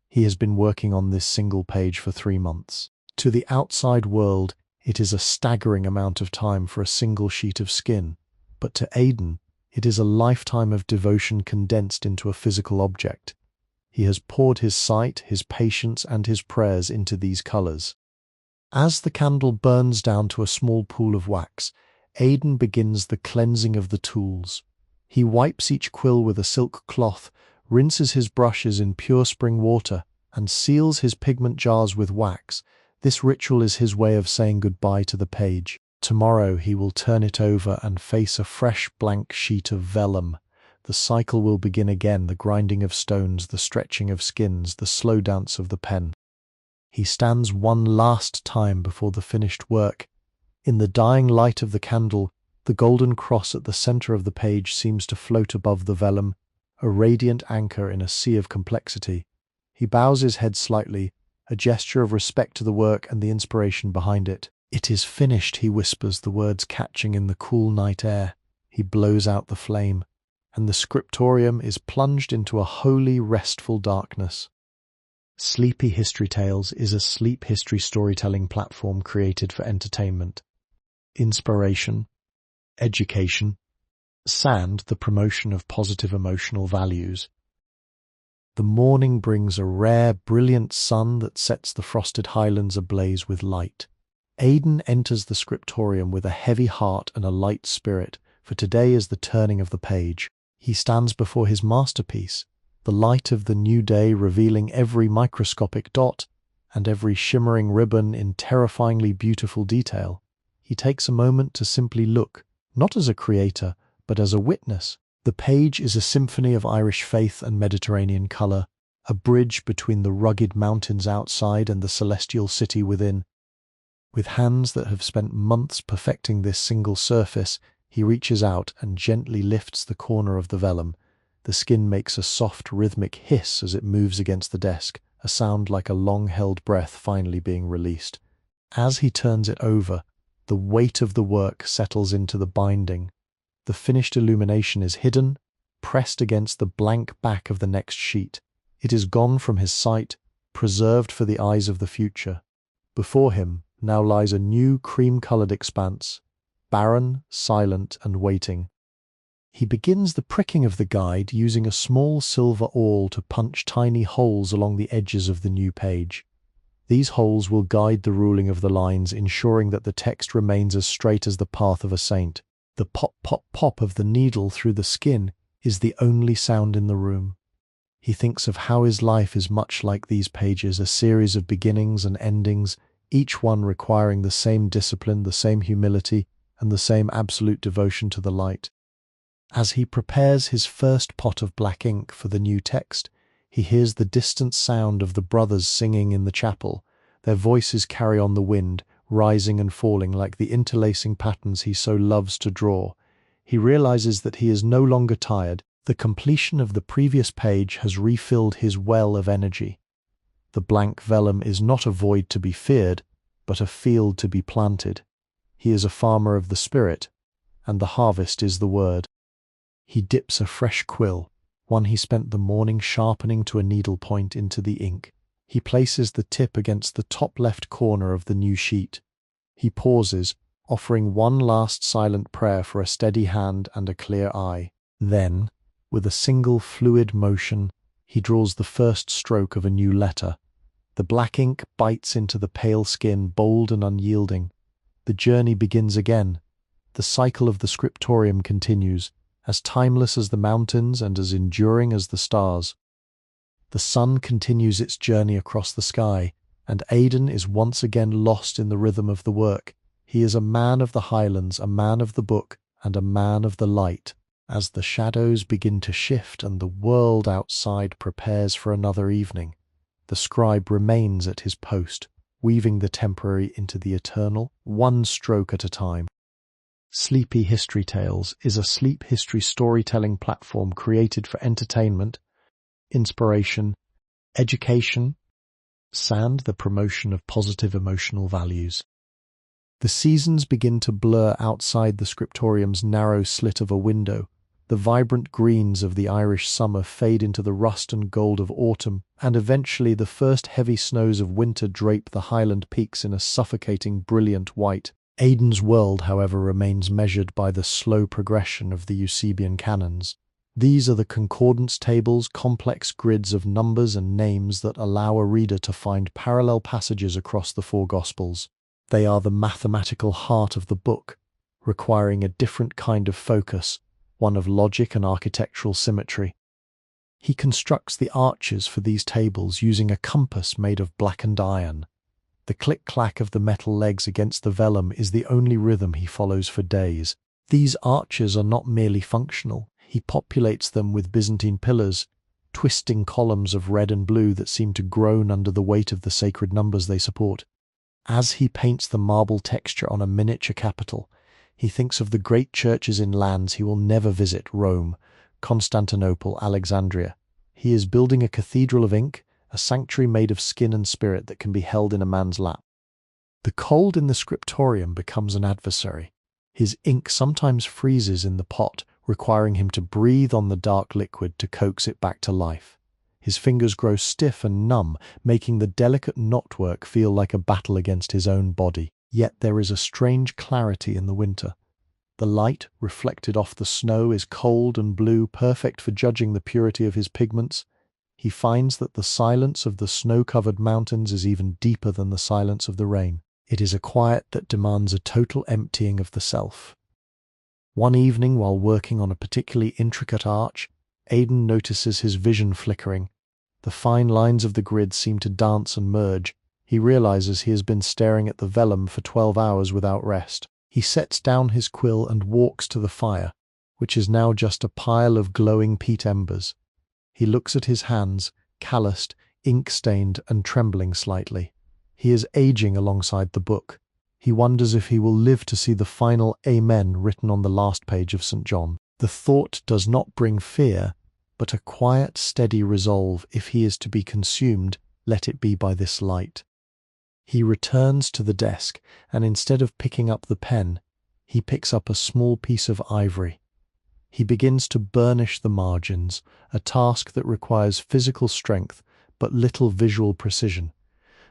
He has been working on this single page for 3 months. To the outside world, it is a staggering amount of time for a single sheet of skin, but to Aidan, it is a lifetime of devotion condensed into a physical object. He has poured his sight, his patience, and his prayers into these colors. As the candle burns down to a small pool of wax, Aidan begins the cleansing of the tools. He wipes each quill with a silk cloth, rinses his brushes in pure spring water, and seals his pigment jars with wax. This ritual is his way of saying goodbye to the page. Tomorrow he will turn it over and face a fresh blank sheet of vellum. The cycle will begin again, the grinding of stones, the stretching of skins, the slow dance of the pen. He stands one last time before the finished work. In the dying light of the candle, the golden cross at the center of the page seems to float above the vellum, a radiant anchor in a sea of complexity. He bows his head slightly, a gesture of respect to the work and the inspiration behind it. "It is finished," he whispers, the words catching in the cool night air. He blows out the flame, and the scriptorium is plunged into a holy, restful darkness. Sleepy History Tales is a sleep history storytelling platform created for entertainment, inspiration, education, and the promotion of positive emotional values. The morning brings a rare, brilliant sun that sets the frosted highlands ablaze with light. Aidan enters the scriptorium with a heavy heart and a light spirit, for today is the turning of the page. He stands before his masterpiece, the light of the new day revealing every microscopic dot and every shimmering ribbon in terrifyingly beautiful detail. He takes a moment to simply look, not as a creator, but as a witness. The page is a symphony of Irish faith and Mediterranean color, a bridge between the rugged mountains outside and the celestial city within. With hands that have spent months perfecting this single surface, he reaches out and gently lifts the corner of the vellum. The skin makes a soft, rhythmic hiss as it moves against the desk, a sound like a long-held breath finally being released. As he turns it over, the weight of the work settles into the binding. The finished illumination is hidden, pressed against the blank back of the next sheet. It is gone from his sight, preserved for the eyes of the future. Before him now lies a new cream-colored expanse, barren, silent, and waiting. He begins the pricking of the guide using a small silver awl to punch tiny holes along the edges of the new page. These holes will guide the ruling of the lines, ensuring that the text remains as straight as the path of a saint. The pop, pop, pop of the needle through the skin is the only sound in the room. He thinks of how his life is much like these pages, a series of beginnings and endings, each one requiring the same discipline, the same humility, and the same absolute devotion to the light. As he prepares his first pot of black ink for the new text, he hears the distant sound of the brothers singing in the chapel. Their voices carry on the wind, rising and falling like the interlacing patterns he so loves to draw. He realizes that he is no longer tired. The completion of the previous page has refilled his well of energy. The blank vellum is not a void to be feared, but a field to be planted. He is a farmer of the spirit, and the harvest is the word. He dips a fresh quill, one he spent the morning sharpening to a needle point, into the ink. He places the tip against the top left corner of the new sheet. He pauses, offering one last silent prayer for a steady hand and a clear eye. Then, with a single fluid motion, he draws the first stroke of a new letter. The black ink bites into the pale skin, bold and unyielding. The journey begins again. The cycle of the scriptorium continues, as timeless as the mountains and as enduring as the stars. The sun continues its journey across the sky, and Aidan is once again lost in the rhythm of the work. He is a man of the Highlands, a man of the book, and a man of the light. As the shadows begin to shift and the world outside prepares for another evening, the scribe remains at his post, weaving the temporary into the eternal, one stroke at a time. Sleepy History Tales is a sleep history storytelling platform created for entertainment, inspiration, education, and the promotion of positive emotional values. The seasons begin to blur outside the scriptorium's narrow slit of a window. The vibrant greens of the Irish summer fade into the rust and gold of autumn, and eventually the first heavy snows of winter drape the highland peaks in a suffocating brilliant white. Aidan's world, however, remains measured by the slow progression of the Eusebian canons. These are the concordance tables, complex grids of numbers and names that allow a reader to find parallel passages across the four Gospels. They are the mathematical heart of the book, requiring a different kind of focus, one of logic and architectural symmetry. He constructs the arches for these tables using a compass made of blackened iron. The click-clack of the metal legs against the vellum is the only rhythm he follows for days. These arches are not merely functional. He populates them with Byzantine pillars, twisting columns of red and blue that seem to groan under the weight of the sacred numbers they support. As he paints the marble texture on a miniature capital, he thinks of the great churches in lands he will never visit: Rome, Constantinople, Alexandria. He is building a cathedral of ink, a sanctuary made of skin and spirit that can be held in a man's lap. The cold in the scriptorium becomes an adversary. His ink sometimes freezes in the pot, requiring him to breathe on the dark liquid to coax it back to life. His fingers grow stiff and numb, making the delicate knotwork feel like a battle against his own body. Yet there is a strange clarity in the winter. The light, reflected off the snow, is cold and blue, perfect for judging the purity of his pigments. He finds that the silence of the snow-covered mountains is even deeper than the silence of the rain. It is a quiet that demands a total emptying of the self. One evening, while working on a particularly intricate arch, Aidan notices his vision flickering. The fine lines of the grid seem to dance and merge. He realizes he has been staring at the vellum for 12 hours without rest. He sets down his quill and walks to the fire, which is now just a pile of glowing peat embers. He looks at his hands, calloused, ink-stained, and trembling slightly. He is aging alongside the book. He wonders if he will live to see the final Amen written on the last page of St. John. The thought does not bring fear, but a quiet, steady resolve: if he is to be consumed, let it be by this light. He returns to the desk, and instead of picking up the pen, he picks up a small piece of ivory. He begins to burnish the margins, a task that requires physical strength but little visual precision.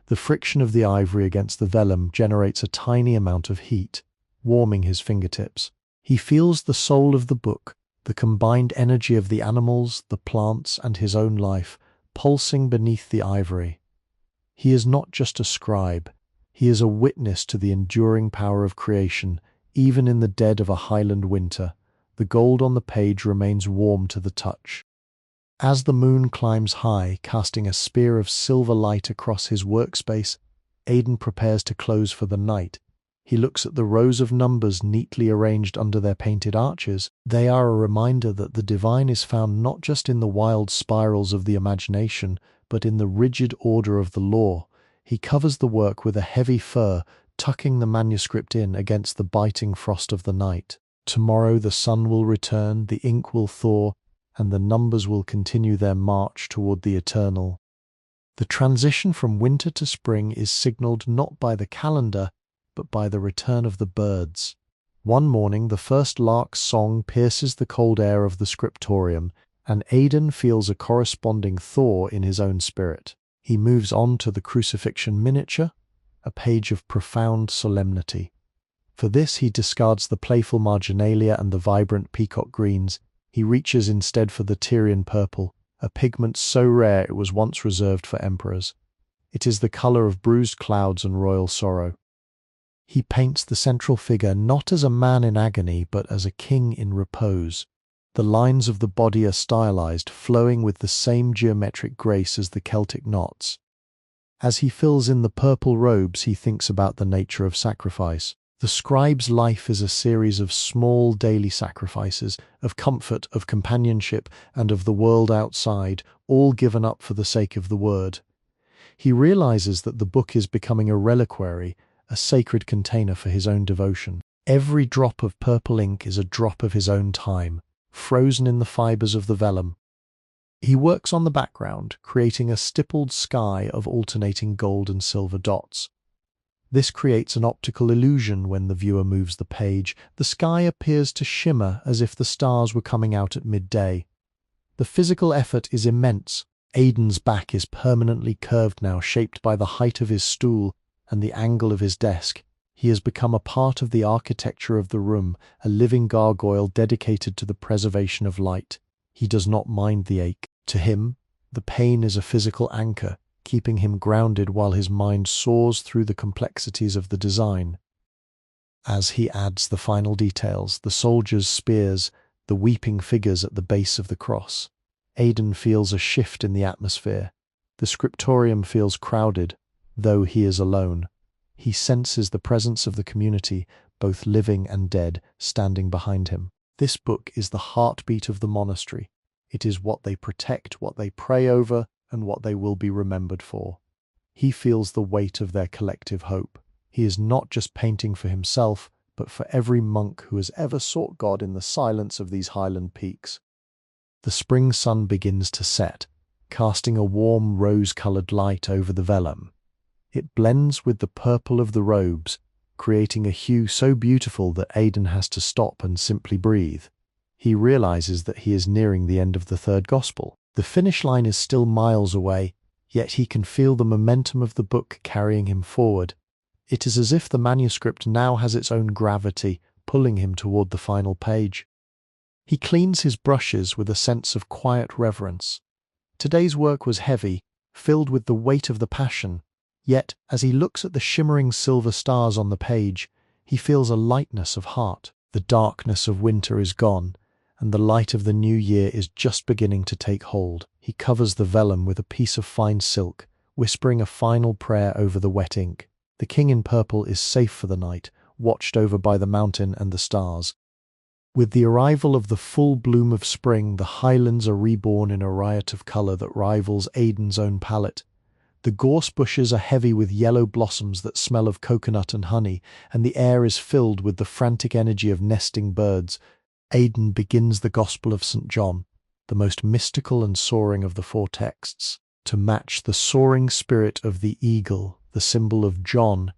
The friction of the ivory against the vellum generates a tiny amount of heat, warming his fingertips. He feels the soul of the book, the combined energy of the animals, the plants, and his own life, pulsing beneath the ivory. He is not just a scribe. He is a witness to the enduring power of creation. Even in the dead of a Highland winter, the gold on the page remains warm to the touch. As the moon climbs high, casting a spear of silver light across his workspace, Aidan prepares to close for the night. He looks at the rows of numbers neatly arranged under their painted arches. They are a reminder that the divine is found not just in the wild spirals of the imagination, but in the rigid order of the law. He covers the work with a heavy fur, tucking the manuscript in against the biting frost of the night. Tomorrow the sun will return, the ink will thaw, and the numbers will continue their march toward the eternal. The transition from winter to spring is signaled not by the calendar, but by the return of the birds. One morning the first lark's song pierces the cold air of the scriptorium, and Aidan feels a corresponding thaw in his own spirit. He moves on to the crucifixion miniature, a page of profound solemnity. For this he discards the playful marginalia and the vibrant peacock greens. He reaches instead for the Tyrian purple, a pigment so rare it was once reserved for emperors. It is the color of bruised clouds and royal sorrow. He paints the central figure not as a man in agony, but as a king in repose. The lines of the body are stylized, flowing with the same geometric grace as the Celtic knots. As he fills in the purple robes, he thinks about the nature of sacrifice. The scribe's life is a series of small daily sacrifices, of comfort, of companionship, and of the world outside, all given up for the sake of the word. He realizes that the book is becoming a reliquary, a sacred container for his own devotion. Every drop of purple ink is a drop of his own time, frozen in the fibers of the vellum. He works on the background, creating a stippled sky of alternating gold and silver dots. This creates an optical illusion when the viewer moves the page. The sky appears to shimmer as if the stars were coming out at midday. The physical effort is immense. Aidan's back is permanently curved now, shaped by the height of his stool and the angle of his desk. He has become a part of the architecture of the room, a living gargoyle dedicated to the preservation of light. He does not mind the ache. To him, the pain is a physical anchor, keeping him grounded while his mind soars through the complexities of the design. As he adds the final details, the soldiers' spears, the weeping figures at the base of the cross, Aidan feels a shift in the atmosphere. The scriptorium feels crowded, though he is alone. He senses the presence of the community, both living and dead, standing behind him. This book is the heartbeat of the monastery. It is what they protect, what they pray over, and what they will be remembered for. He feels the weight of their collective hope. He is not just painting for himself, but for every monk who has ever sought God in the silence of these highland peaks. The spring sun begins to set, casting a warm rose-colored light over the vellum. It blends with the purple of the robes, creating a hue so beautiful that Aidan has to stop and simply breathe. He realizes that he is nearing the end of the third gospel. The finish line is still miles away, yet he can feel the momentum of the book carrying him forward. It is as if the manuscript now has its own gravity, pulling him toward the final page. He cleans his brushes with a sense of quiet reverence. Today's work was heavy, filled with the weight of the Passion, yet as he looks at the shimmering silver stars on the page, he feels a lightness of heart. The darkness of winter is gone, and the light of the new year is just beginning to take hold. He covers the vellum with a piece of fine silk, whispering a final prayer over the wet ink. The king in purple is safe for the night, watched over by the mountain and the stars. With the arrival of the full bloom of spring, the Highlands are reborn in a riot of colour that rivals Aidan's own palette. The gorse bushes are heavy with yellow blossoms that smell of coconut and honey, and the air is filled with the frantic energy of nesting birds. Aidan begins the Gospel of St. John, the most mystical and soaring of the four texts. To match the soaring spirit of the eagle, the symbol of John,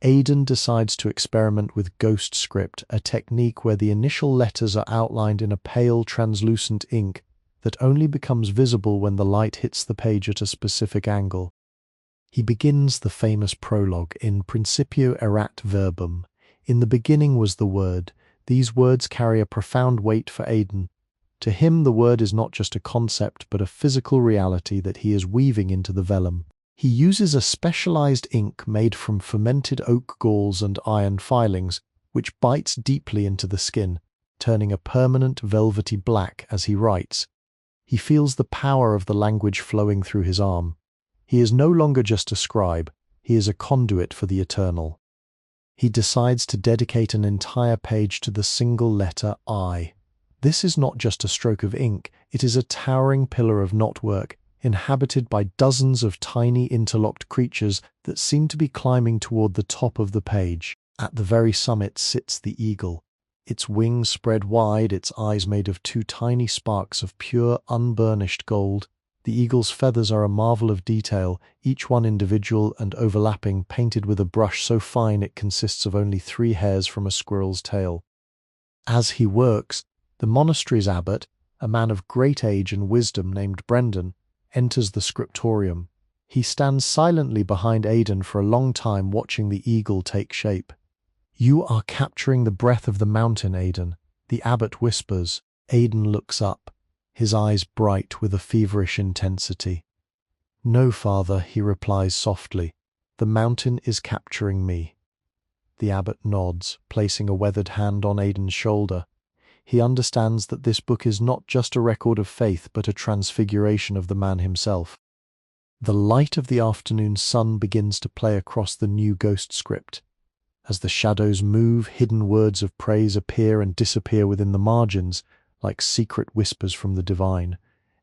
Aidan decides to experiment with ghost script, a technique where the initial letters are outlined in a pale, translucent ink that only becomes visible when the light hits the page at a specific angle. He begins the famous prologue in Principio erat verbum. In the beginning was the Word. These words carry a profound weight for Aidan. To him, the Word is not just a concept, but a physical reality that he is weaving into the vellum. He uses a specialized ink made from fermented oak galls and iron filings, which bites deeply into the skin, turning a permanent velvety black as he writes. He feels the power of the language flowing through his arm. He is no longer just a scribe, he is a conduit for the eternal. He decides to dedicate an entire page to the single letter I. This is not just a stroke of ink, it is a towering pillar of knotwork, inhabited by dozens of tiny interlocked creatures that seem to be climbing toward the top of the page. At the very summit sits the eagle, its wings spread wide, its eyes made of two tiny sparks of pure, unburnished gold. The eagle's feathers are a marvel of detail, each one individual and overlapping, painted with a brush so fine it consists of only 3 hairs from a squirrel's tail. As he works, the monastery's abbot, a man of great age and wisdom named Brendan, enters the scriptorium. He stands silently behind Aidan for a long time, watching the eagle take shape. "You are capturing the breath of the mountain, Aidan," the abbot whispers. Aidan looks up, his eyes bright with a feverish intensity. "No, father," he replies softly. "The mountain is capturing me." The abbot nods, placing a weathered hand on Aidan's shoulder. He understands that this book is not just a record of faith, but a transfiguration of the man himself. The light of the afternoon sun begins to play across the new ghost script. As the shadows move, hidden words of praise appear and disappear within the margins, like secret whispers from the divine.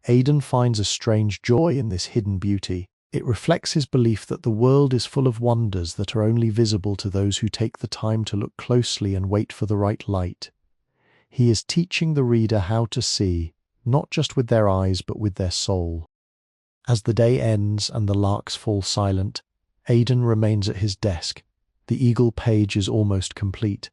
Aidan finds a strange joy in this hidden beauty. It reflects his belief that the world is full of wonders that are only visible to those who take the time to look closely and wait for the right light. He is teaching the reader how to see, not just with their eyes but with their soul. As the day ends and the larks fall silent, Aidan remains at his desk. The eagle page is almost complete.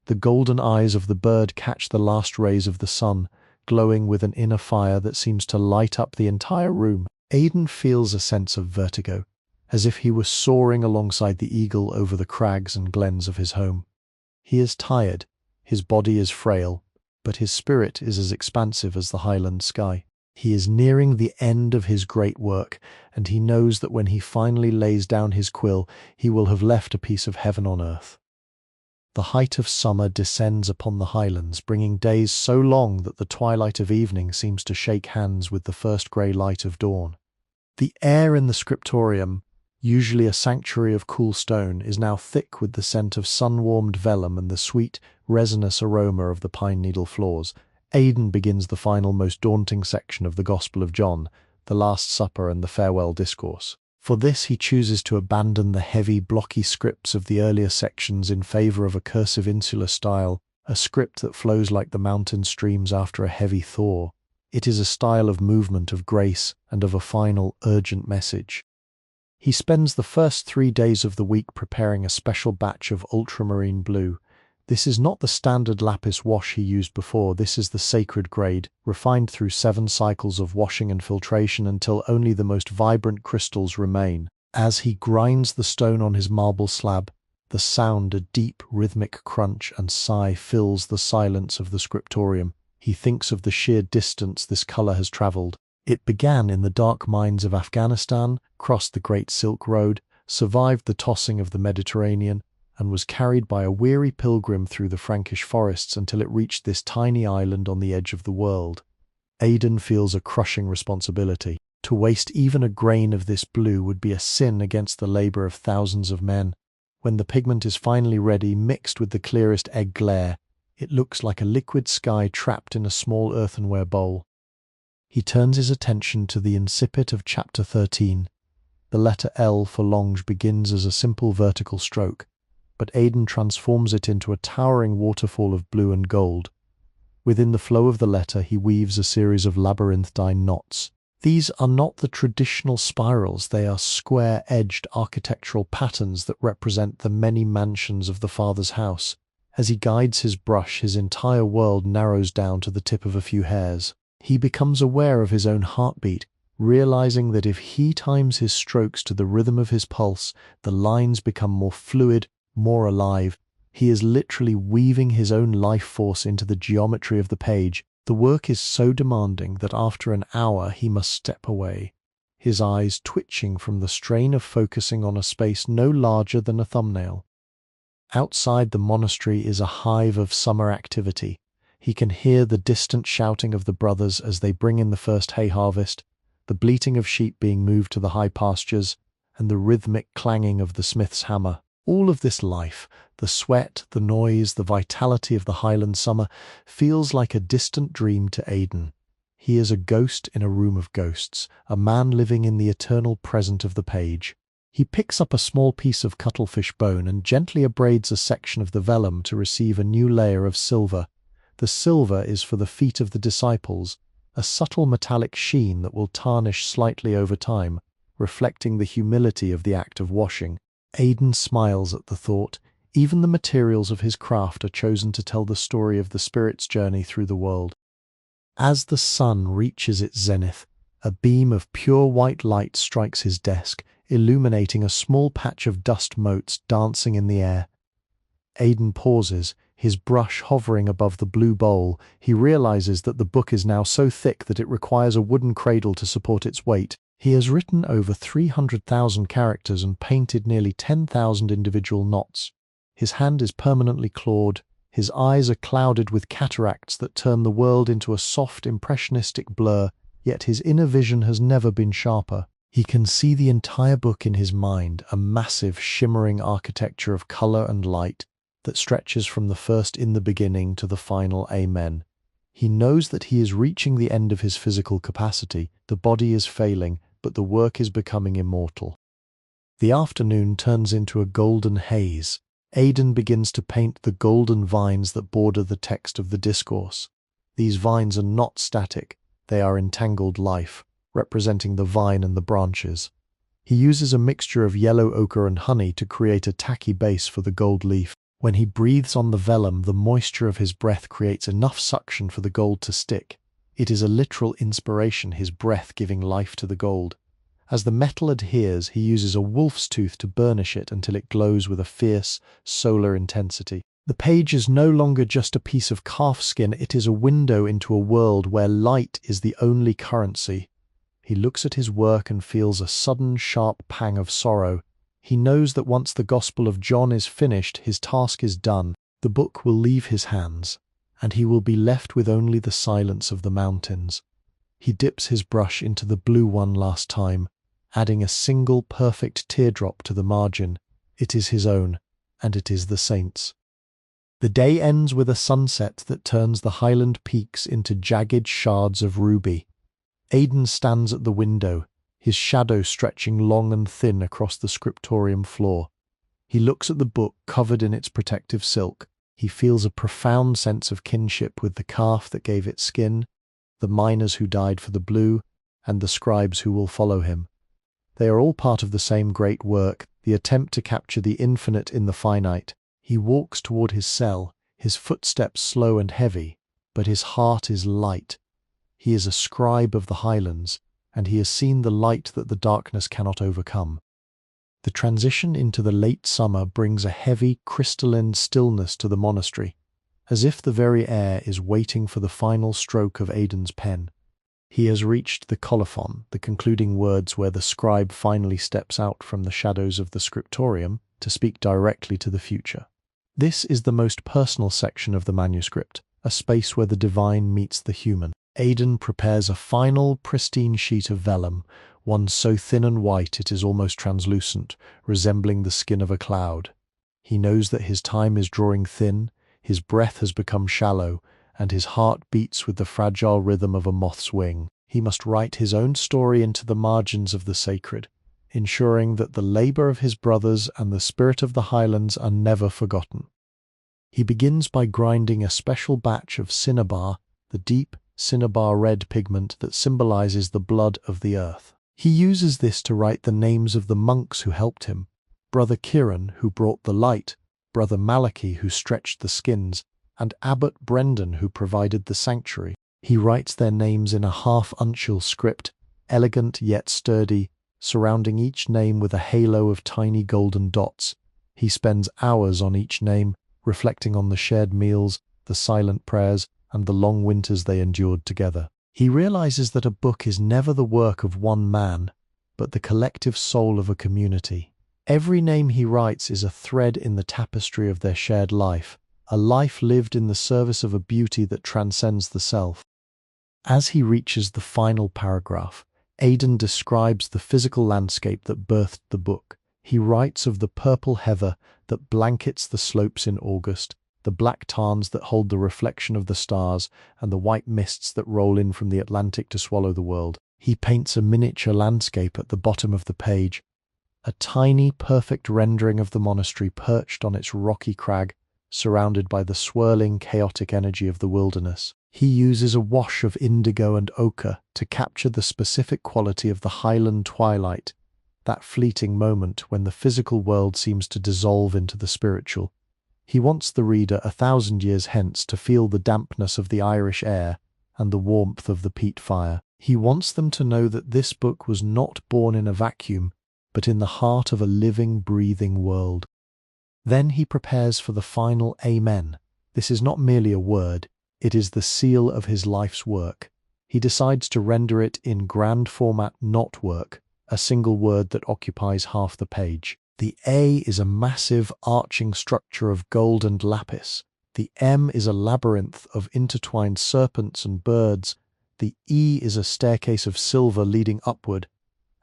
The golden eyes of the bird catch the last rays of the sun, glowing with an inner fire that seems to light up the entire room. Aidan feels a sense of vertigo, as if he was soaring alongside the eagle over the crags and glens of his home. He is tired, his body is frail, but his spirit is as expansive as the Highland sky. He is nearing the end of his great work, and he knows that when he finally lays down his quill, he will have left a piece of heaven on earth. The height of summer descends upon the Highlands, bringing days so long that the twilight of evening seems to shake hands with the first grey light of dawn. The air in the scriptorium, usually a sanctuary of cool stone, is now thick with the scent of sun-warmed vellum and the sweet, resinous aroma of the pine needle floors. Aidan begins the final, most daunting section of the Gospel of John, the Last Supper and the Farewell Discourse. For this he chooses to abandon the heavy, blocky scripts of the earlier sections in favour of a cursive insular style, a script that flows like the mountain streams after a heavy thaw. It is a style of movement, of grace, and of a final, urgent message. He spends the first 3 days of the week preparing a special batch of ultramarine blue. This is not the standard lapis wash he used before. This is the sacred grade, refined through 7 cycles of washing and filtration until only the most vibrant crystals remain. As he grinds the stone on his marble slab, the sound, a deep, rhythmic crunch and sigh, fills the silence of the scriptorium. He thinks of the sheer distance this colour has travelled. It began in the dark mines of Afghanistan, crossed the Great Silk Road, survived the tossing of the Mediterranean, and was carried by a weary pilgrim through the Frankish forests until it reached this tiny island on the edge of the world. Aidan feels a crushing responsibility. To waste even a grain of this blue would be a sin against the labour of thousands of men. When the pigment is finally ready, mixed with the clearest egg glare, it looks like a liquid sky trapped in a small earthenware bowl. He turns his attention to the incipit of chapter 13. The letter L for Longe begins as a simple vertical stroke, but Aidan transforms it into a towering waterfall of blue and gold. Within the flow of the letter, he weaves a series of labyrinthine knots. These are not the traditional spirals, they are square-edged architectural patterns that represent the many mansions of the Father's house. As he guides his brush, his entire world narrows down to the tip of a few hairs. He becomes aware of his own heartbeat, realizing that if he times his strokes to the rhythm of his pulse, the lines become more fluid, more alive. He is literally weaving his own life force into the geometry of the page. The work is so demanding that after an hour he must step away, his eyes twitching from the strain of focusing on a space no larger than a thumbnail. Outside the monastery is a hive of summer activity. He can hear the distant shouting of the brothers as they bring in the first hay harvest, the bleating of sheep being moved to the high pastures, and the rhythmic clanging of the smith's hammer. All of this life, the sweat, the noise, the vitality of the Highland summer, feels like a distant dream to Aidan. He is a ghost in a room of ghosts, a man living in the eternal present of the page. He picks up a small piece of cuttlefish bone and gently abrades a section of the vellum to receive a new layer of silver. The silver is for the feet of the disciples, a subtle metallic sheen that will tarnish slightly over time, reflecting the humility of the act of washing. Aidan smiles at the thought. Even the materials of his craft are chosen to tell the story of the spirit's journey through the world. As the sun reaches its zenith, a beam of pure white light strikes his desk, illuminating a small patch of dust motes dancing in the air. Aidan pauses, his brush hovering above the blue bowl. He realizes that the book is now so thick that it requires a wooden cradle to support its weight. He has written over 300,000 characters and painted nearly 10,000 individual knots. His hand is permanently clawed. His eyes are clouded with cataracts that turn the world into a soft, impressionistic blur, yet his inner vision has never been sharper. He can see the entire book in his mind, a massive, shimmering architecture of color and light that stretches from the first in the beginning to the final Amen. He knows that he is reaching the end of his physical capacity. The body is failing, but the work is becoming immortal. The afternoon turns into a golden haze. Aidan begins to paint the golden vines that border the text of the discourse. These vines are not static, they are entangled life, representing the vine and the branches. He uses a mixture of yellow ochre and honey to create a tacky base for the gold leaf. When he breathes on the vellum, the moisture of his breath creates enough suction for the gold to stick. It is a literal inspiration, his breath giving life to the gold. As the metal adheres, he uses a wolf's tooth to burnish it until it glows with a fierce, solar intensity. The page is no longer just a piece of calfskin, it is a window into a world where light is the only currency. He looks at his work and feels a sudden, sharp pang of sorrow. He knows that once the Gospel of John is finished, his task is done. The book will leave his hands, and he will be left with only the silence of the mountains. He dips his brush into the blue one last time, adding a single perfect teardrop to the margin. It is his own, and it is the saints'. The day ends with a sunset that turns the Highland peaks into jagged shards of ruby. Aidan stands at the window, his shadow stretching long and thin across the scriptorium floor. He looks at the book covered in its protective silk. He feels a profound sense of kinship with the calf that gave it skin, the miners who died for the blue, and the scribes who will follow him. They are all part of the same great work, the attempt to capture the infinite in the finite. He walks toward his cell, his footsteps slow and heavy, but his heart is light. He is a scribe of the Highlands, and he has seen the light that the darkness cannot overcome. The transition into the late summer brings a heavy, crystalline stillness to the monastery, as if the very air is waiting for the final stroke of Aidan's pen. He has reached the colophon, the concluding words where the scribe finally steps out from the shadows of the scriptorium to speak directly to the future. This is the most personal section of the manuscript, a space where the divine meets the human. Aidan prepares a final, pristine sheet of vellum, one so thin and white it is almost translucent, resembling the skin of a cloud. He knows that his time is drawing thin, his breath has become shallow, and his heart beats with the fragile rhythm of a moth's wing. He must write his own story into the margins of the sacred, ensuring that the labour of his brothers and the spirit of the Highlands are never forgotten. He begins by grinding a special batch of cinnabar, the deep, cinnabar red pigment that symbolises the blood of the earth. He uses this to write the names of the monks who helped him, Brother Kieran, who brought the light, Brother Malachi, who stretched the skins, and Abbot Brendan, who provided the sanctuary. He writes their names in a half-uncial script, elegant yet sturdy, surrounding each name with a halo of tiny golden dots. He spends hours on each name, reflecting on the shared meals, the silent prayers, and the long winters they endured together. He realizes that a book is never the work of one man, but the collective soul of a community. Every name he writes is a thread in the tapestry of their shared life, a life lived in the service of a beauty that transcends the self. As he reaches the final paragraph, Aidan describes the physical landscape that birthed the book. He writes of the purple heather that blankets the slopes in August, the black tarns that hold the reflection of the stars, and the white mists that roll in from the Atlantic to swallow the world. He paints a miniature landscape at the bottom of the page, a tiny, perfect rendering of the monastery perched on its rocky crag, surrounded by the swirling, chaotic energy of the wilderness. He uses a wash of indigo and ochre to capture the specific quality of the Highland twilight, that fleeting moment when the physical world seems to dissolve into the spiritual. He wants the reader 1,000 years hence to feel the dampness of the Irish air and the warmth of the peat fire. He wants them to know that this book was not born in a vacuum, but in the heart of a living, breathing world. Then he prepares for the final Amen. This is not merely a word, it is the seal of his life's work. He decides to render it in grand format not work, a single word that occupies half the page. The A is a massive arching structure of gold and lapis. The M is a labyrinth of intertwined serpents and birds. The E is a staircase of silver leading upward.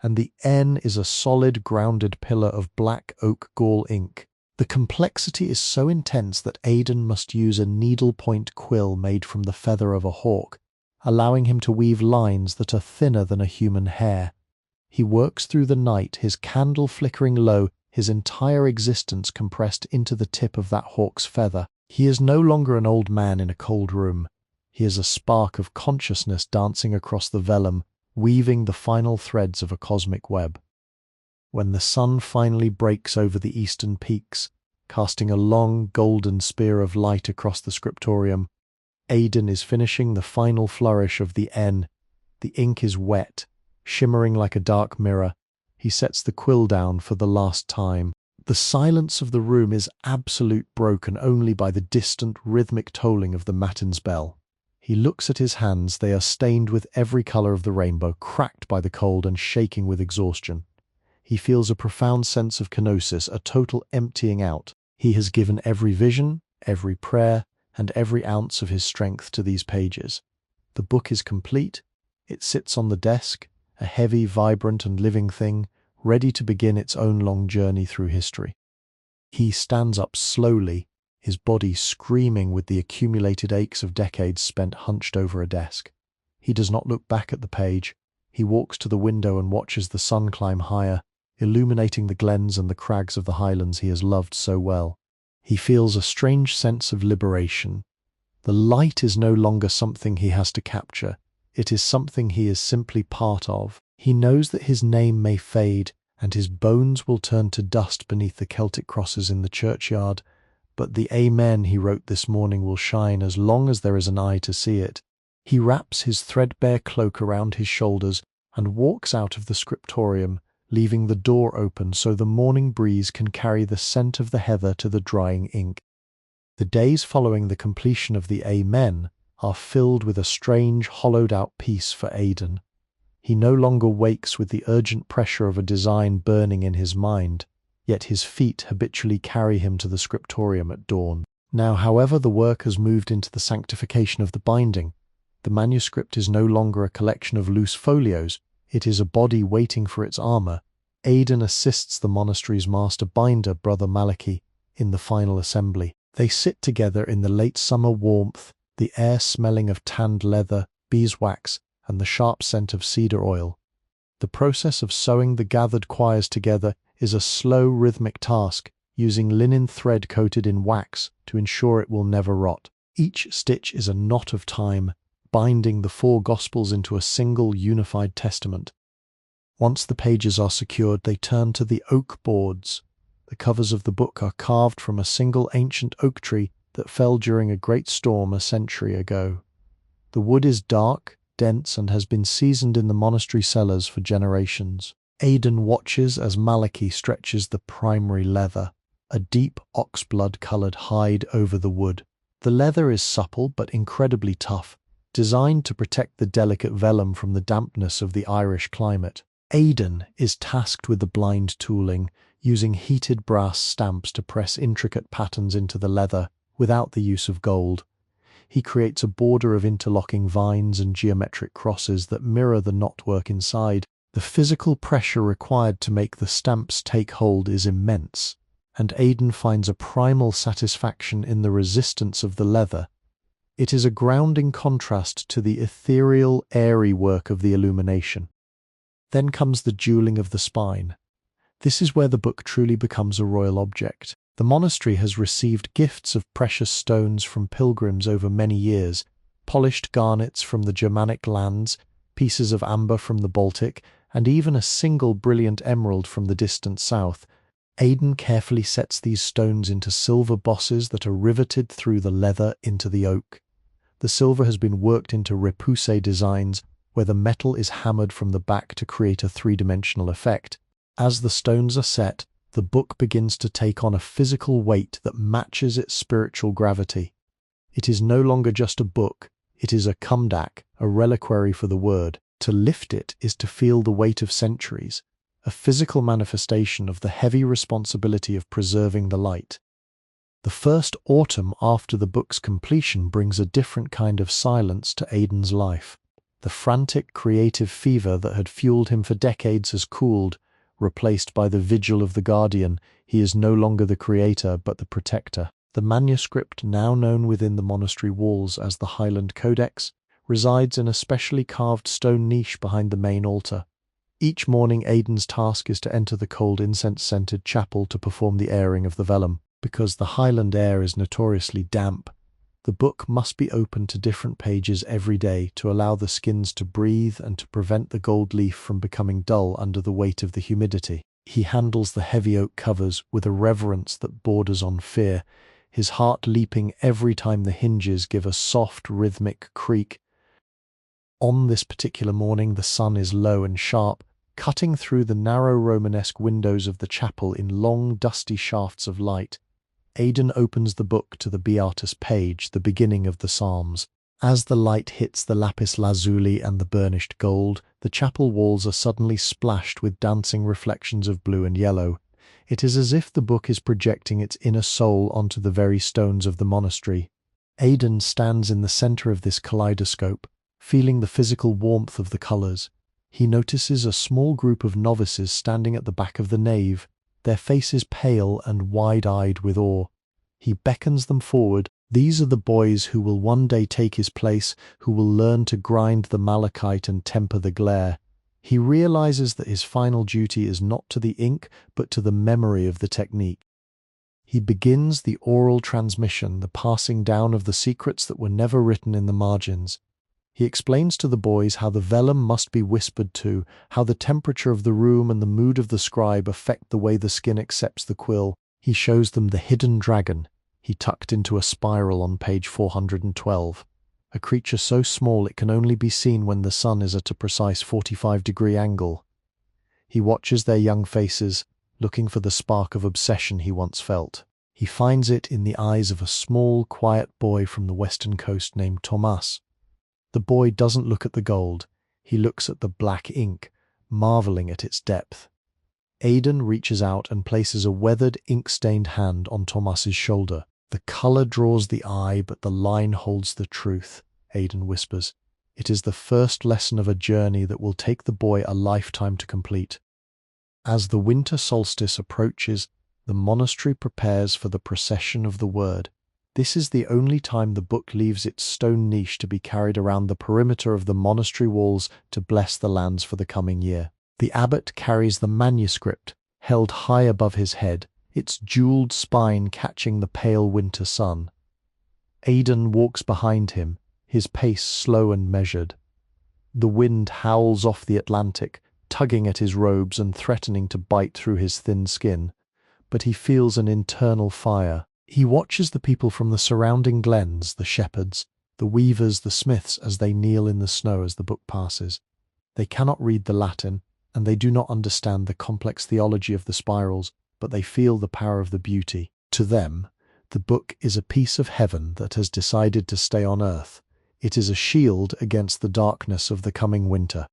And the N is a solid grounded pillar of black oak gall ink. The complexity is so intense that Aidan must use a needlepoint quill made from the feather of a hawk, allowing him to weave lines that are thinner than a human hair. He works through the night, his candle flickering low, his entire existence compressed into the tip of that hawk's feather. He is no longer an old man in a cold room. He is a spark of consciousness dancing across the vellum, weaving the final threads of a cosmic web. When the sun finally breaks over the eastern peaks, casting a long golden spear of light across the scriptorium, Aidan is finishing the final flourish of the N. The ink is wet, shimmering like a dark mirror. He sets the quill down for the last time. The silence of the room is absolute, broken only by the distant rhythmic tolling of the matins bell. He looks at his hands. They are stained with every color of the rainbow, cracked by the cold and shaking with exhaustion. He feels a profound sense of kenosis, a total emptying out. He has given every vision, every prayer, and every ounce of his strength to these pages. The book is complete. It sits on the desk, a heavy, vibrant, and living thing, ready to begin its own long journey through history. He stands up slowly, his body screaming with the accumulated aches of decades spent hunched over a desk. He does not look back at the page. He walks to the window and watches the sun climb higher, illuminating the glens and the crags of the Highlands he has loved so well. He feels a strange sense of liberation. The light is no longer something he has to capture. It is something he is simply part of. He knows that his name may fade, and his bones will turn to dust beneath the Celtic crosses in the churchyard, but the Amen he wrote this morning will shine as long as there is an eye to see it. He wraps his threadbare cloak around his shoulders and walks out of the scriptorium, leaving the door open so the morning breeze can carry the scent of the heather to the drying ink. The days following the completion of the Amen are filled with a strange, hollowed-out peace for Aidan. He no longer wakes with the urgent pressure of a design burning in his mind, yet his feet habitually carry him to the scriptorium at dawn. Now, however, the work has moved into the sanctification of the binding. The manuscript is no longer a collection of loose folios. It is a body waiting for its armor. Aidan assists the monastery's master binder, Brother Malachi, in the final assembly. They sit together in the late summer warmth, the air smelling of tanned leather, beeswax, and the sharp scent of cedar oil. The process of sewing the gathered quires together is a slow, rhythmic task, using linen thread coated in wax to ensure it will never rot. Each stitch is a knot of time, binding the four Gospels into a single, unified testament. Once the pages are secured, they turn to the oak boards. The covers of the book are carved from a single ancient oak tree that fell during a great storm a century ago. The wood is dark, dense, and has been seasoned in the monastery cellars for generations. Aidan watches as Malachi stretches the primary leather, a deep oxblood-coloured hide over the wood. The leather is supple but incredibly tough, designed to protect the delicate vellum from the dampness of the Irish climate. Aidan is tasked with the blind tooling, using heated brass stamps to press intricate patterns into the leather without the use of gold. He creates a border of interlocking vines and geometric crosses that mirror the knotwork inside. The physical pressure required to make the stamps take hold is immense, and Aidan finds a primal satisfaction in the resistance of the leather. It is a grounding contrast to the ethereal, airy work of the illumination. Then comes the jewelling of the spine. This is where the book truly becomes a royal object. The monastery has received gifts of precious stones from pilgrims over many years, polished garnets from the Germanic lands, pieces of amber from the Baltic, and even a single brilliant emerald from the distant south. Aidan carefully sets these stones into silver bosses that are riveted through the leather into the oak. The silver has been worked into repoussé designs, where the metal is hammered from the back to create a three-dimensional effect. As the stones are set, the book begins to take on a physical weight that matches its spiritual gravity. It is no longer just a book, it is a cumdak, a reliquary for the word. To lift it is to feel the weight of centuries, a physical manifestation of the heavy responsibility of preserving the light. The first autumn after the book's completion brings a different kind of silence to Aidan's life. The frantic creative fever that had fueled him for decades has cooled, replaced by the vigil of the guardian. He is no longer the creator, but the protector. The manuscript, now known within the monastery walls as the Highland Codex, resides in a specially carved stone niche behind the main altar. Each morning Aidan's task is to enter the cold incense-scented chapel to perform the airing of the vellum. Because the Highland air is notoriously damp, the book must be opened to different pages every day to allow the skins to breathe and to prevent the gold leaf from becoming dull under the weight of the humidity. He handles the heavy oak covers with a reverence that borders on fear, his heart leaping every time the hinges give a soft, rhythmic creak. On this particular morning, the sun is low and sharp, cutting through the narrow Romanesque windows of the chapel in long, dusty shafts of light. Aidan opens the book to the Beatus page, the beginning of the Psalms. As the light hits the lapis lazuli and the burnished gold, the chapel walls are suddenly splashed with dancing reflections of blue and yellow. It is as if the book is projecting its inner soul onto the very stones of the monastery. Aidan stands in the center of this kaleidoscope, feeling the physical warmth of the colors. He notices a small group of novices standing at the back of the nave, their faces pale and wide-eyed with awe. He beckons them forward. These are the boys who will one day take his place, who will learn to grind the malachite and temper the glare. He realizes that his final duty is not to the ink, but to the memory of the technique. He begins the oral transmission, the passing down of the secrets that were never written in the margins. He explains to the boys how the vellum must be whispered to, how the temperature of the room and the mood of the scribe affect the way the skin accepts the quill. He shows them the hidden dragon, he tucked into a spiral on page 412, a creature so small it can only be seen when the sun is at a precise 45-degree angle. He watches their young faces, looking for the spark of obsession he once felt. He finds it in the eyes of a small, quiet boy from the western coast named Thomas. The boy doesn't look at the gold, he looks at the black ink, marveling at its depth. Aidan reaches out and places a weathered, ink-stained hand on Thomas's shoulder. The color draws the eye, but the line holds the truth, Aidan whispers. It is the first lesson of a journey that will take the boy a lifetime to complete. As the winter solstice approaches, the monastery prepares for the procession of the word. This is the only time the book leaves its stone niche to be carried around the perimeter of the monastery walls to bless the lands for the coming year. The abbot carries the manuscript, held high above his head, its jeweled spine catching the pale winter sun. Aidan walks behind him, his pace slow and measured. The wind howls off the Atlantic, tugging at his robes and threatening to bite through his thin skin, but he feels an internal fire. He watches the people from the surrounding glens, the shepherds, the weavers, the smiths, as they kneel in the snow as the book passes. They cannot read the Latin, and they do not understand the complex theology of the spirals, but they feel the power of the beauty. To them, the book is a piece of heaven that has decided to stay on earth. It is a shield against the darkness of the coming winter.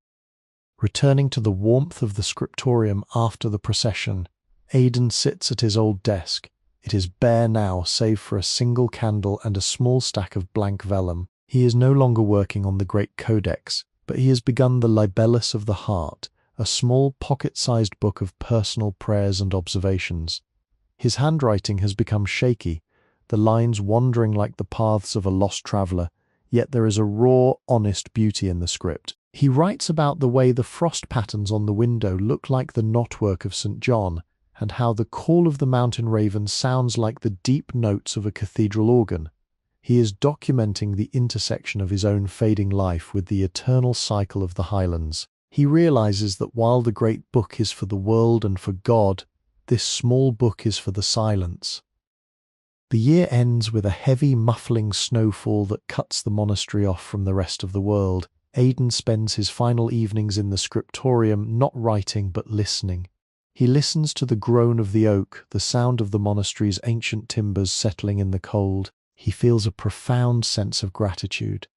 Returning to the warmth of the scriptorium after the procession, Aidan sits at his old desk. It is bare now, save for a single candle and a small stack of blank vellum. He is no longer working on the great codex, but he has begun the Libellus of the Heart, a small pocket-sized book of personal prayers and observations. His handwriting has become shaky, the lines wandering like the paths of a lost traveller, yet there is a raw, honest beauty in the script. He writes about the way the frost patterns on the window look like the knotwork of St. John, and how the call of the mountain raven sounds like the deep notes of a cathedral organ. He is documenting the intersection of his own fading life with the eternal cycle of the Highlands. He realizes that while the great book is for the world and for God, this small book is for the silence. The year ends with a heavy, muffling snowfall that cuts the monastery off from the rest of the world. Aidan spends his final evenings in the scriptorium not writing but listening. He listens to the groan of the oak, the sound of the monastery's ancient timbers settling in the cold. He feels a profound sense of gratitude.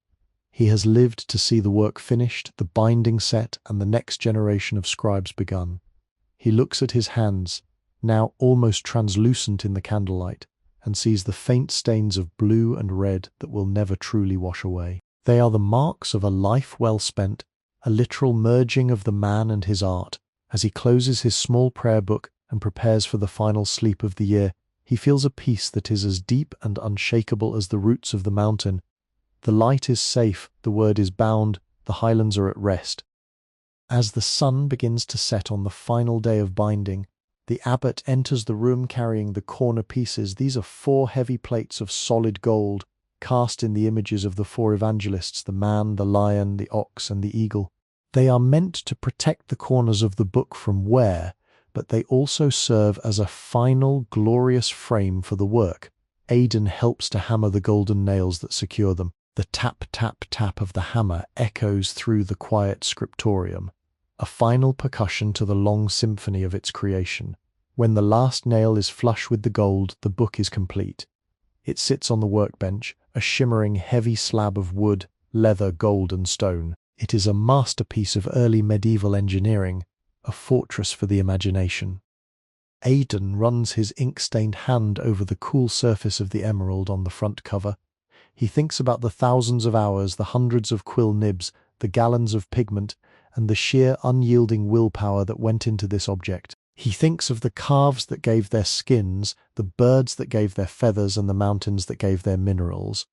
He has lived to see the work finished, the binding set, and the next generation of scribes begun. He looks at his hands, now almost translucent in the candlelight, and sees the faint stains of blue and red that will never truly wash away. They are the marks of a life well spent, a literal merging of the man and his art. As he closes his small prayer book and prepares for the final sleep of the year, he feels a peace that is as deep and unshakable as the roots of the mountain. The light is safe, the word is bound, the Highlands are at rest. As the sun begins to set on the final day of binding, the abbot enters the room carrying the corner pieces. These are 4 heavy plates of solid gold, cast in the images of the 4 evangelists, the man, the lion, the ox, and the eagle. They are meant to protect the corners of the book from wear, but they also serve as a final, glorious frame for the work. Aidan helps to hammer the golden nails that secure them. The tap, tap, tap of the hammer echoes through the quiet scriptorium. a final percussion to the long symphony of its creation. When the last nail is flush with the gold, the book is complete. It sits on the workbench, a shimmering, heavy slab of wood, leather, gold, and stone. It is a masterpiece of early medieval engineering, a fortress for the imagination. Aidan runs his ink-stained hand over the cool surface of the emerald on the front cover. He thinks about the thousands of hours, the hundreds of quill nibs, the gallons of pigment, and the sheer unyielding willpower that went into this object. He thinks of the calves that gave their skins, the birds that gave their feathers, and the mountains that gave their minerals.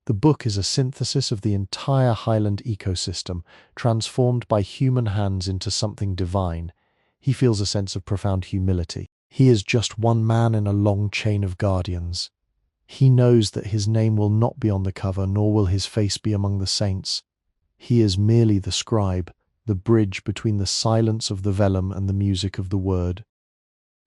The book is a synthesis of the entire Highland ecosystem, transformed by human hands into something divine. He feels a sense of profound humility. He is just one man in a long chain of guardians. He knows that his name will not be on the cover, nor will his face be among the saints. He is merely the scribe, the bridge between the silence of the vellum and the music of the word.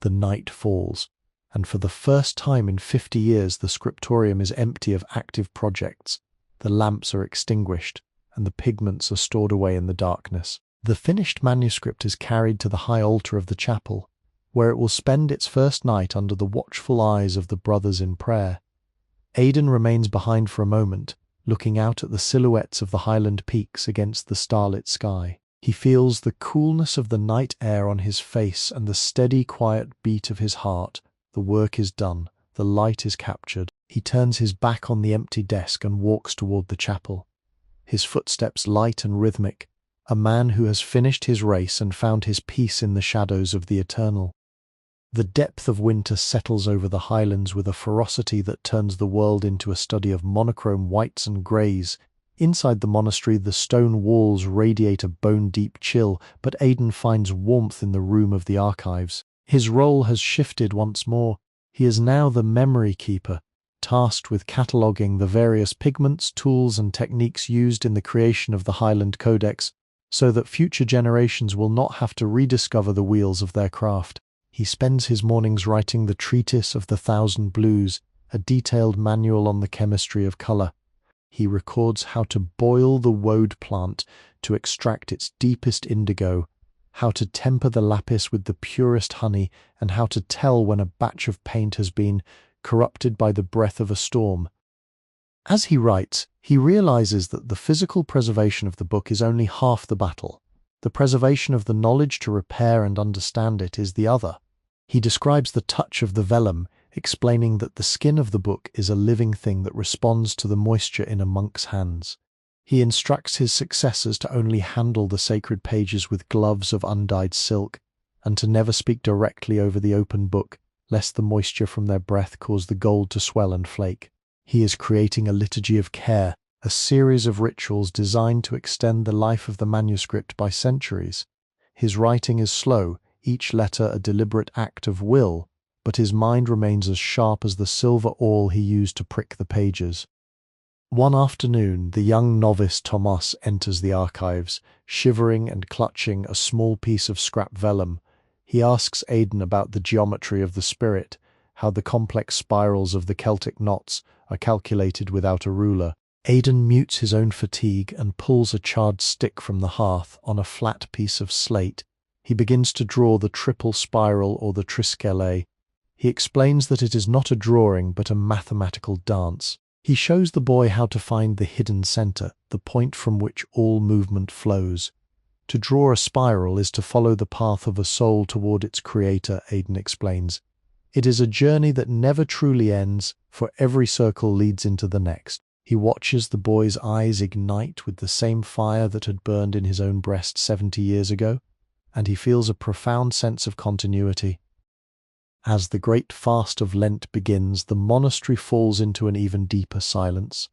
The night falls, and for the first time in 50 years the scriptorium is empty of active projects. The lamps are extinguished, and the pigments are stored away in the darkness. The finished manuscript is carried to the high altar of the chapel, where it will spend its first night under the watchful eyes of the brothers in prayer. Aidan remains behind for a moment, looking out at the silhouettes of the Highland peaks against the starlit sky. He feels the coolness of the night air on his face and the steady, quiet beat of his heart. The work is done. The light is captured. He turns his back on the empty desk and walks toward the chapel. His footsteps light and rhythmic, a man who has finished his race and found his peace in the shadows of the eternal. The depth of winter settles over the Highlands with a ferocity that turns the world into a study of monochrome whites and greys. Inside the monastery, the stone walls radiate a bone-deep chill, but Aidan finds warmth in the room of the archives. His role has shifted once more. He is now the memory keeper, tasked with cataloguing the various pigments, tools, and techniques used in the creation of the Highland Codex, so that future generations will not have to rediscover the wheels of their craft. He spends his mornings writing the Treatise of the Thousand Blues, a detailed manual on the chemistry of colour. He records how to boil the woad plant to extract its deepest indigo, how to temper the lapis with the purest honey, and how to tell when a batch of paint has been corrupted by the breath of a storm. As he writes, he realizes that the physical preservation of the book is only half the battle. The preservation of the knowledge to repair and understand it is the other. He describes the touch of the vellum, explaining that the skin of the book is a living thing that responds to the moisture in a monk's hands. He instructs his successors to only handle the sacred pages with gloves of undyed silk, and to never speak directly over the open book, lest the moisture from their breath cause the gold to swell and flake. He is creating a liturgy of care, a series of rituals designed to extend the life of the manuscript by centuries. His writing is slow, each letter a deliberate act of will, but his mind remains as sharp as the silver awl he used to prick the pages. One afternoon, the young novice Thomas enters the archives, shivering and clutching a small piece of scrap vellum. He asks Aidan about the geometry of the spirit, how the complex spirals of the Celtic knots are calculated without a ruler. Aidan mutes his own fatigue and pulls a charred stick from the hearth on a flat piece of slate. He begins to draw the triple spiral or the triskele. He explains that it is not a drawing but a mathematical dance. He shows the boy how to find the hidden center, the point from which all movement flows. To draw a spiral is to follow the path of a soul toward its creator, Aidan explains. It is a journey that never truly ends, for every circle leads into the next. He watches the boy's eyes ignite with the same fire that had burned in his own breast 70 years ago, and he feels a profound sense of continuity. As the great fast of Lent begins, the monastery falls into an even deeper silence.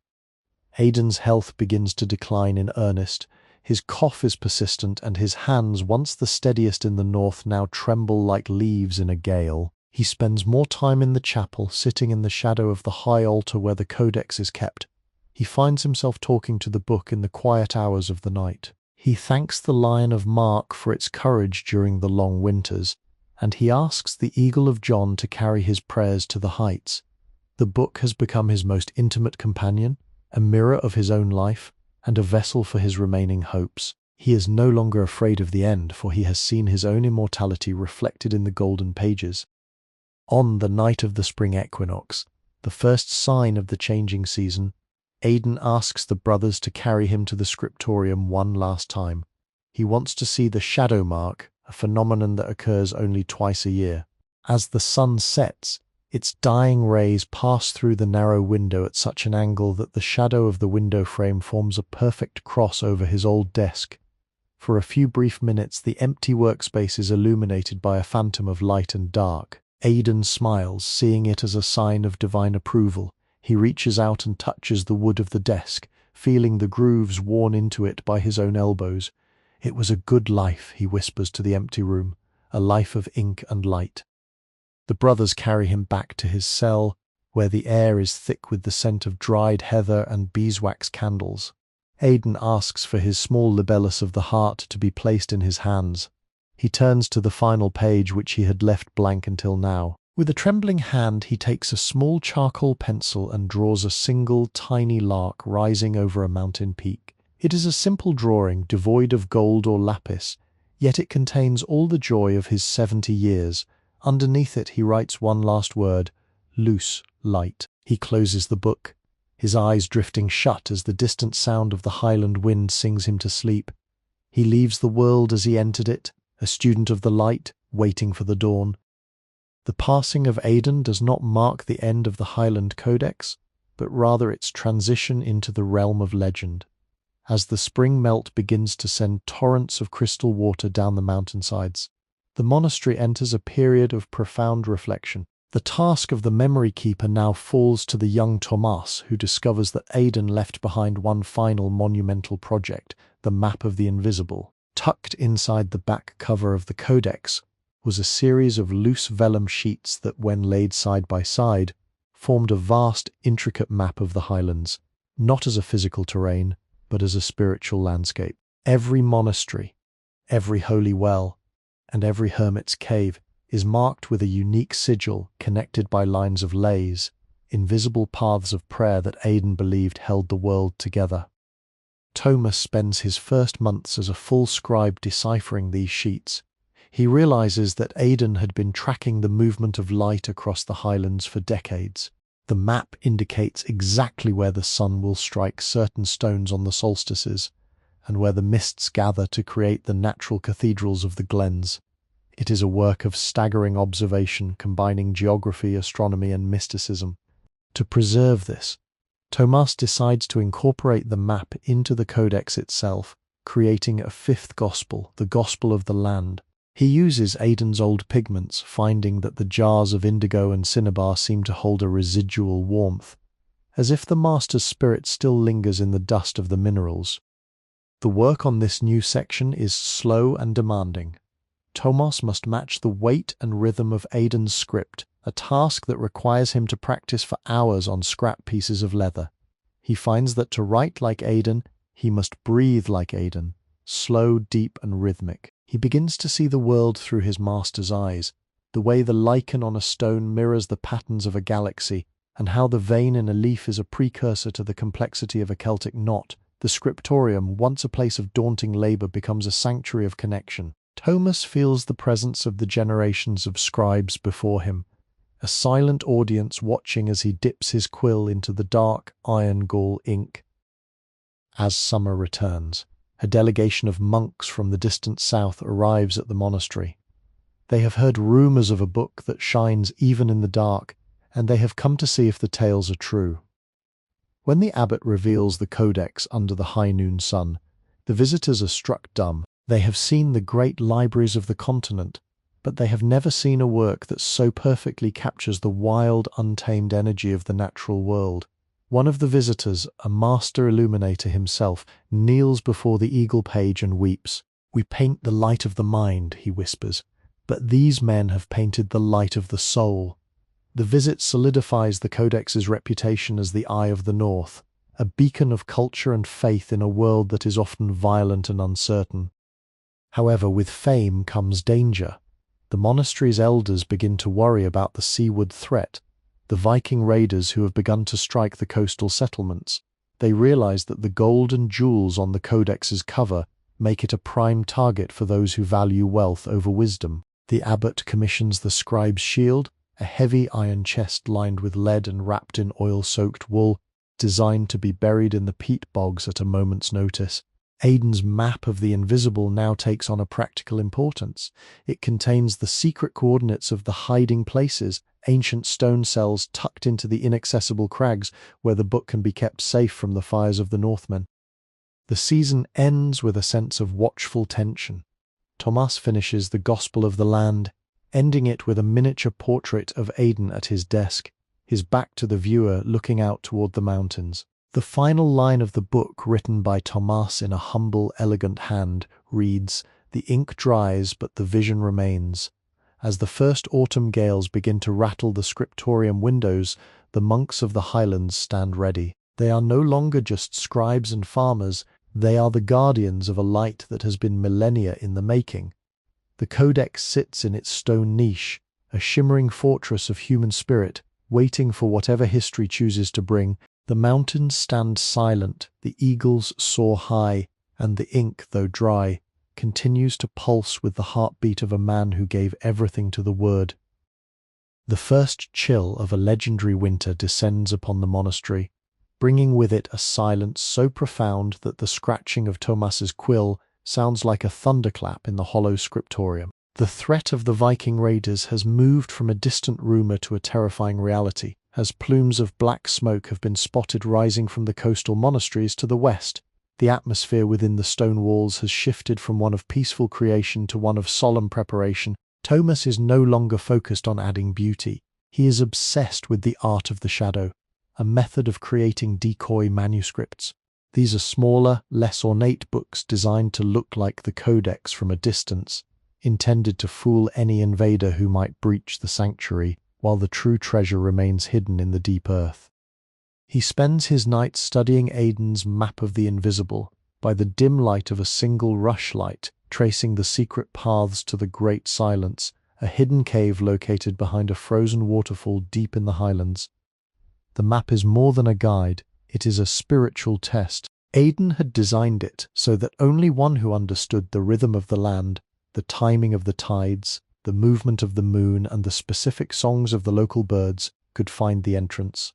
Aidan's health begins to decline in earnest. His cough is persistent, and his hands, once the steadiest in the north, now tremble like leaves in a gale. He spends more time in the chapel, sitting in the shadow of the high altar where the codex is kept. He finds himself talking to the book in the quiet hours of the night. He thanks the Lion of Mark for its courage during the long winters, and he asks the Eagle of John to carry his prayers to the heights. The book has become his most intimate companion, a mirror of his own life, and a vessel for his remaining hopes. He is no longer afraid of the end, for he has seen his own immortality reflected in the golden pages. On the night of the spring equinox, the first sign of the changing season, Aidan asks the brothers to carry him to the scriptorium one last time. He wants to see the shadow mark, a phenomenon that occurs only twice a year. As the sun sets, its dying rays pass through the narrow window at such an angle that the shadow of the window frame forms a perfect cross over his old desk. For a few brief minutes, the empty workspace is illuminated by a phantom of light and dark. Aidan smiles, seeing it as a sign of divine approval. He reaches out and touches the wood of the desk, feeling the grooves worn into it by his own elbows. "It was a good life," he whispers to the empty room, "a life of ink and light." The brothers carry him back to his cell, where the air is thick with the scent of dried heather and beeswax candles. Aidan asks for his small libellus of the heart to be placed in his hands. He turns to the final page, which he had left blank until now. With a trembling hand, he takes a small charcoal pencil and draws a single tiny lark rising over a mountain peak. It is a simple drawing, devoid of gold or lapis, yet it contains all the joy of his 70 years. Underneath it he writes one last word: loose light. He closes the book, his eyes drifting shut as the distant sound of the Highland wind sings him to sleep. He leaves the world as he entered it, a student of the light, waiting for the dawn. The passing of Aidan does not mark the end of the Highland Codex, but rather its transition into the realm of legend. As the spring melt begins to send torrents of crystal water down the mountainsides, the monastery enters a period of profound reflection. The task of the memory keeper now falls to the young Thomas, who discovers that Aidan left behind one final monumental project, the Map of the Invisible. Tucked inside the back cover of the Codex was a series of loose vellum sheets that, when laid side by side, formed a vast, intricate map of the Highlands, not as a physical terrain, but as a spiritual landscape. Every monastery, every holy well, and every hermit's cave is marked with a unique sigil connected by lines of lays, invisible paths of prayer that Aidan believed held the world together. Thomas spends his first months as a full scribe deciphering these sheets. He realizes that Aidan had been tracking the movement of light across the Highlands for decades. The map indicates exactly where the sun will strike certain stones on the solstices, and where the mists gather to create the natural cathedrals of the glens. It is a work of staggering observation, combining geography, astronomy, and mysticism. To preserve this, Thomas decides to incorporate the map into the Codex itself, creating a fifth gospel, the Gospel of the Land. He uses Aidan's old pigments, finding that the jars of indigo and cinnabar seem to hold a residual warmth, as if the master's spirit still lingers in the dust of the minerals. The work on this new section is slow and demanding. Thomas must match the weight and rhythm of Aidan's script, a task that requires him to practice for hours on scrap pieces of leather. He finds that to write like Aidan, he must breathe like Aidan, slow, deep, and rhythmic. He begins to see the world through his master's eyes, the way the lichen on a stone mirrors the patterns of a galaxy, and how the vein in a leaf is a precursor to the complexity of a Celtic knot. The scriptorium, once a place of daunting labor, becomes a sanctuary of connection. Thomas feels the presence of the generations of scribes before him, a silent audience watching as he dips his quill into the dark iron gall ink. As summer returns, a delegation of monks from the distant south arrives at the monastery. They have heard rumors of a book that shines even in the dark, and they have come to see if the tales are true. When the abbot reveals the codex under the high noon sun, the visitors are struck dumb. They have seen the great libraries of the continent, but they have never seen a work that so perfectly captures the wild, untamed energy of the natural world. One of the visitors, a master illuminator himself, kneels before the eagle page and weeps. "We paint the light of the mind," he whispers, "but these men have painted the light of the soul." The visit solidifies the Codex's reputation as the Eye of the North, a beacon of culture and faith in a world that is often violent and uncertain. However, with fame comes danger. The monastery's elders begin to worry about the seaward threat, the Viking raiders who have begun to strike the coastal settlements. They realize that the gold and jewels on the Codex's cover make it a prime target for those who value wealth over wisdom. The abbot commissions the scribe's shield, a heavy iron chest lined with lead and wrapped in oil-soaked wool, designed to be buried in the peat bogs at a moment's notice. Aidan's map of the invisible now takes on a practical importance. It contains the secret coordinates of the hiding places, ancient stone cells tucked into the inaccessible crags where the book can be kept safe from the fires of the Northmen. The season ends with a sense of watchful tension. Thomas finishes the Gospel of the Land, ending it with a miniature portrait of Aidan at his desk, his back to the viewer looking out toward the mountains. The final line of the book, written by Thomas in a humble, elegant hand, reads, "The ink dries, but the vision remains." As the first autumn gales begin to rattle the scriptorium windows, the monks of the Highlands stand ready. They are no longer just scribes and farmers, they are the guardians of a light that has been millennia in the making. The codex sits in its stone niche, a shimmering fortress of human spirit, waiting for whatever history chooses to bring. The mountains stand silent, the eagles soar high, and the ink, though dry, continues to pulse with the heartbeat of a man who gave everything to the word. The first chill of a legendary winter descends upon the monastery, bringing with it a silence so profound that the scratching of Thomas's quill sounds like a thunderclap in the hollow scriptorium. The threat of the Viking raiders has moved from a distant rumor to a terrifying reality, as plumes of black smoke have been spotted rising from the coastal monasteries to the west. The atmosphere within the stone walls has shifted from one of peaceful creation to one of solemn preparation. Thomas is no longer focused on adding beauty. He is obsessed with the art of the shadow, a method of creating decoy manuscripts. These are smaller, less ornate books designed to look like the codex from a distance, intended to fool any invader who might breach the sanctuary, while the true treasure remains hidden in the deep earth. He spends his nights studying Aidan's map of the invisible, by the dim light of a single rushlight, tracing the secret paths to the Great Silence, a hidden cave located behind a frozen waterfall deep in the Highlands. The map is more than a guide, it is a spiritual test. Aidan had designed it so that only one who understood the rhythm of the land, the timing of the tides, the movement of the moon, and the specific songs of the local birds could find the entrance.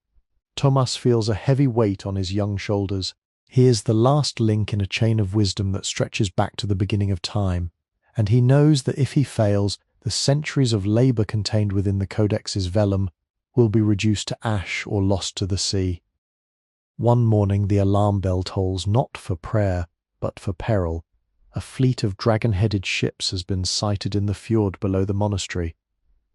Thomas feels a heavy weight on his young shoulders. He is the last link in a chain of wisdom that stretches back to the beginning of time, and he knows that if he fails, the centuries of labor contained within the codex's vellum will be reduced to ash or lost to the sea. One morning the alarm bell tolls not for prayer, but for peril. A fleet of dragon-headed ships has been sighted in the fjord below the monastery.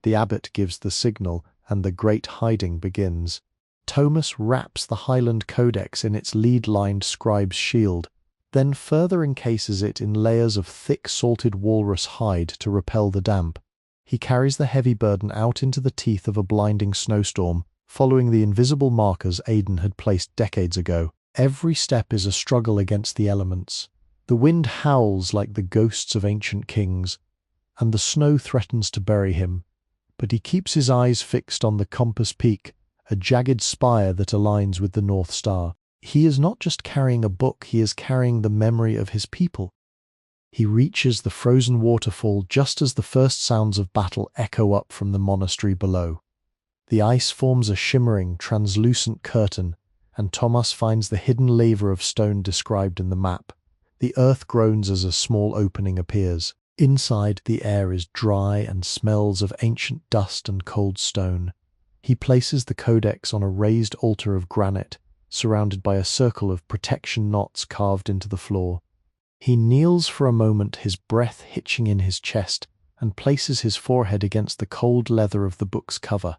The abbot gives the signal, and the great hiding begins. Thomas wraps the Highland Codex in its lead-lined scribe's shield, then further encases it in layers of thick salted walrus hide to repel the damp. He carries the heavy burden out into the teeth of a blinding snowstorm, following the invisible markers Aidan had placed decades ago. Every step is a struggle against the elements. The wind howls like the ghosts of ancient kings, and the snow threatens to bury him. But he keeps his eyes fixed on the compass peak, a jagged spire that aligns with the North Star. He is not just carrying a book, he is carrying the memory of his people. He reaches the frozen waterfall just as the first sounds of battle echo up from the monastery below. The ice forms a shimmering, translucent curtain, and Thomas finds the hidden laver of stone described in the map. The earth groans as a small opening appears. Inside, the air is dry and smells of ancient dust and cold stone. He places the codex on a raised altar of granite, surrounded by a circle of protection knots carved into the floor. He kneels for a moment, his breath hitching in his chest, and places his forehead against the cold leather of the book's cover.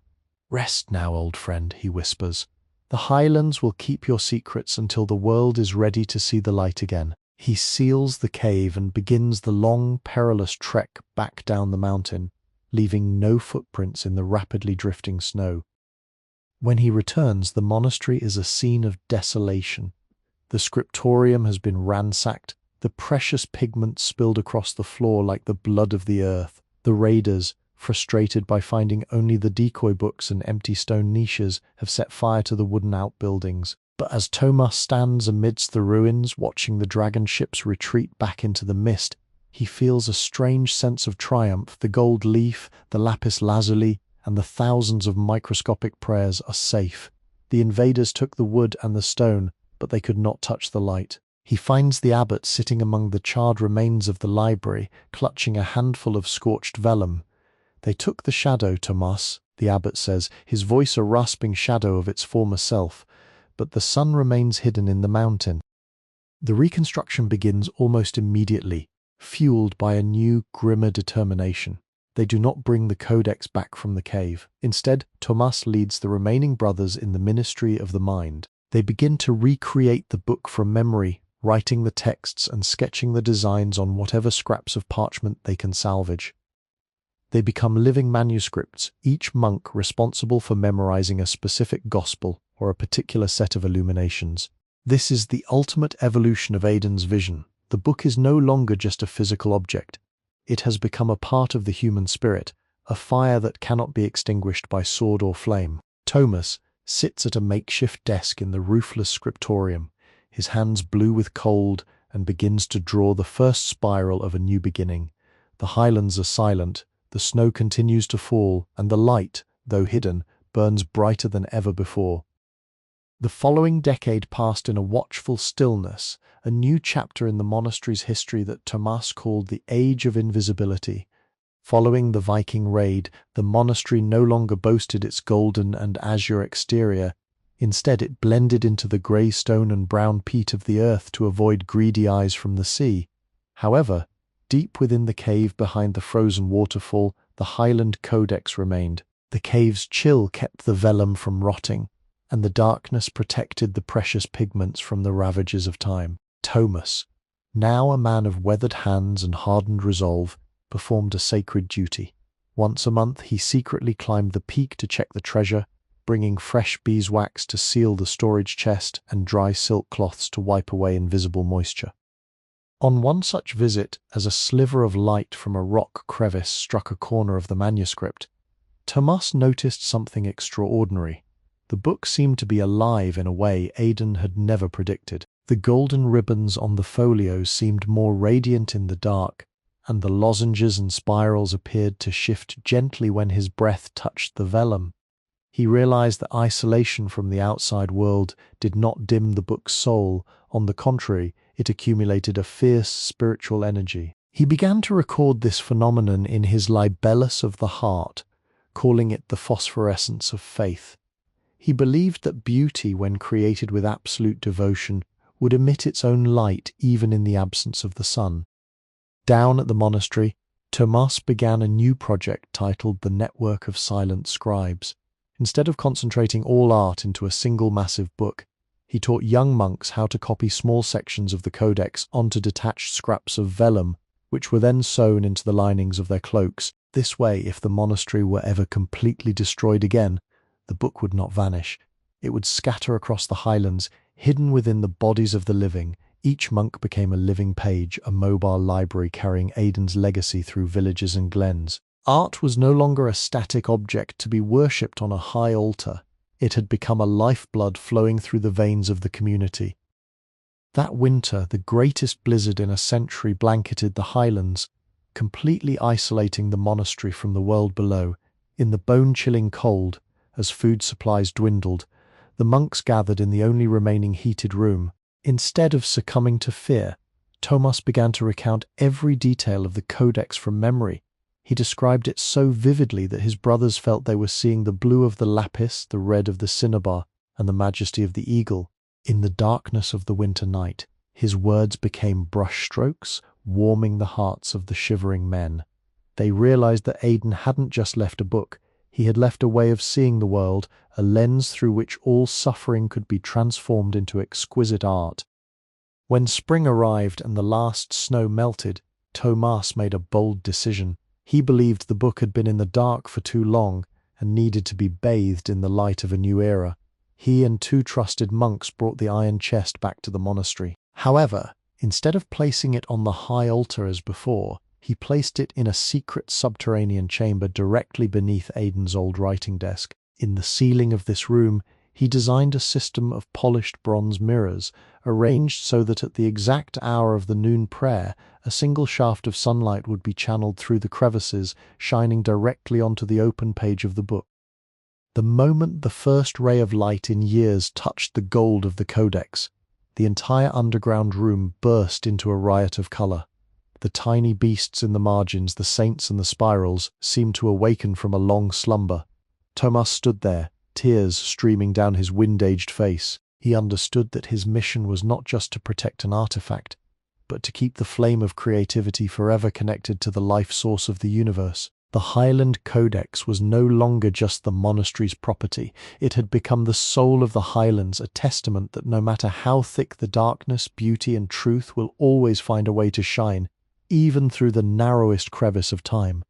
"Rest now, old friend," he whispers. "The Highlands will keep your secrets until the world is ready to see the light again." He seals the cave and begins the long, perilous trek back down the mountain, leaving no footprints in the rapidly drifting snow. When he returns, the monastery is a scene of desolation. The scriptorium has been ransacked, the precious pigments spilled across the floor like the blood of the earth. The raiders, frustrated by finding only the decoy books and empty stone niches, have set fire to the wooden outbuildings. But as Thomas stands amidst the ruins, watching the dragon ships retreat back into the mist, he feels a strange sense of triumph. The gold leaf, the lapis lazuli, and the thousands of microscopic prayers are safe. The invaders took the wood and the stone, but they could not touch the light. He finds the abbot sitting among the charred remains of the library, clutching a handful of scorched vellum. "They took the shadow, Thomas," the abbot says, his voice a rasping shadow of its former self, "but the sun remains hidden in the mountain." The reconstruction begins almost immediately, fueled by a new, grimmer determination. They do not bring the codex back from the cave. Instead, Thomas leads the remaining brothers in the ministry of the mind. They begin to recreate the book from memory, writing the texts and sketching the designs on whatever scraps of parchment they can salvage. They become living manuscripts, each monk responsible for memorizing a specific gospel or a particular set of illuminations. This is the ultimate evolution of Aidan's vision. The book is no longer just a physical object. It has become a part of the human spirit, a fire that cannot be extinguished by sword or flame. Thomas sits at a makeshift desk in the roofless scriptorium, his hands blue with cold, and begins to draw the first spiral of a new beginning. The highlands are silent, the snow continues to fall, and the light, though hidden, burns brighter than ever before. The following decade passed in a watchful stillness, a new chapter in the monastery's history that Thomas called the Age of Invisibility. Following the Viking raid, the monastery no longer boasted its golden and azure exterior. Instead, it blended into the grey stone and brown peat of the earth to avoid greedy eyes from the sea. However, deep within the cave behind the frozen waterfall, the Highland Codex remained. The cave's chill kept the vellum from rotting, and the darkness protected the precious pigments from the ravages of time. Thomas, now a man of weathered hands and hardened resolve, performed a sacred duty. Once a month he secretly climbed the peak to check the treasure, bringing fresh beeswax to seal the storage chest and dry silk cloths to wipe away invisible moisture. On one such visit, as a sliver of light from a rock crevice struck a corner of the manuscript, Thomas noticed something extraordinary. The book seemed to be alive in a way Aidan had never predicted. The golden ribbons on the folios seemed more radiant in the dark, and the lozenges and spirals appeared to shift gently when his breath touched the vellum. He realized that isolation from the outside world did not dim the book's soul. On the contrary, it accumulated a fierce spiritual energy. He began to record this phenomenon in his Libellus of the Heart, calling it the phosphorescence of faith. He believed that beauty, when created with absolute devotion, would emit its own light even in the absence of the sun. Down at the monastery, Thomas began a new project titled the Network of Silent Scribes. Instead of concentrating all art into a single massive book, he taught young monks how to copy small sections of the codex onto detached scraps of vellum, which were then sewn into the linings of their cloaks. This way, if the monastery were ever completely destroyed again, the book would not vanish. It would scatter across the highlands, hidden within the bodies of the living. Each monk became a living page, a mobile library carrying Aidan's legacy through villages and glens. Art was no longer a static object to be worshipped on a high altar. It had become a lifeblood flowing through the veins of the community. That winter, the greatest blizzard in a century blanketed the highlands, completely isolating the monastery from the world below. In the bone-chilling cold, as food supplies dwindled, the monks gathered in the only remaining heated room. Instead of succumbing to fear, Thomas began to recount every detail of the codex from memory. He described it so vividly that his brothers felt they were seeing the blue of the lapis, the red of the cinnabar, and the majesty of the eagle. In the darkness of the winter night, his words became brushstrokes, warming the hearts of the shivering men. They realized that Aidan hadn't just left a book. He had left a way of seeing the world, a lens through which all suffering could be transformed into exquisite art. When spring arrived and the last snow melted, Thomas made a bold decision. He believed the book had been in the dark for too long and needed to be bathed in the light of a new era. He and 2 trusted monks brought the iron chest back to the monastery. However, instead of placing it on the high altar as before, he placed it in a secret subterranean chamber directly beneath Aidan's old writing desk. In the ceiling of this room, he designed a system of polished bronze mirrors, arranged so that at the exact hour of the noon prayer, a single shaft of sunlight would be channeled through the crevices, shining directly onto the open page of the book. The moment the first ray of light in years touched the gold of the codex, the entire underground room burst into a riot of colour. The tiny beasts in the margins, the saints and the spirals, seemed to awaken from a long slumber. Thomas stood there, tears streaming down his wind-aged face. He understood that his mission was not just to protect an artifact, but to keep the flame of creativity forever connected to the life source of the universe. The Highland Codex was no longer just the monastery's property. It had become the soul of the Highlands, a testament that no matter how thick the darkness, beauty and truth will always find a way to shine, even through the narrowest crevice of time.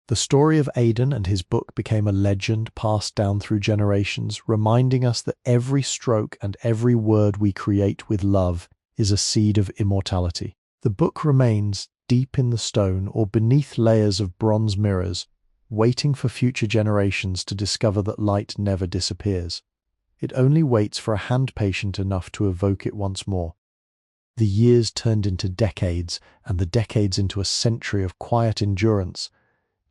The story of Aidan and his book became a legend passed down through generations, reminding us that every stroke and every word we create with love is a seed of immortality. The book remains deep in the stone or beneath layers of bronze mirrors, waiting for future generations to discover that light never disappears. It only waits for a hand patient enough to evoke it once more. The years turned into decades, and the decades into a century of quiet endurance.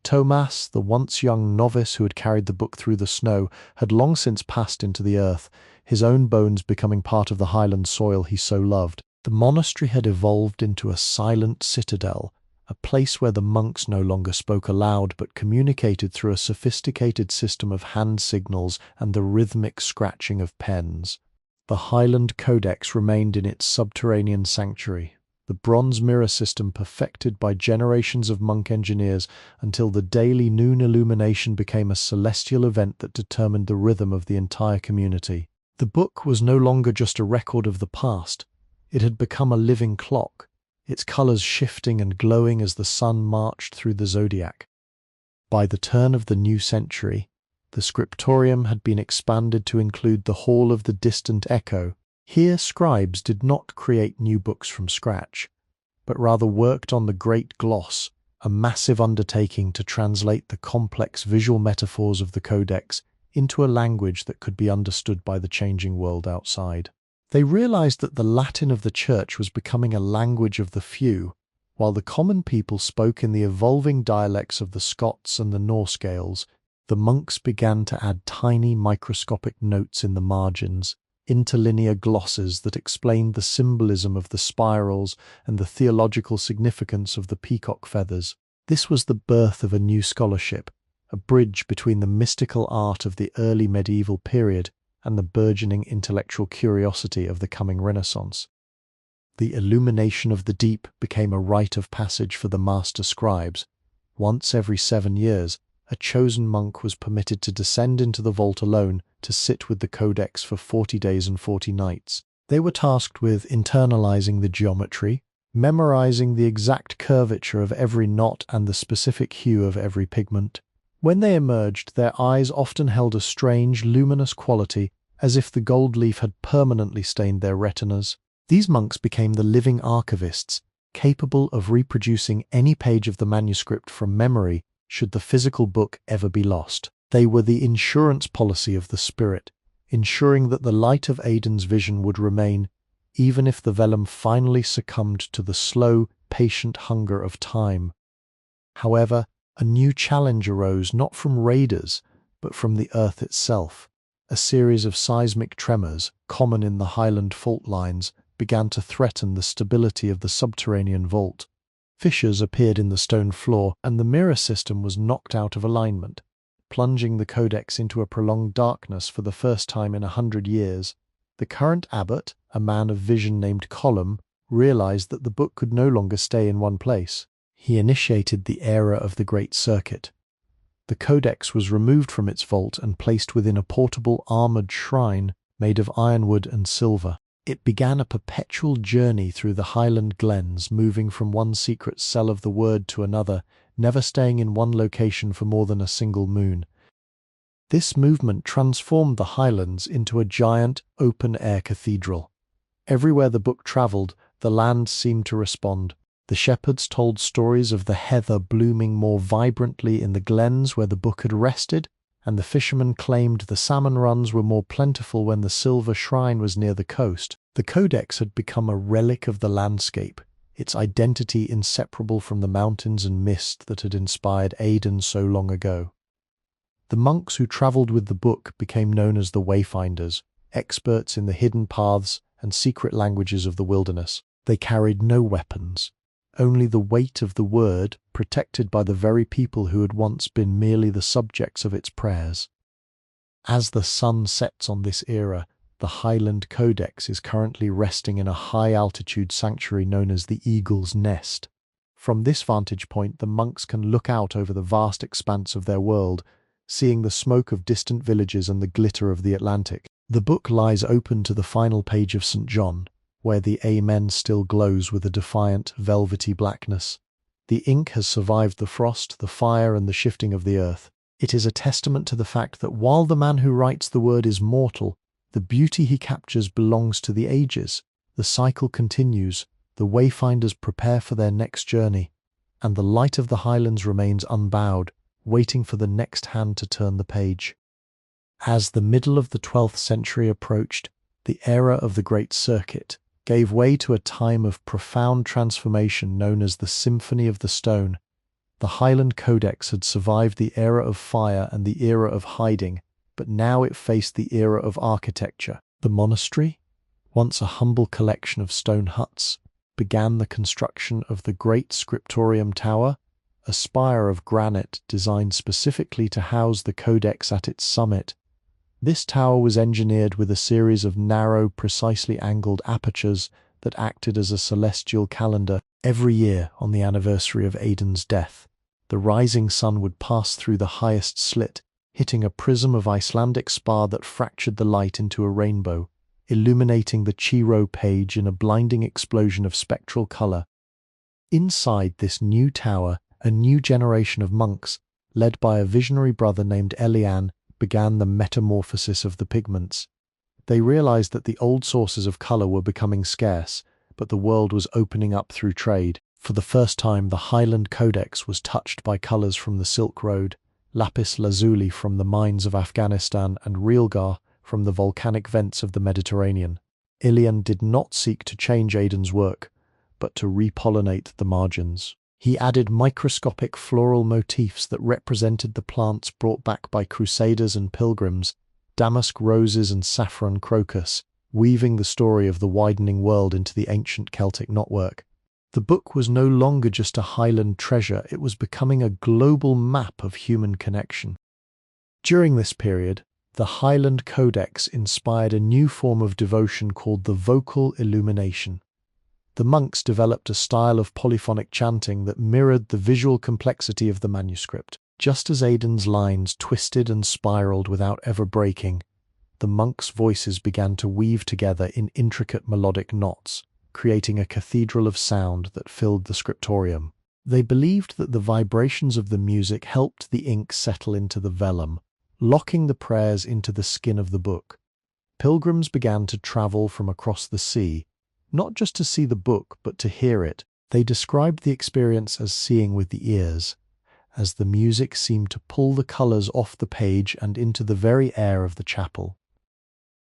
Thomas, the once young novice who had carried the book through the snow, had long since passed into the earth, his own bones becoming part of the Highland soil he so loved. The monastery had evolved into a silent citadel, a place where the monks no longer spoke aloud but communicated through a sophisticated system of hand signals and the rhythmic scratching of pens. The Highland Codex remained in its subterranean sanctuary, the bronze mirror system perfected by generations of monk engineers until the daily noon illumination became a celestial event that determined the rhythm of the entire community. The book was no longer just a record of the past. It had become a living clock, its colours shifting and glowing as the sun marched through the zodiac. By the turn of the new century, the scriptorium had been expanded to include the Hall of the Distant Echo. Here scribes did not create new books from scratch, but rather worked on the Great Gloss, a massive undertaking to translate the complex visual metaphors of the Codex into a language that could be understood by the changing world outside. They realized that the Latin of the Church was becoming a language of the few, while the common people spoke in the evolving dialects of the Scots and the Norse Gaels. The monks began to add tiny microscopic notes in the margins, interlinear glosses that explained the symbolism of the spirals and the theological significance of the peacock feathers. This was the birth of a new scholarship, a bridge between the mystical art of the early medieval period and the burgeoning intellectual curiosity of the coming Renaissance. The illumination of the deep became a rite of passage for the master scribes. Once every 7 years, a chosen monk was permitted to descend into the vault alone to sit with the Codex for 40 days and 40 nights. They were tasked with internalizing the geometry, memorizing the exact curvature of every knot and the specific hue of every pigment. When they emerged, their eyes often held a strange, luminous quality, as if the gold leaf had permanently stained their retinas. These monks became the living archivists, capable of reproducing any page of the manuscript from memory should the physical book ever be lost. They were the insurance policy of the spirit, ensuring that the light of Aidan's vision would remain, even if the vellum finally succumbed to the slow, patient hunger of time. However, a new challenge arose not from raiders, but from the earth itself. A series of seismic tremors, common in the Highland fault lines, began to threaten the stability of the subterranean vault. Fissures appeared in the stone floor, and the mirror system was knocked out of alignment, plunging the Codex into a prolonged darkness for the first time in 100 years. The current abbot, a man of vision named Colum, realized that the book could no longer stay in one place. He initiated the era of the Great Circuit. The Codex was removed from its vault and placed within a portable armoured shrine made of ironwood and silver. It began a perpetual journey through the Highland glens, moving from one secret cell of the Word to another, never staying in one location for more than a single moon. This movement transformed the Highlands into a giant, open-air cathedral. Everywhere the book travelled, the land seemed to respond. The shepherds told stories of the heather blooming more vibrantly in the glens where the book had rested, and the fishermen claimed the salmon runs were more plentiful when the silver shrine was near the coast. The codex had become a relic of the landscape, its identity inseparable from the mountains and mist that had inspired Aidan so long ago. The monks who travelled with the book became known as the Wayfinders, experts in the hidden paths and secret languages of the wilderness. They carried no weapons, only the weight of the word, protected by the very people who had once been merely the subjects of its prayers. As the sun sets on this era, the Highland Codex is currently resting in a high-altitude sanctuary known as the Eagle's Nest. From this vantage point, the monks can look out over the vast expanse of their world, seeing the smoke of distant villages and the glitter of the Atlantic. The book lies open to the final page of St. John, where the Amen still glows with a defiant, velvety blackness. The ink has survived the frost, the fire, and the shifting of the earth. It is a testament to the fact that while the man who writes the word is mortal, the beauty he captures belongs to the ages. The cycle continues, the wayfinders prepare for their next journey, and the light of the Highlands remains unbowed, waiting for the next hand to turn the page. As the middle of the 12th century approached, the era of the Great Circuit gave way to a time of profound transformation known as the Symphony of the Stone. The Highland Codex had survived the era of fire and the era of hiding, but now it faced the era of architecture. The monastery, once a humble collection of stone huts, began the construction of the great scriptorium tower, a spire of granite designed specifically to house the codex at its summit. This tower was engineered with a series of narrow, precisely angled apertures that acted as a celestial calendar. Every year, on the anniversary of Aidan's death, the rising sun would pass through the highest slit, hitting a prism of Icelandic spar that fractured the light into a rainbow, illuminating the Chiro page in a blinding explosion of spectral color. Inside this new tower, a new generation of monks, led by a visionary brother named Aidan, began the metamorphosis of the pigments. They realized that the old sources of color were becoming scarce, but the world was opening up through trade. For the first time, the Highland Codex was touched by colors from the Silk Road, lapis lazuli from the mines of Afghanistan, and realgar from the volcanic vents of the Mediterranean. Aidan did not seek to change Aidan's work, but to repollinate the margins. He added microscopic floral motifs that represented the plants brought back by crusaders and pilgrims, damask roses and saffron crocus, weaving the story of the widening world into the ancient Celtic knotwork. The book was no longer just a Highland treasure, it was becoming a global map of human connection. During this period, the Highland Codex inspired a new form of devotion called the vocal illumination. The monks developed a style of polyphonic chanting that mirrored the visual complexity of the manuscript. Just as Aidan's lines twisted and spiraled without ever breaking, the monks' voices began to weave together in intricate melodic knots, creating a cathedral of sound that filled the scriptorium. They believed that the vibrations of the music helped the ink settle into the vellum, locking the prayers into the skin of the book. Pilgrims began to travel from across the sea, not just to see the book, but to hear it. They described the experience as seeing with the ears, as the music seemed to pull the colors off the page and into the very air of the chapel.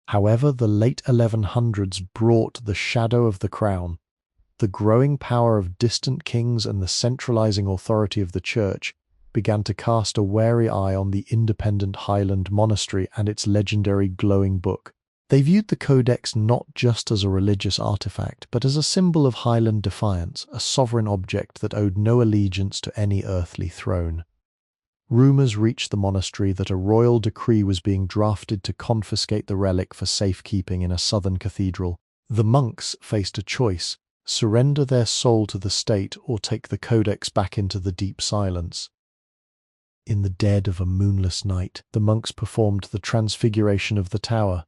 However, the late 1100s brought the shadow of the crown. The growing power of distant kings and the centralizing authority of the church began to cast a wary eye on the independent Highland monastery and its legendary glowing book. They viewed the codex not just as a religious artifact, but as a symbol of Highland defiance, a sovereign object that owed no allegiance to any earthly throne. Rumours reached the monastery that a royal decree was being drafted to confiscate the relic for safekeeping in a southern cathedral. The monks faced a choice: surrender their soul to the state or take the codex back into the deep silence. In the dead of a moonless night, the monks performed the transfiguration of the tower.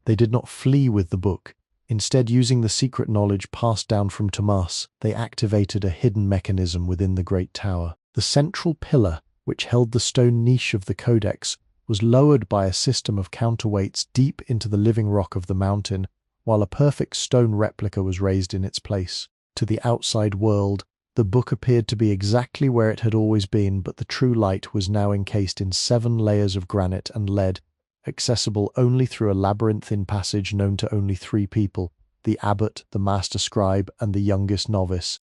They did not flee with the book. Instead, using the secret knowledge passed down from Tomas, they activated a hidden mechanism within the great tower. The central pillar, which held the stone niche of the codex, was lowered by a system of counterweights deep into the living rock of the mountain, while a perfect stone replica was raised in its place. To the outside world, The book appeared to be exactly where it had always been, but the true light was now encased in 7 layers of granite and lead, accessible only through a labyrinthine passage known to only 3 people: the abbot, the master scribe, and the youngest novice.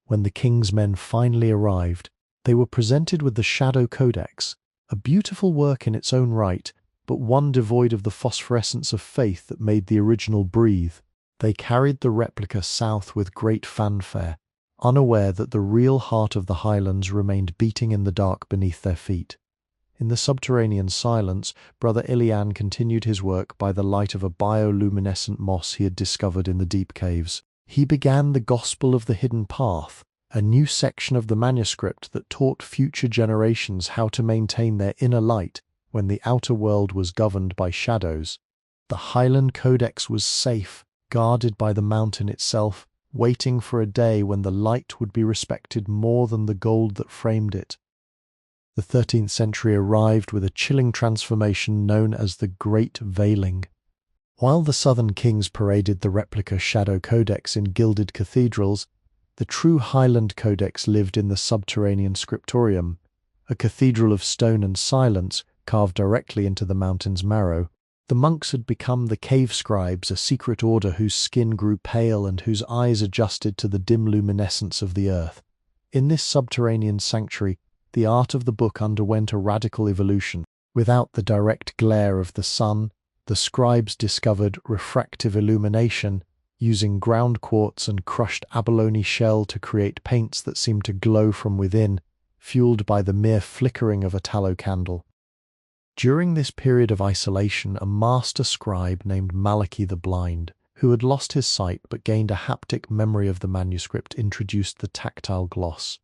When the king's men finally arrived, they were presented with the Shadow Codex, a beautiful work in its own right, but one devoid of the phosphorescence of faith that made the original breathe. They carried the replica south with great fanfare, unaware that the real heart of the Highlands remained beating in the dark beneath their feet. In the subterranean silence, Brother Aidan continued his work by the light of a bioluminescent moss he had discovered in the deep caves. He began the Gospel of the Hidden Path, a new section of the manuscript that taught future generations how to maintain their inner light when the outer world was governed by shadows. The Highland Codex was safe, guarded by the mountain itself, waiting for a day when the light would be respected more than the gold that framed it. The 13th century arrived with a chilling transformation known as the Great Veiling. While the southern kings paraded the replica Shadow Codex in gilded cathedrals, the true Highland Codex lived in the subterranean scriptorium, a cathedral of stone and silence carved directly into the mountain's marrow. The monks had become the cave scribes, a secret order whose skin grew pale and whose eyes adjusted to the dim luminescence of the earth. In this subterranean sanctuary, the art of the book underwent a radical evolution. Without the direct glare of the sun, the scribes discovered refractive illumination, using ground quartz and crushed abalone shell to create paints that seemed to glow from within, fueled by the mere flickering of a tallow candle. During this period of isolation, a master scribe named Malachi the Blind, who had lost his sight but gained a haptic memory of the manuscript, introduced the tactile gloss.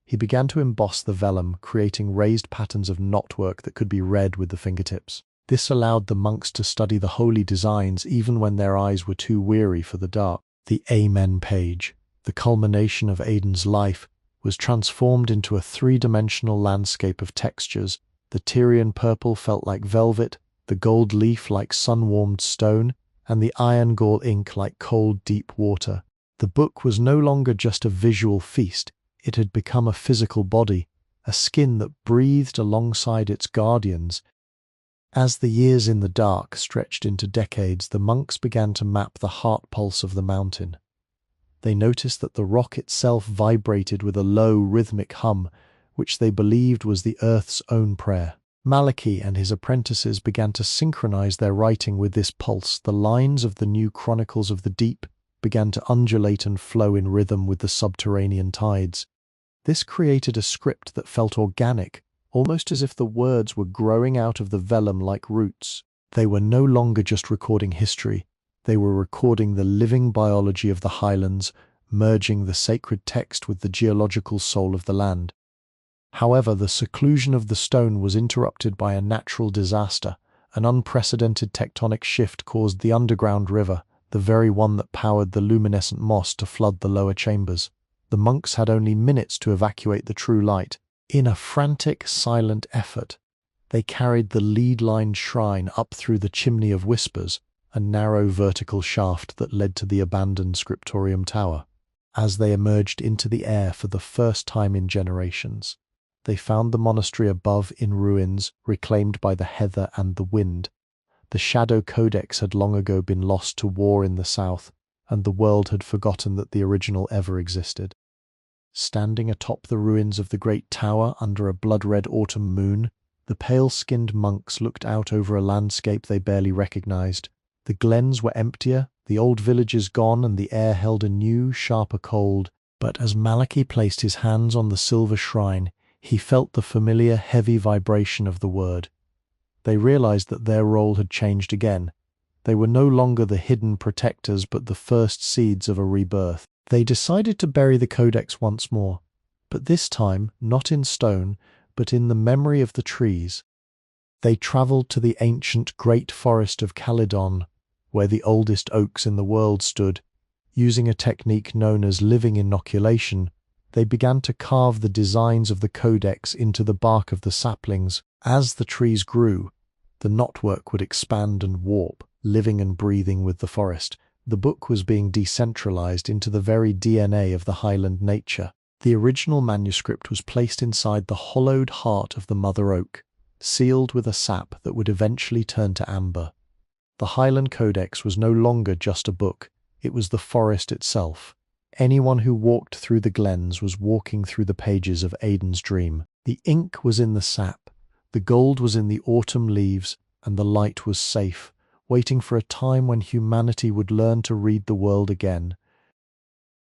He began to emboss the vellum, creating raised patterns of knotwork that could be read with the fingertips. This allowed the monks to study the holy designs even when their eyes were too weary for the dark. The Amen page, the culmination of Aidan's life, was transformed into a 3-dimensional landscape of textures. The Tyrian purple felt like velvet, the gold leaf like sun-warmed stone, and the iron gall ink like cold, deep water. The book was no longer just a visual feast. It had become a physical body, a skin that breathed alongside its guardians. As the years in the dark stretched into decades, the monks began to map the heart pulse of the mountain. They noticed that the rock itself vibrated with a low, rhythmic hum, which they believed was the earth's own prayer. Malachi and his apprentices began to synchronize their writing with this pulse. The lines of the new Chronicles of the Deep began to undulate and flow in rhythm with the subterranean tides. This created a script that felt organic, almost as if the words were growing out of the vellum like roots. They were no longer just recording history, they were recording the living biology of the Highlands, merging the sacred text with the geological soul of the land. However, the seclusion of the stone was interrupted by a natural disaster. An unprecedented tectonic shift caused the underground river, the very one that powered the luminescent moss, to flood the lower chambers. The monks had only minutes to evacuate the true light. In a frantic, silent effort, they carried the lead-lined shrine up through the Chimney of Whispers, a narrow vertical shaft that led to the abandoned scriptorium tower. As they emerged into the air for the first time in generations, they found the monastery above in ruins, reclaimed by the heather and the wind. The Shadow Codex had long ago been lost to war in the south, and the world had forgotten that the original ever existed. Standing atop the ruins of the great tower under a blood-red autumn moon, the pale-skinned monks looked out over a landscape they barely recognized. The glens were emptier, the old villages gone, and the air held a new, sharper cold. But as Malachi placed his hands on the silver shrine, he felt the familiar, heavy vibration of the word. They realized that their role had changed again. They were no longer the hidden protectors, but the first seeds of a rebirth. They decided to bury the codex once more, but this time not in stone, but in the memory of the trees. They travelled to the ancient great forest of Caledon, where the oldest oaks in the world stood. Using a technique known as living inoculation, they began to carve the designs of the codex into the bark of the saplings. As the trees grew, the knotwork would expand and warp, living and breathing with the forest. The book was being decentralized into the very DNA of the Highland nature. The original manuscript was placed inside the hollowed heart of the mother oak, sealed with a sap that would eventually turn to amber. The Highland Codex was no longer just a book, it was the forest itself. Anyone who walked through the glens was walking through the pages of Aidan's dream. The ink was in the sap, the gold was in the autumn leaves, and the light was safe, waiting for a time when humanity would learn to read the world again.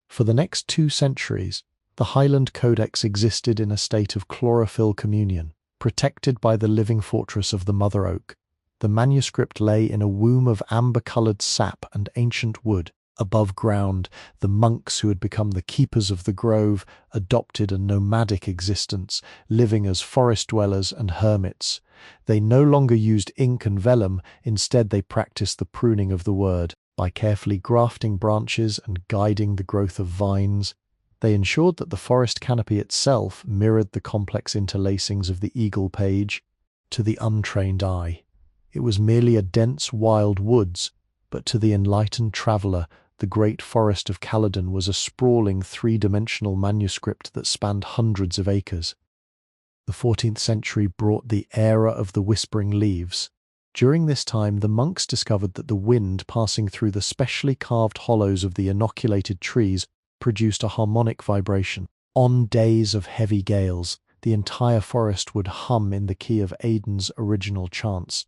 For the next 2 centuries, the Highland Codex existed in a state of chlorophyll communion, protected by the living fortress of the mother oak. The manuscript lay in a womb of amber-coloured sap and ancient wood. Above ground, the monks who had become the keepers of the grove adopted a nomadic existence, living as forest dwellers and hermits. They no longer used ink and vellum, instead they practiced the pruning of the word. By carefully grafting branches and guiding the growth of vines, they ensured that the forest canopy itself mirrored the complex interlacings of the eagle page. To the untrained eye, it was merely a dense wild woods, but to the enlightened traveller, the great forest of Caledon was a sprawling 3-dimensional manuscript that spanned hundreds of acres. The 14th century brought the era of the whispering leaves. During this time, the monks discovered that the wind passing through the specially carved hollows of the inoculated trees produced a harmonic vibration. On days of heavy gales, the entire forest would hum in the key of Aidan's original chants.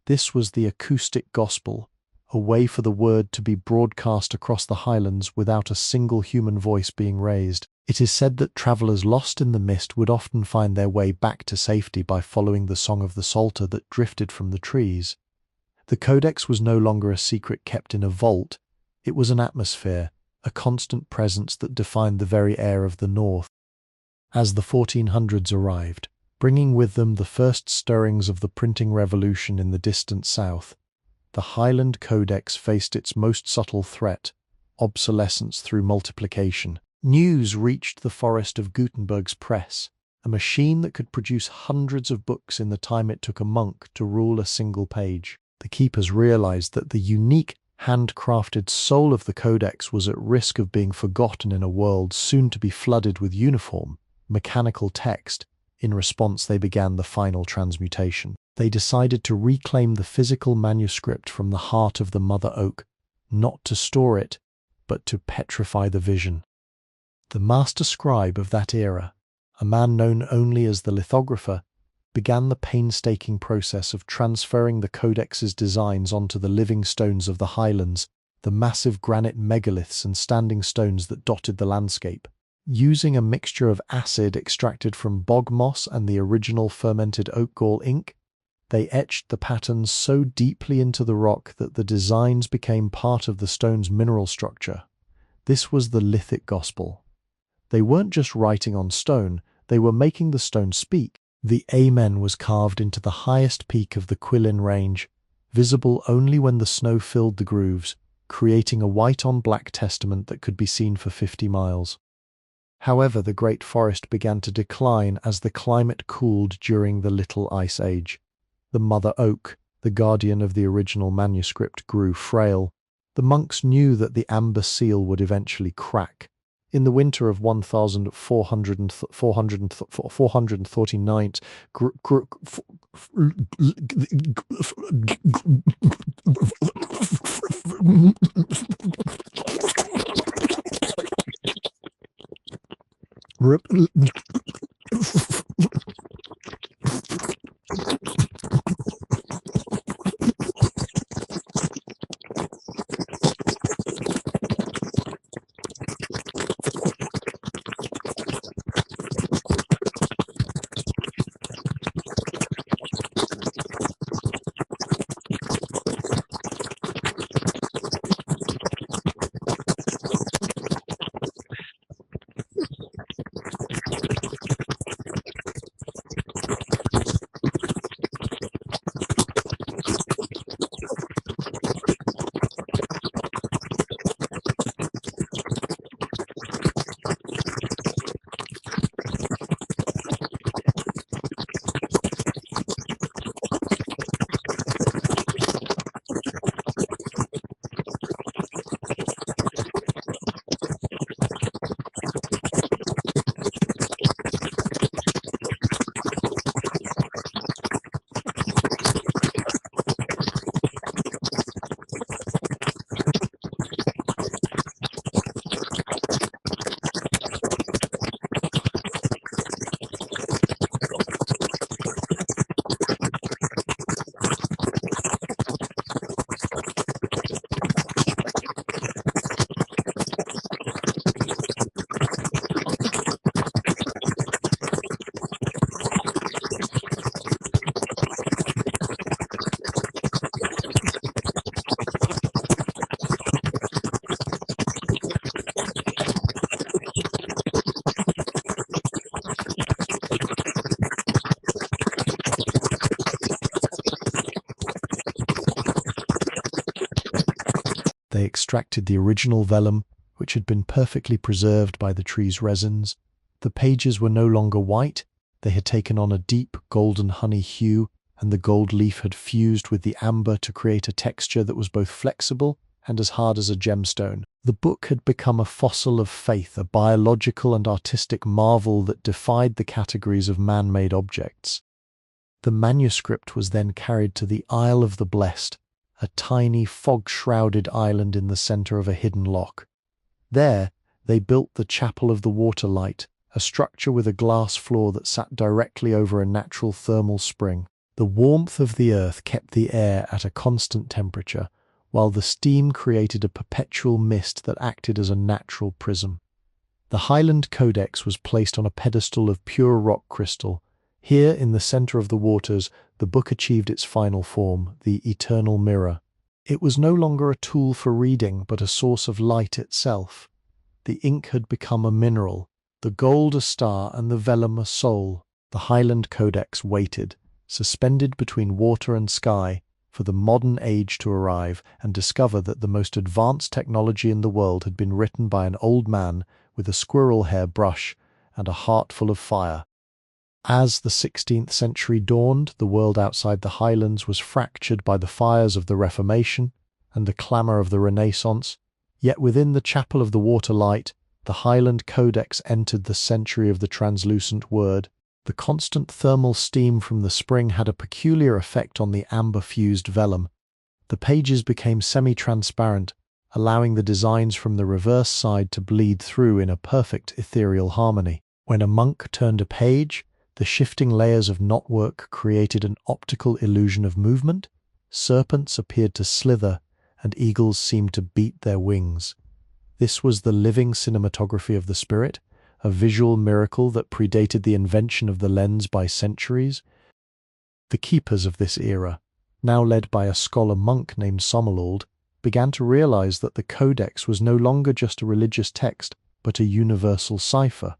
This was the acoustic gospel, a way for the word to be broadcast across the highlands without a single human voice being raised. It is said that travellers lost in the mist would often find their way back to safety by following the song of the psalter that drifted from the trees. The codex was no longer a secret kept in a vault, it was an atmosphere, a constant presence that defined the very air of the north. As the 1400s arrived, bringing with them the first stirrings of the printing revolution in the distant south, the Highland Codex faced its most subtle threat, obsolescence through multiplication. News reached the forest of Gutenberg's press, a machine that could produce hundreds of books in the time it took a monk to rule a single page. The keepers realized that the unique, handcrafted soul of the Codex was at risk of being forgotten in a world soon to be flooded with uniform, mechanical text. In response, they began the final transmutation. They decided to reclaim the physical manuscript from the heart of the mother oak, not to store it, but to petrify the vision. The master scribe of that era, a man known only as the lithographer, began the painstaking process of transferring the Codex's designs onto the living stones of the highlands, the massive granite megaliths and standing stones that dotted the landscape. Using a mixture of acid extracted from bog moss and the original fermented oak gall ink, they etched the patterns so deeply into the rock that the designs became part of the stone's mineral structure. This was the lithic gospel. They weren't just writing on stone, they were making the stone speak. The Amen was carved into the highest peak of the Quilin Range, visible only when the snow filled the grooves, creating a white-on-black testament that could be seen for 50 miles. However, the great forest began to decline as the climate cooled during the Little Ice Age. The mother oak, the guardian of the original manuscript, grew frail. The monks knew that the amber seal would eventually crack. In the winter of 1439, They extracted the original vellum, which had been perfectly preserved by the tree's resins. The pages were no longer white, they had taken on a deep golden honey hue, and the gold leaf had fused with the amber to create a texture that was both flexible and as hard as a gemstone. The book had become a fossil of faith, a biological and artistic marvel that defied the categories of man-made objects. The manuscript was then carried to the Isle of the Blessed, a tiny fog-shrouded island in the center of a hidden loch. There, they built the Chapel of the Waterlight, a structure with a glass floor that sat directly over a natural thermal spring. The warmth of the earth kept the air at a constant temperature, while the steam created a perpetual mist that acted as a natural prism. The Highland Codex was placed on a pedestal of pure rock crystal. Here, in the center of the waters, the book achieved its final form, the eternal mirror. It was no longer a tool for reading, but a source of light itself. The ink had become a mineral, the gold a star and the vellum a soul. The Highland Codex waited, suspended between water and sky, for the modern age to arrive and discover that the most advanced technology in the world had been written by an old man with a squirrel hair brush and a heart full of fire. As the 16th century dawned, the world outside the Highlands was fractured by the fires of the Reformation and the clamour of the Renaissance, yet within the Chapel of the Waterlight, the Highland Codex entered the century of the translucent word. The constant thermal steam from the spring had a peculiar effect on the amber-fused vellum. The pages became semi-transparent, allowing the designs from the reverse side to bleed through in a perfect ethereal harmony. When a monk turned a page, the shifting layers of knotwork created an optical illusion of movement. Serpents appeared to slither, and eagles seemed to beat their wings. This was the living cinematography of the spirit, a visual miracle that predated the invention of the lens by centuries. The keepers of this era, now led by a scholar monk named Somerlald, began to realize that the Codex was no longer just a religious text, but a universal cipher.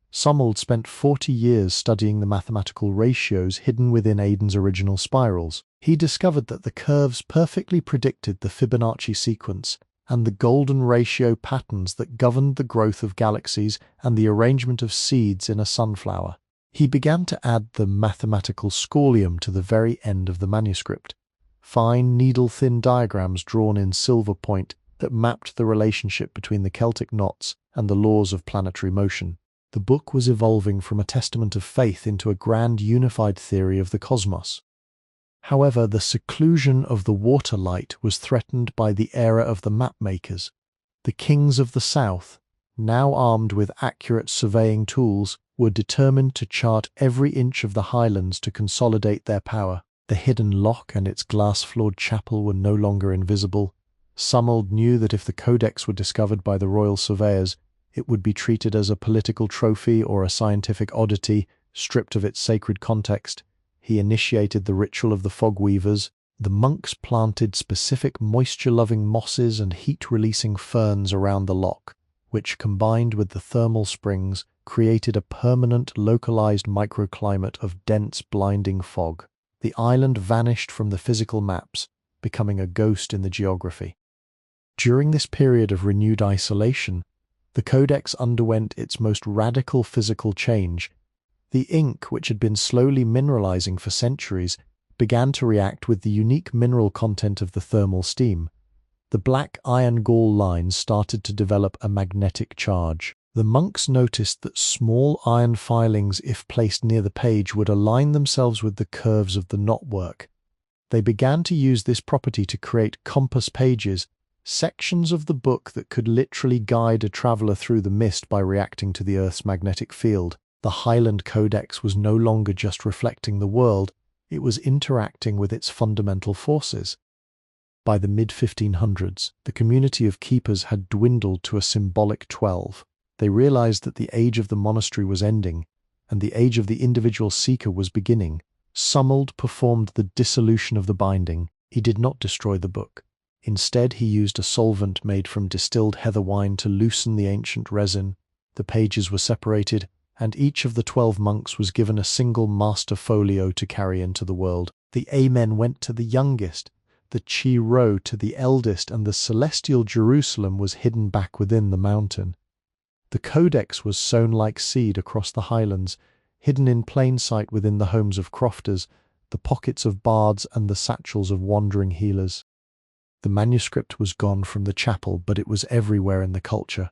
Somerlald spent 40 years studying the mathematical ratios hidden within Aidan's original spirals. He discovered that the curves perfectly predicted the Fibonacci sequence and the golden ratio patterns that governed the growth of galaxies and the arrangement of seeds in a sunflower. He began to add the mathematical scholium to the very end of the manuscript, fine needle-thin diagrams drawn in silver point that mapped the relationship between the Celtic knots and the laws of planetary motion. The book was evolving from a testament of faith into a grand unified theory of the cosmos. However, the seclusion of the Waterlight was threatened by the era of the mapmakers. The kings of the south, now armed with accurate surveying tools, were determined to chart every inch of the Highlands to consolidate their power. The hidden loch and its glass-floored chapel were no longer invisible. Somerlald knew that if the Codex were discovered by the royal surveyors, it would be treated as a political trophy or a scientific oddity, stripped of its sacred context. He initiated the ritual of the fog weavers. The monks planted specific moisture-loving mosses and heat-releasing ferns around the loch, which, combined with the thermal springs, created a permanent, localized microclimate of dense, blinding fog. The island vanished from the physical maps, becoming a ghost in the geography. During this period of renewed isolation, the Codex underwent its most radical physical change. The ink, which had been slowly mineralizing for centuries, began to react with the unique mineral content of the thermal steam. The black iron gall lines started to develop a magnetic charge. The monks noticed that small iron filings, if placed near the page, would align themselves with the curves of the knotwork. They began to use this property to create compass pages, sections of the book that could literally guide a traveler through the mist by reacting to the Earth's magnetic field. The Highland Codex was no longer just reflecting the world, it was interacting with its fundamental forces. By the mid-1500s, the community of keepers had dwindled to a symbolic 12. They realized that the age of the monastery was ending, and the age of the individual seeker was beginning. Somerlald performed the dissolution of the binding. He did not destroy the book. Instead, he used a solvent made from distilled heather wine to loosen the ancient resin. The pages were separated, and each of the 12 monks was given a single master folio to carry into the world. The Amen went to the youngest, the Chi Rho to the eldest, and the celestial Jerusalem was hidden back within the mountain. The codex was sown like seed across the highlands, hidden in plain sight within the homes of crofters, the pockets of bards and the satchels of wandering healers. The manuscript was gone from the chapel, but it was everywhere in the culture.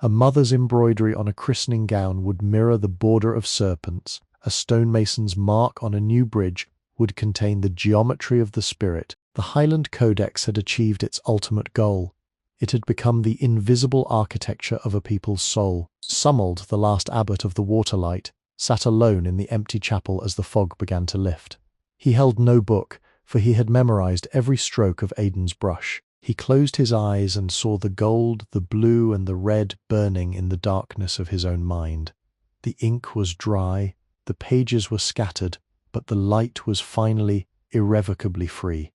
A mother's embroidery on a christening gown would mirror the border of serpents. A stonemason's mark on a new bridge would contain the geometry of the spirit. The Highland Codex had achieved its ultimate goal. It had become the invisible architecture of a people's soul. Sumald, the last abbot of the Waterlight, sat alone in the empty chapel as the fog began to lift. He held no book, for he had memorized every stroke of Aidan's brush. He closed his eyes and saw the gold, the blue, and the red burning in the darkness of his own mind. The ink was dry, the pages were scattered, but the light was finally, irrevocably free.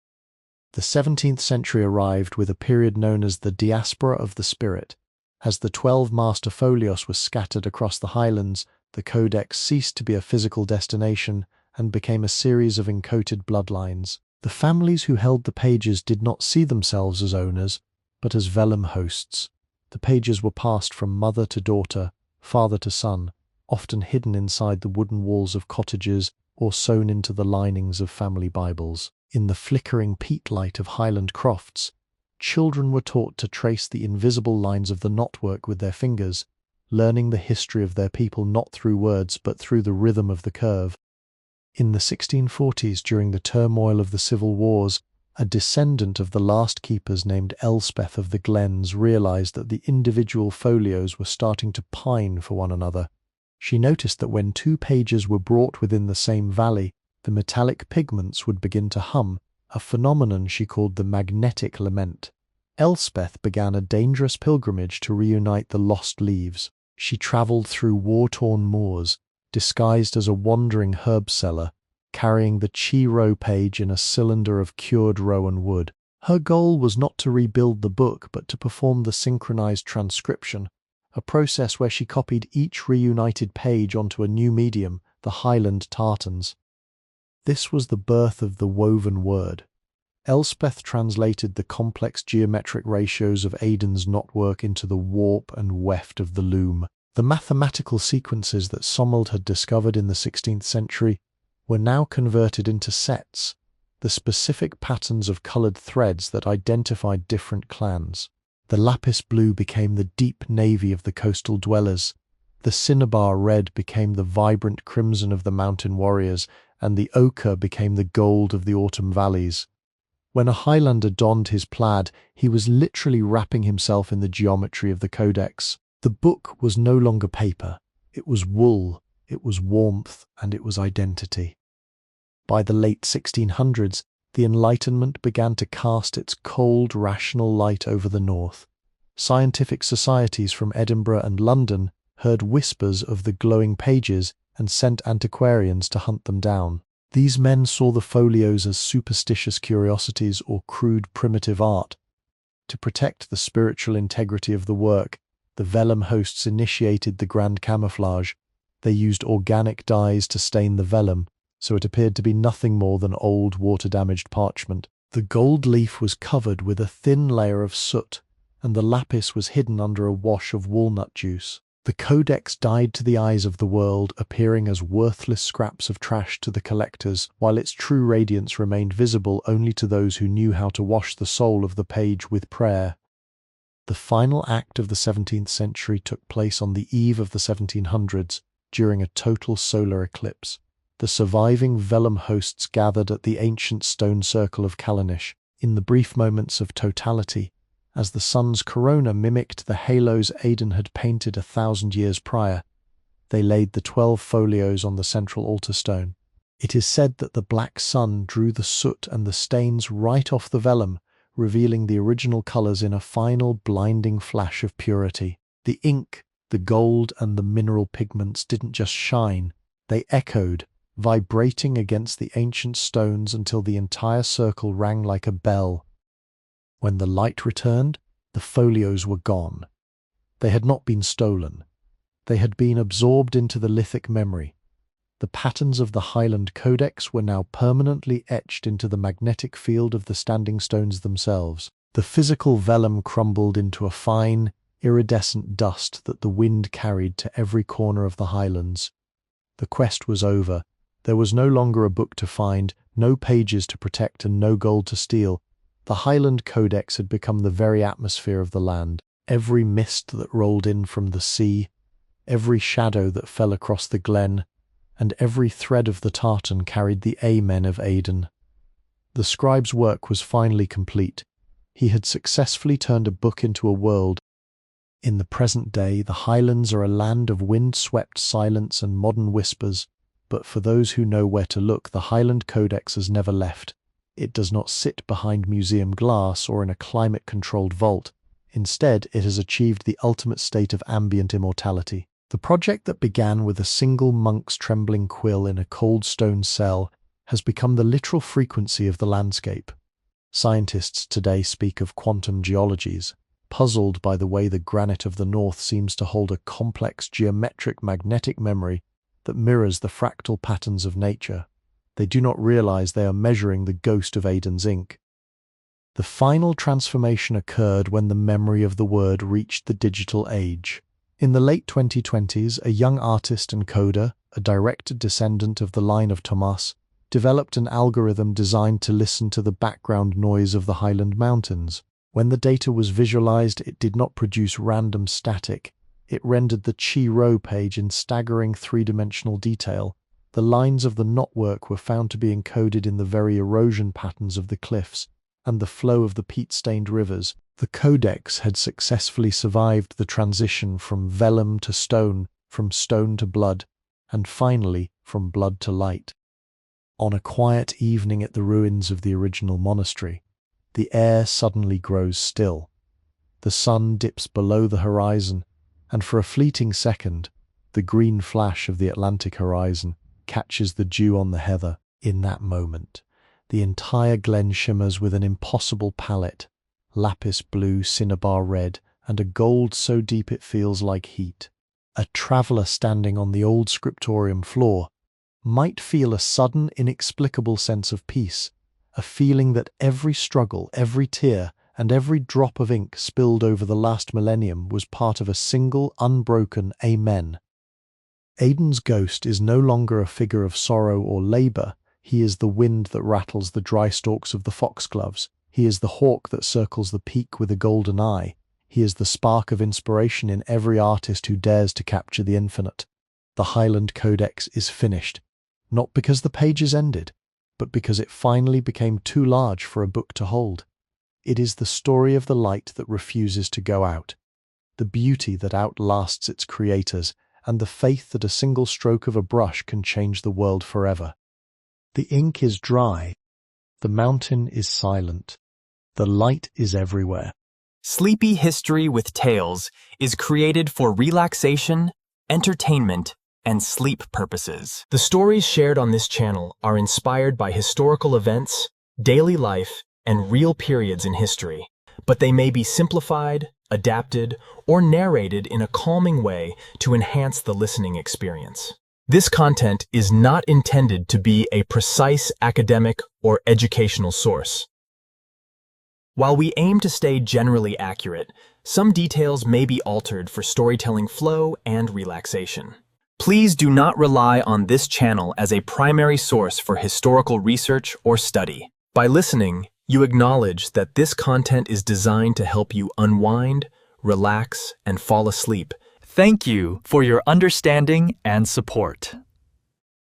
The 17th century arrived with a period known as the diaspora of the spirit. As the 12 master folios were scattered across the highlands, the codex ceased to be a physical destination and became a series of encoded bloodlines. The families who held the pages did not see themselves as owners, but as vellum hosts. The pages were passed from mother to daughter, father to son, often hidden inside the wooden walls of cottages or sewn into the linings of family Bibles. In the flickering peat light of Highland crofts, children were taught to trace the invisible lines of the knotwork with their fingers, learning the history of their people not through words but through the rhythm of the curve. In the 1640s, during the turmoil of the civil wars, a descendant of the last keepers named Elspeth of the Glens realized that the individual folios were starting to pine for one another. She noticed that when two pages were brought within the same valley, the metallic pigments would begin to hum, a phenomenon she called the magnetic lament. Elspeth began a dangerous pilgrimage to reunite the lost leaves. She travelled through war-torn moors, disguised as a wandering herb seller, carrying the Chi Rho page in a cylinder of cured rowan wood. Her goal was not to rebuild the book, but to perform the synchronized transcription, a process where she copied each reunited page onto a new medium, the Highland tartans. This was the birth of the woven word. Elspeth translated the complex geometric ratios of Aidan's knotwork into the warp and weft of the loom. The mathematical sequences that Sumald had discovered in the 16th century were now converted into sets, the specific patterns of coloured threads that identified different clans. The lapis blue became the deep navy of the coastal dwellers, the cinnabar red became the vibrant crimson of the mountain warriors, and the ochre became the gold of the autumn valleys. When a Highlander donned his plaid, he was literally wrapping himself in the geometry of the codex. The book was no longer paper. It was wool, it was warmth, and it was identity. By the late 1600s, the Enlightenment began to cast its cold, rational light over the North. Scientific societies from Edinburgh and London heard whispers of the glowing pages and sent antiquarians to hunt them down. These men saw the folios as superstitious curiosities or crude primitive art. To protect the spiritual integrity of the work, the vellum hosts initiated the grand camouflage. They used organic dyes to stain the vellum, so it appeared to be nothing more than old water-damaged parchment. The gold leaf was covered with a thin layer of soot, and the lapis was hidden under a wash of walnut juice. The codex died to the eyes of the world, appearing as worthless scraps of trash to the collectors, while its true radiance remained visible only to those who knew how to wash the soul of the page with prayer. The final act of the 17th century took place on the eve of the 1700s, during a total solar eclipse. The surviving vellum hosts gathered at the ancient stone circle of Callanish. In the brief moments of totality, as the sun's corona mimicked the halos Aidan had painted 1,000 years prior, they laid the 12 folios on the central altar stone. It is said that the black sun drew the soot and the stains right off the vellum, revealing the original colours in a final blinding flash of purity. The ink, the gold, and the mineral pigments didn't just shine, they echoed, vibrating against the ancient stones until the entire circle rang like a bell. When the light returned, the folios were gone. They had not been stolen. They had been absorbed into the lithic memory. The patterns of the Highland Codex were now permanently etched into the magnetic field of the standing stones themselves. The physical vellum crumbled into a fine, iridescent dust that the wind carried to every corner of the Highlands. The quest was over. There was no longer a book to find, no pages to protect, and no gold to steal. The Highland Codex had become the very atmosphere of the land. Every mist that rolled in from the sea, every shadow that fell across the glen, and every thread of the tartan carried the Amen of Aidan. The scribe's work was finally complete. He had successfully turned a book into a world. In the present day, the Highlands are a land of wind-swept silence and modern whispers, but for those who know where to look, the Highland Codex has never left. It does not sit behind museum glass or in a climate-controlled vault. Instead, it has achieved the ultimate state of ambient immortality. The project that began with a single monk's trembling quill in a cold stone cell has become the literal frequency of the landscape. Scientists today speak of quantum geologies, puzzled by the way the granite of the north seems to hold a complex geometric magnetic memory that mirrors the fractal patterns of nature. They do not realize they are measuring the ghost of Aidan's ink. The final transformation occurred when the memory of the word reached the digital age. In the late 2020s, a young artist and coder, a direct descendant of the line of Thomas, developed an algorithm designed to listen to the background noise of the Highland Mountains. When the data was visualized, it did not produce random static. It rendered the Chi Rho page in staggering three-dimensional detail. The lines of the knotwork were found to be encoded in the very erosion patterns of the cliffs and the flow of the peat-stained rivers. The codex had successfully survived the transition from vellum to stone, from stone to blood, and finally from blood to light. On a quiet evening at the ruins of the original monastery, the air suddenly grows still. The sun dips below the horizon, and for a fleeting second, the green flash of the Atlantic horizon catches the dew on the heather. In that moment, the entire glen shimmers with an impossible palette, lapis blue, cinnabar red, and a gold so deep it feels like heat. A traveller standing on the old scriptorium floor might feel a sudden, inexplicable sense of peace, a feeling that every struggle, every tear, and every drop of ink spilled over the last millennium was part of a single, unbroken Amen. Aidan's ghost is no longer a figure of sorrow or labour. He is the wind that rattles the dry stalks of the foxgloves. He is the hawk that circles the peak with a golden eye. He is the spark of inspiration in every artist who dares to capture the infinite. The Highland Codex is finished, not because the pages ended, but because it finally became too large for a book to hold. It is the story of the light that refuses to go out, the beauty that outlasts its creators, and the faith that a single stroke of a brush can change the world forever. The ink is dry, the mountain is silent, the light is everywhere. Sleepy History with Tales is created for relaxation, entertainment, and sleep purposes. The stories shared on this channel are inspired by historical events, daily life, and real periods in history, but they may be simplified, adapted, or narrated in a calming way to enhance the listening experience. This content is not intended to be a precise academic or educational source. While we aim to stay generally accurate, some details may be altered for storytelling flow and relaxation. Please do not rely on this channel as a primary source for historical research or study. By listening, you acknowledge that this content is designed to help you unwind, relax, and fall asleep. Thank you for your understanding and support.